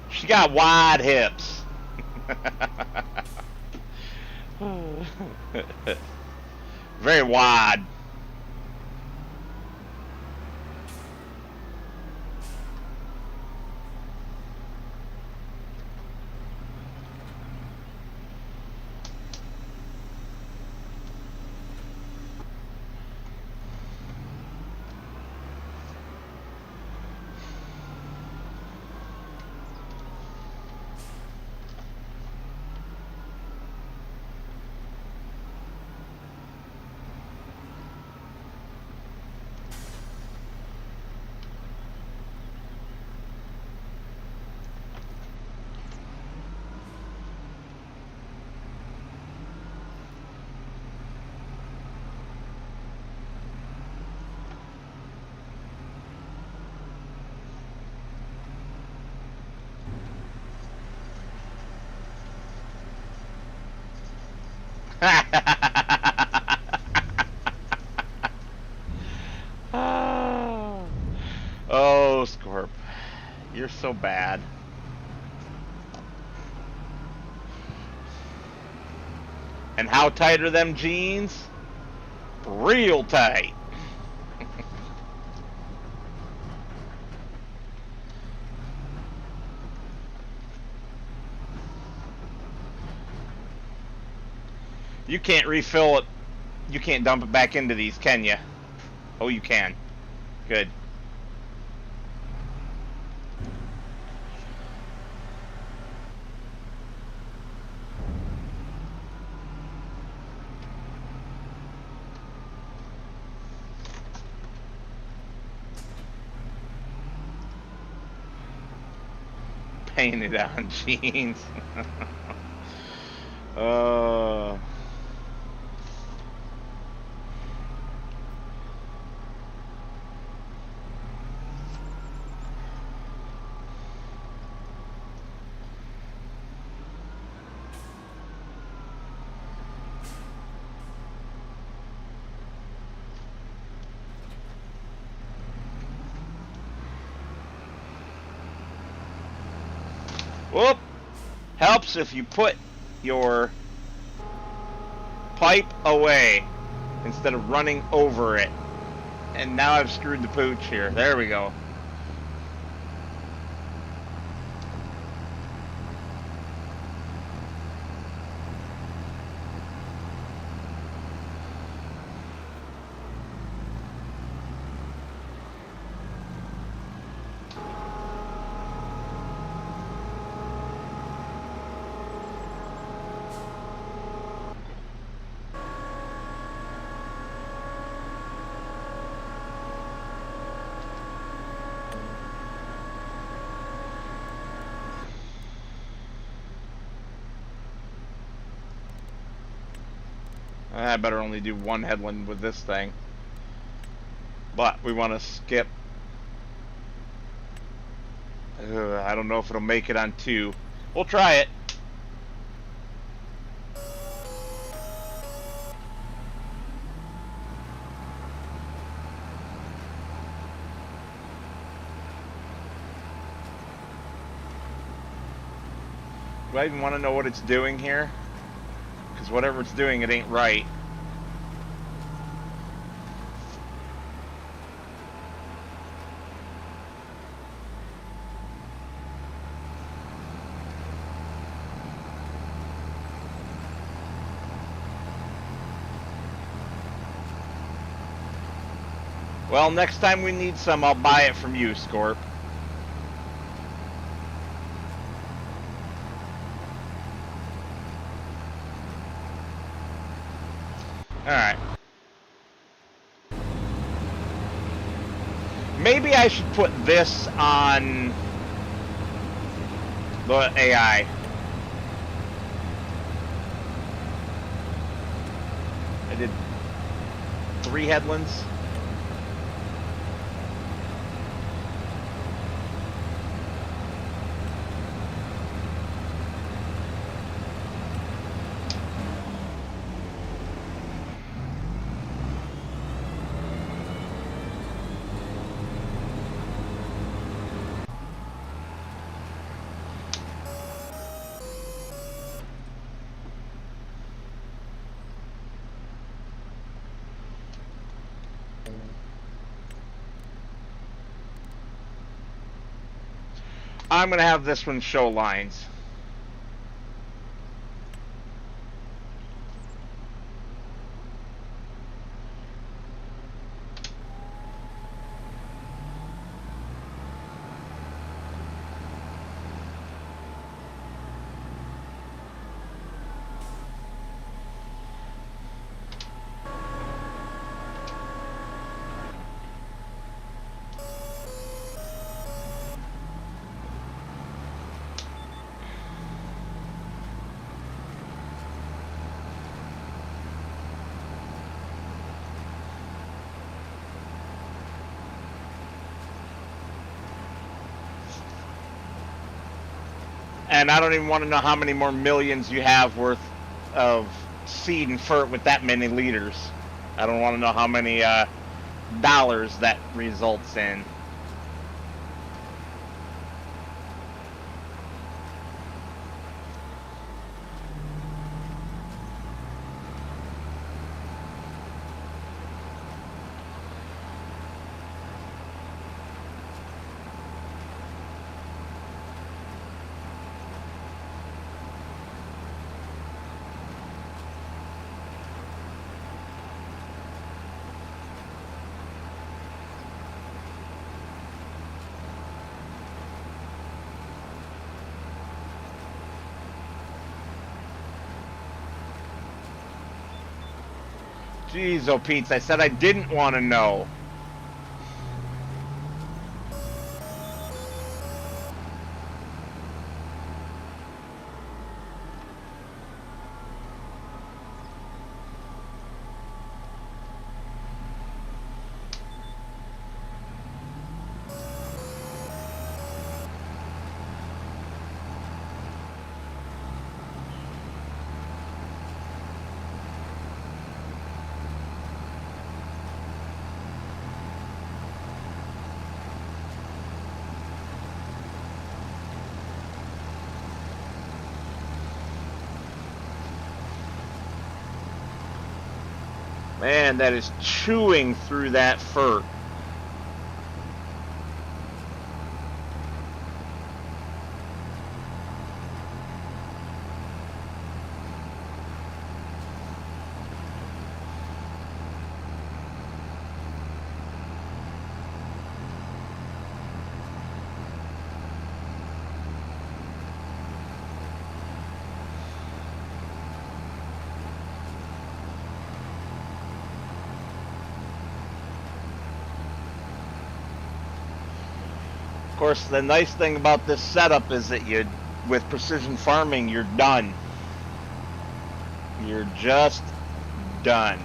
She got wide hips. Very wide. Oh, Scorp. You're so bad. And how tight are them jeans? Real tight. You can't refill it. You can't dump it back into these, can you? Oh, you can. Good. Painted on jeans. uh... Whoop! Helps if you put your pipe away instead of running over it. And now I've screwed the pooch here. There we go. I better only do one headland with this thing. But we want to skip. I don't know if it'll make it on 2. We'll try it. Do I even want to know what it's doing here? Because whatever it's doing, it ain't right. Well, next time we need some, I'll buy it from you, Scorp. Alright. Maybe I should put this on the AI. I did 3 headlands. I'm going to have this one show lines. And I don't even want to know how many more millions you have worth of seed and fert with that many liters. I don't want to know how many dollars that results in. Jeez, oh Pete, I said I didn't want to know. Man, that is chewing through that fur. Of course, the nice thing about this setup is that with precision farming, you're done. You're just done.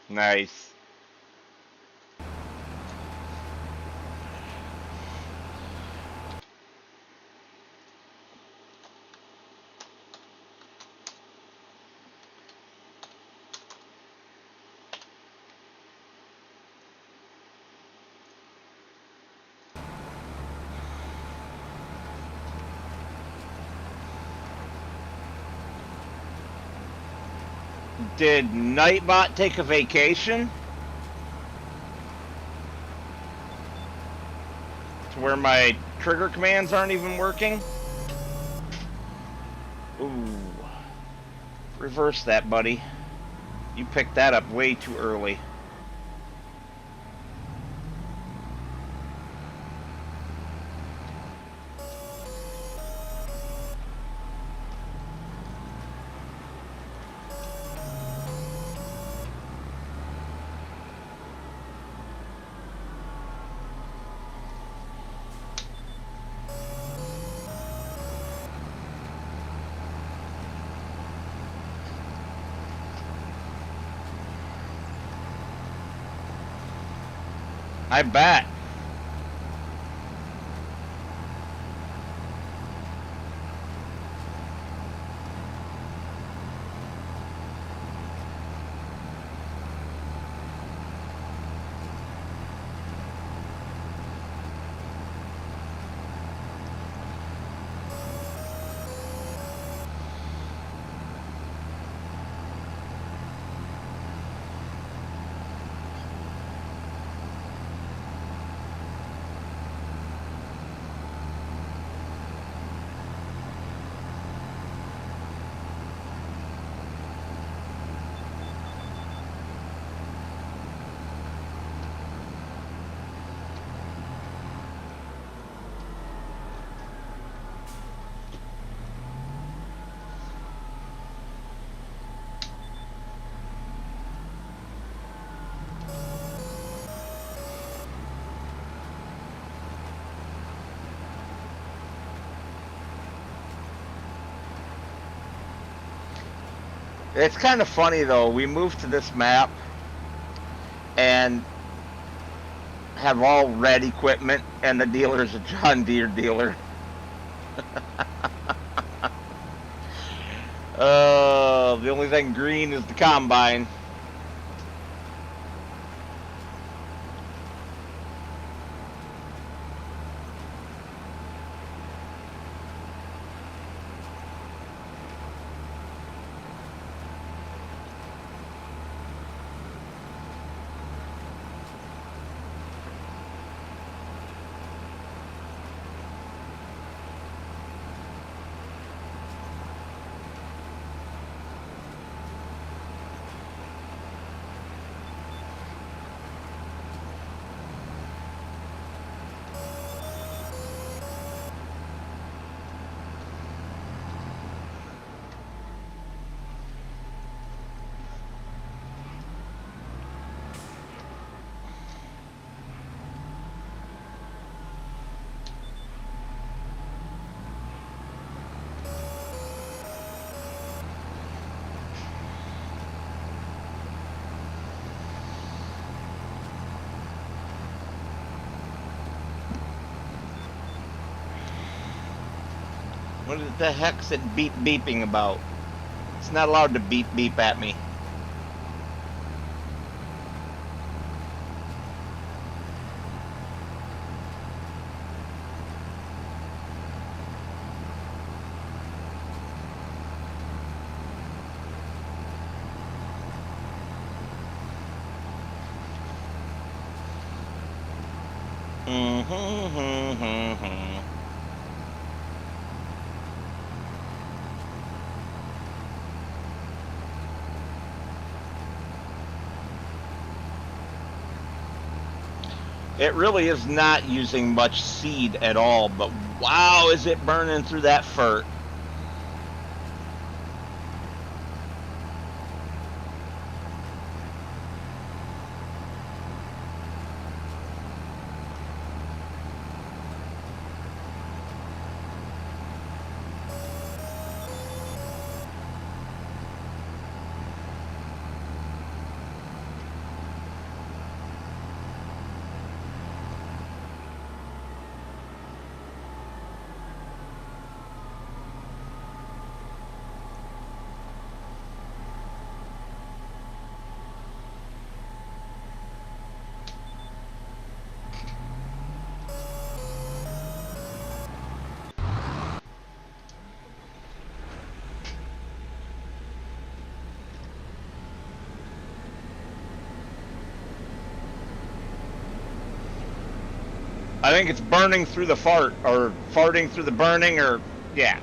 Nice. Did Nightbot take a vacation? To where my trigger commands aren't even working? Ooh. Reverse that, buddy. You picked that up way too early. I bet. It's kind of funny though. We moved to this map and have all red equipment, and the dealer's a John Deere dealer. The only thing green is the combine. What the heck's it beeping about? It's not allowed to beep at me. It really is not using much seed at all, but wow, is it burning through that fert. I think it's burning through the fart, or farting through the burning, or, yeah.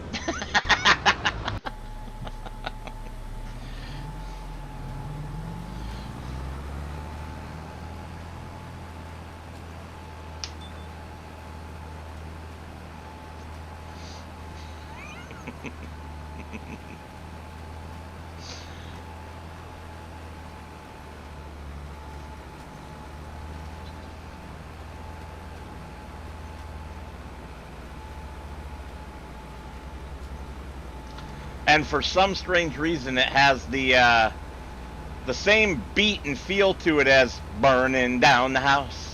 And for some strange reason, it has the same beat and feel to it as burning down the house.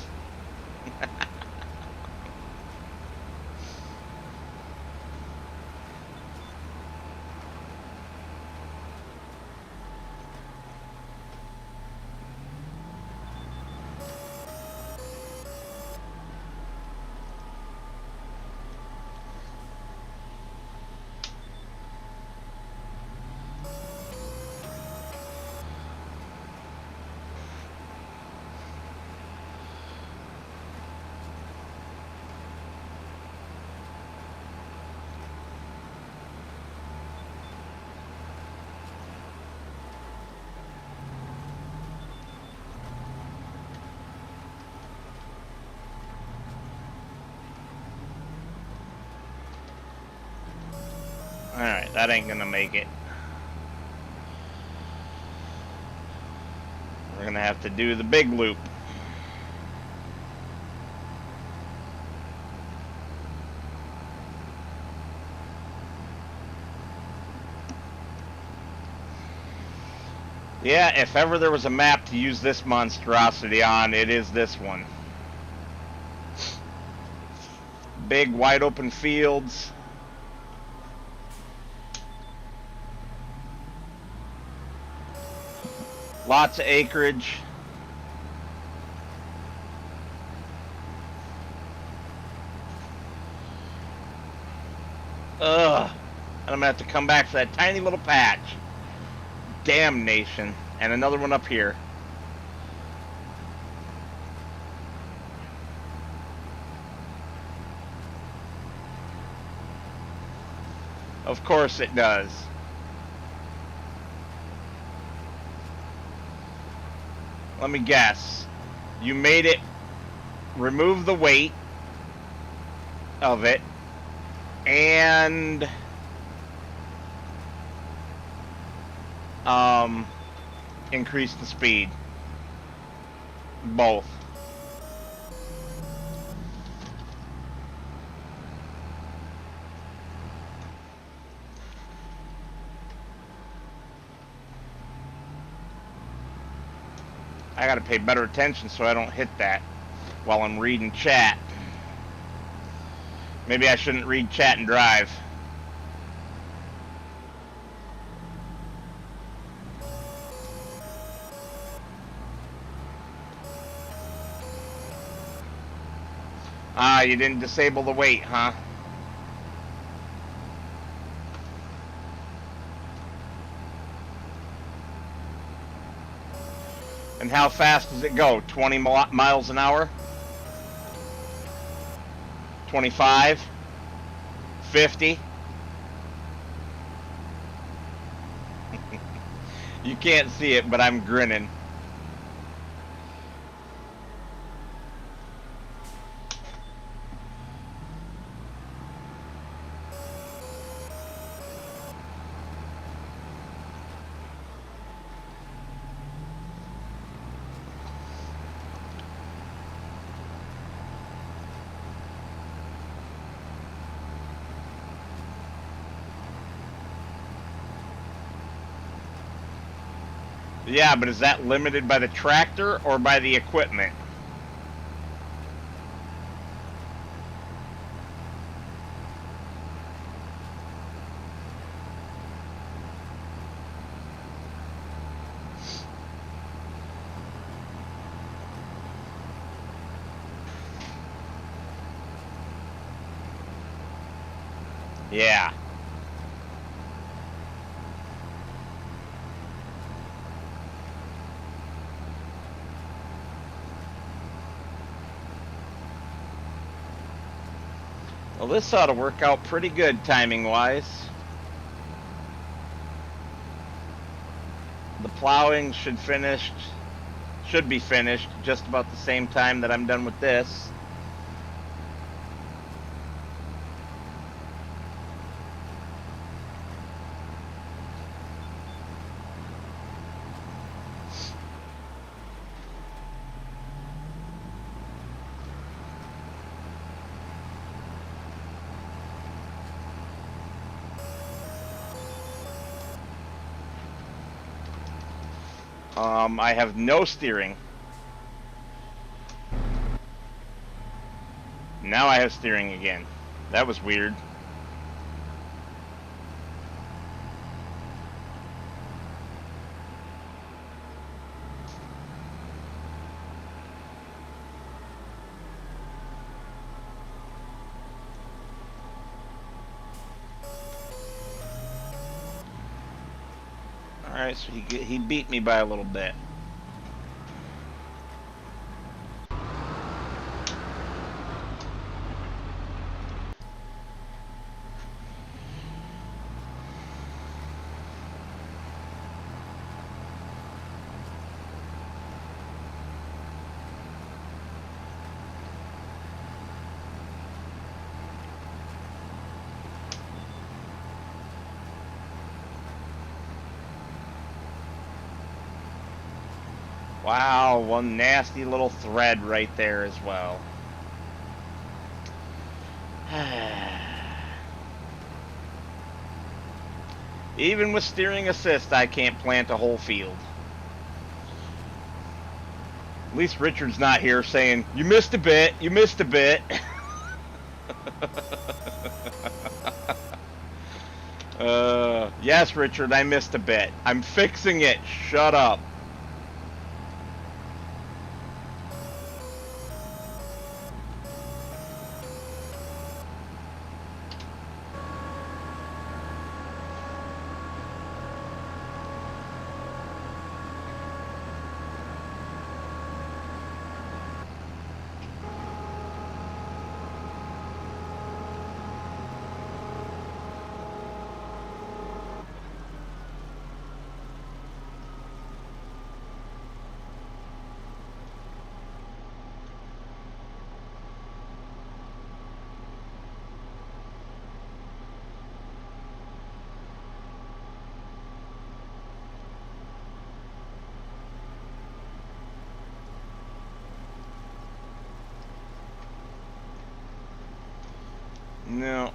Alright, that ain't gonna make it. We're gonna have to do the big loop. Yeah, if ever there was a map to use this monstrosity on, it is this one. Big, wide open fields. Lots of acreage. Ugh. And I'm going to have to come back for that tiny little patch. Damnation. And another one up here. Of course it does. Let me guess. You made it remove the weight of it and increase the speed. Both. I gotta pay better attention so I don't hit that while I'm reading chat. Maybe I shouldn't read chat and drive. Ah, you didn't disable the weight, huh? And how fast does it go? 20 miles an hour? 25? 50? You can't see it, but I'm grinning. Yeah, but is that limited by the tractor or by the equipment? Yeah. Well, this ought to work out pretty good timing-wise. The plowing should be finished just about the same time that I'm done with this. I have no steering. Now I have steering again. That was weird. Alright, so he beat me by a little bit. Wow, one nasty little thread right there as well. Even with steering assist, I can't plant a whole field. least Richard's not here saying, you missed a bit, you missed a bit. Yes, Richard, I missed a bit. I'm fixing it. Shut up. No.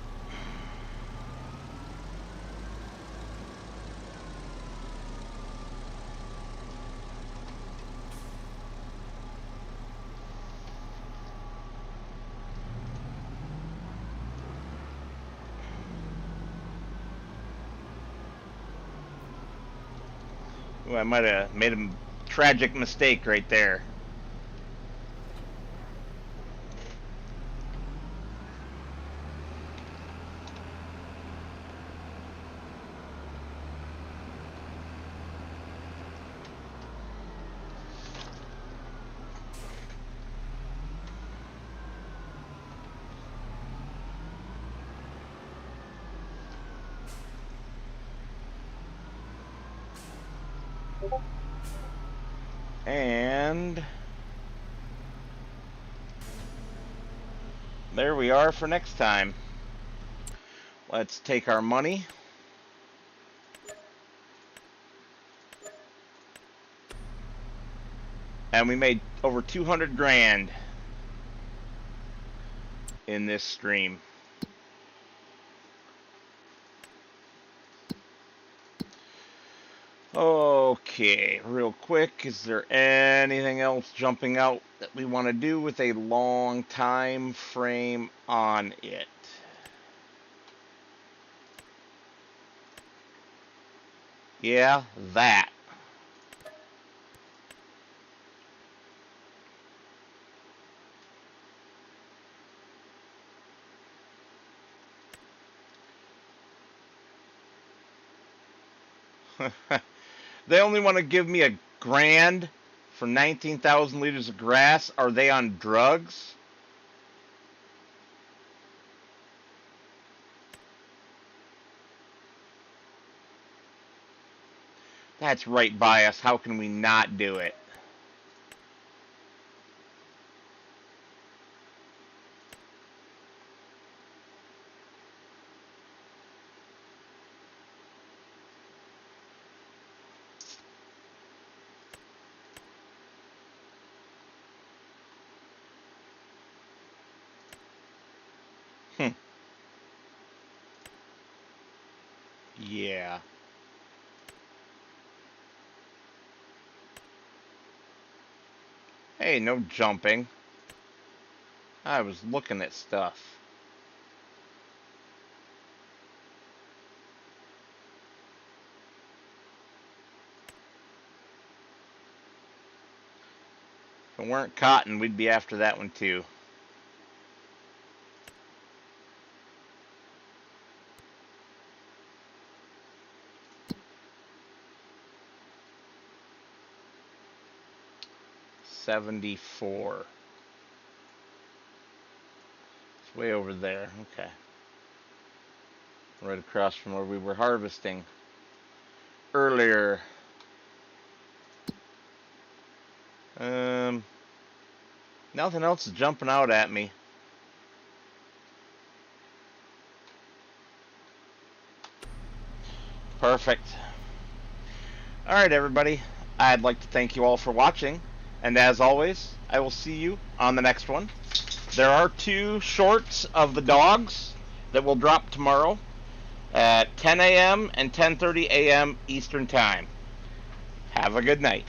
Ooh, I might have made a tragic mistake right there. And there we are for next time. Let's take our money. And we made over 200 grand in this stream. Okay, real quick, is there anything else jumping out that we want to do with a long time frame on it? Yeah, that. They only want to give me a grand for 19,000 liters of grass. Are they on drugs? That's right by us. How can we not do it? Yeah. Hey, no jumping. I was looking at stuff. If it weren't cotton, we'd be after that one too. $74. It's way over there. Okay. Right across from where we were harvesting earlier. Nothing else is jumping out at me. Perfect. Alright, everybody. I'd like to thank you all for watching. And as always, I will see you on the next one. There are 2 shorts of the dogs that will drop tomorrow at 10 a.m. and 10:30 a.m. Eastern Time. Have a good night.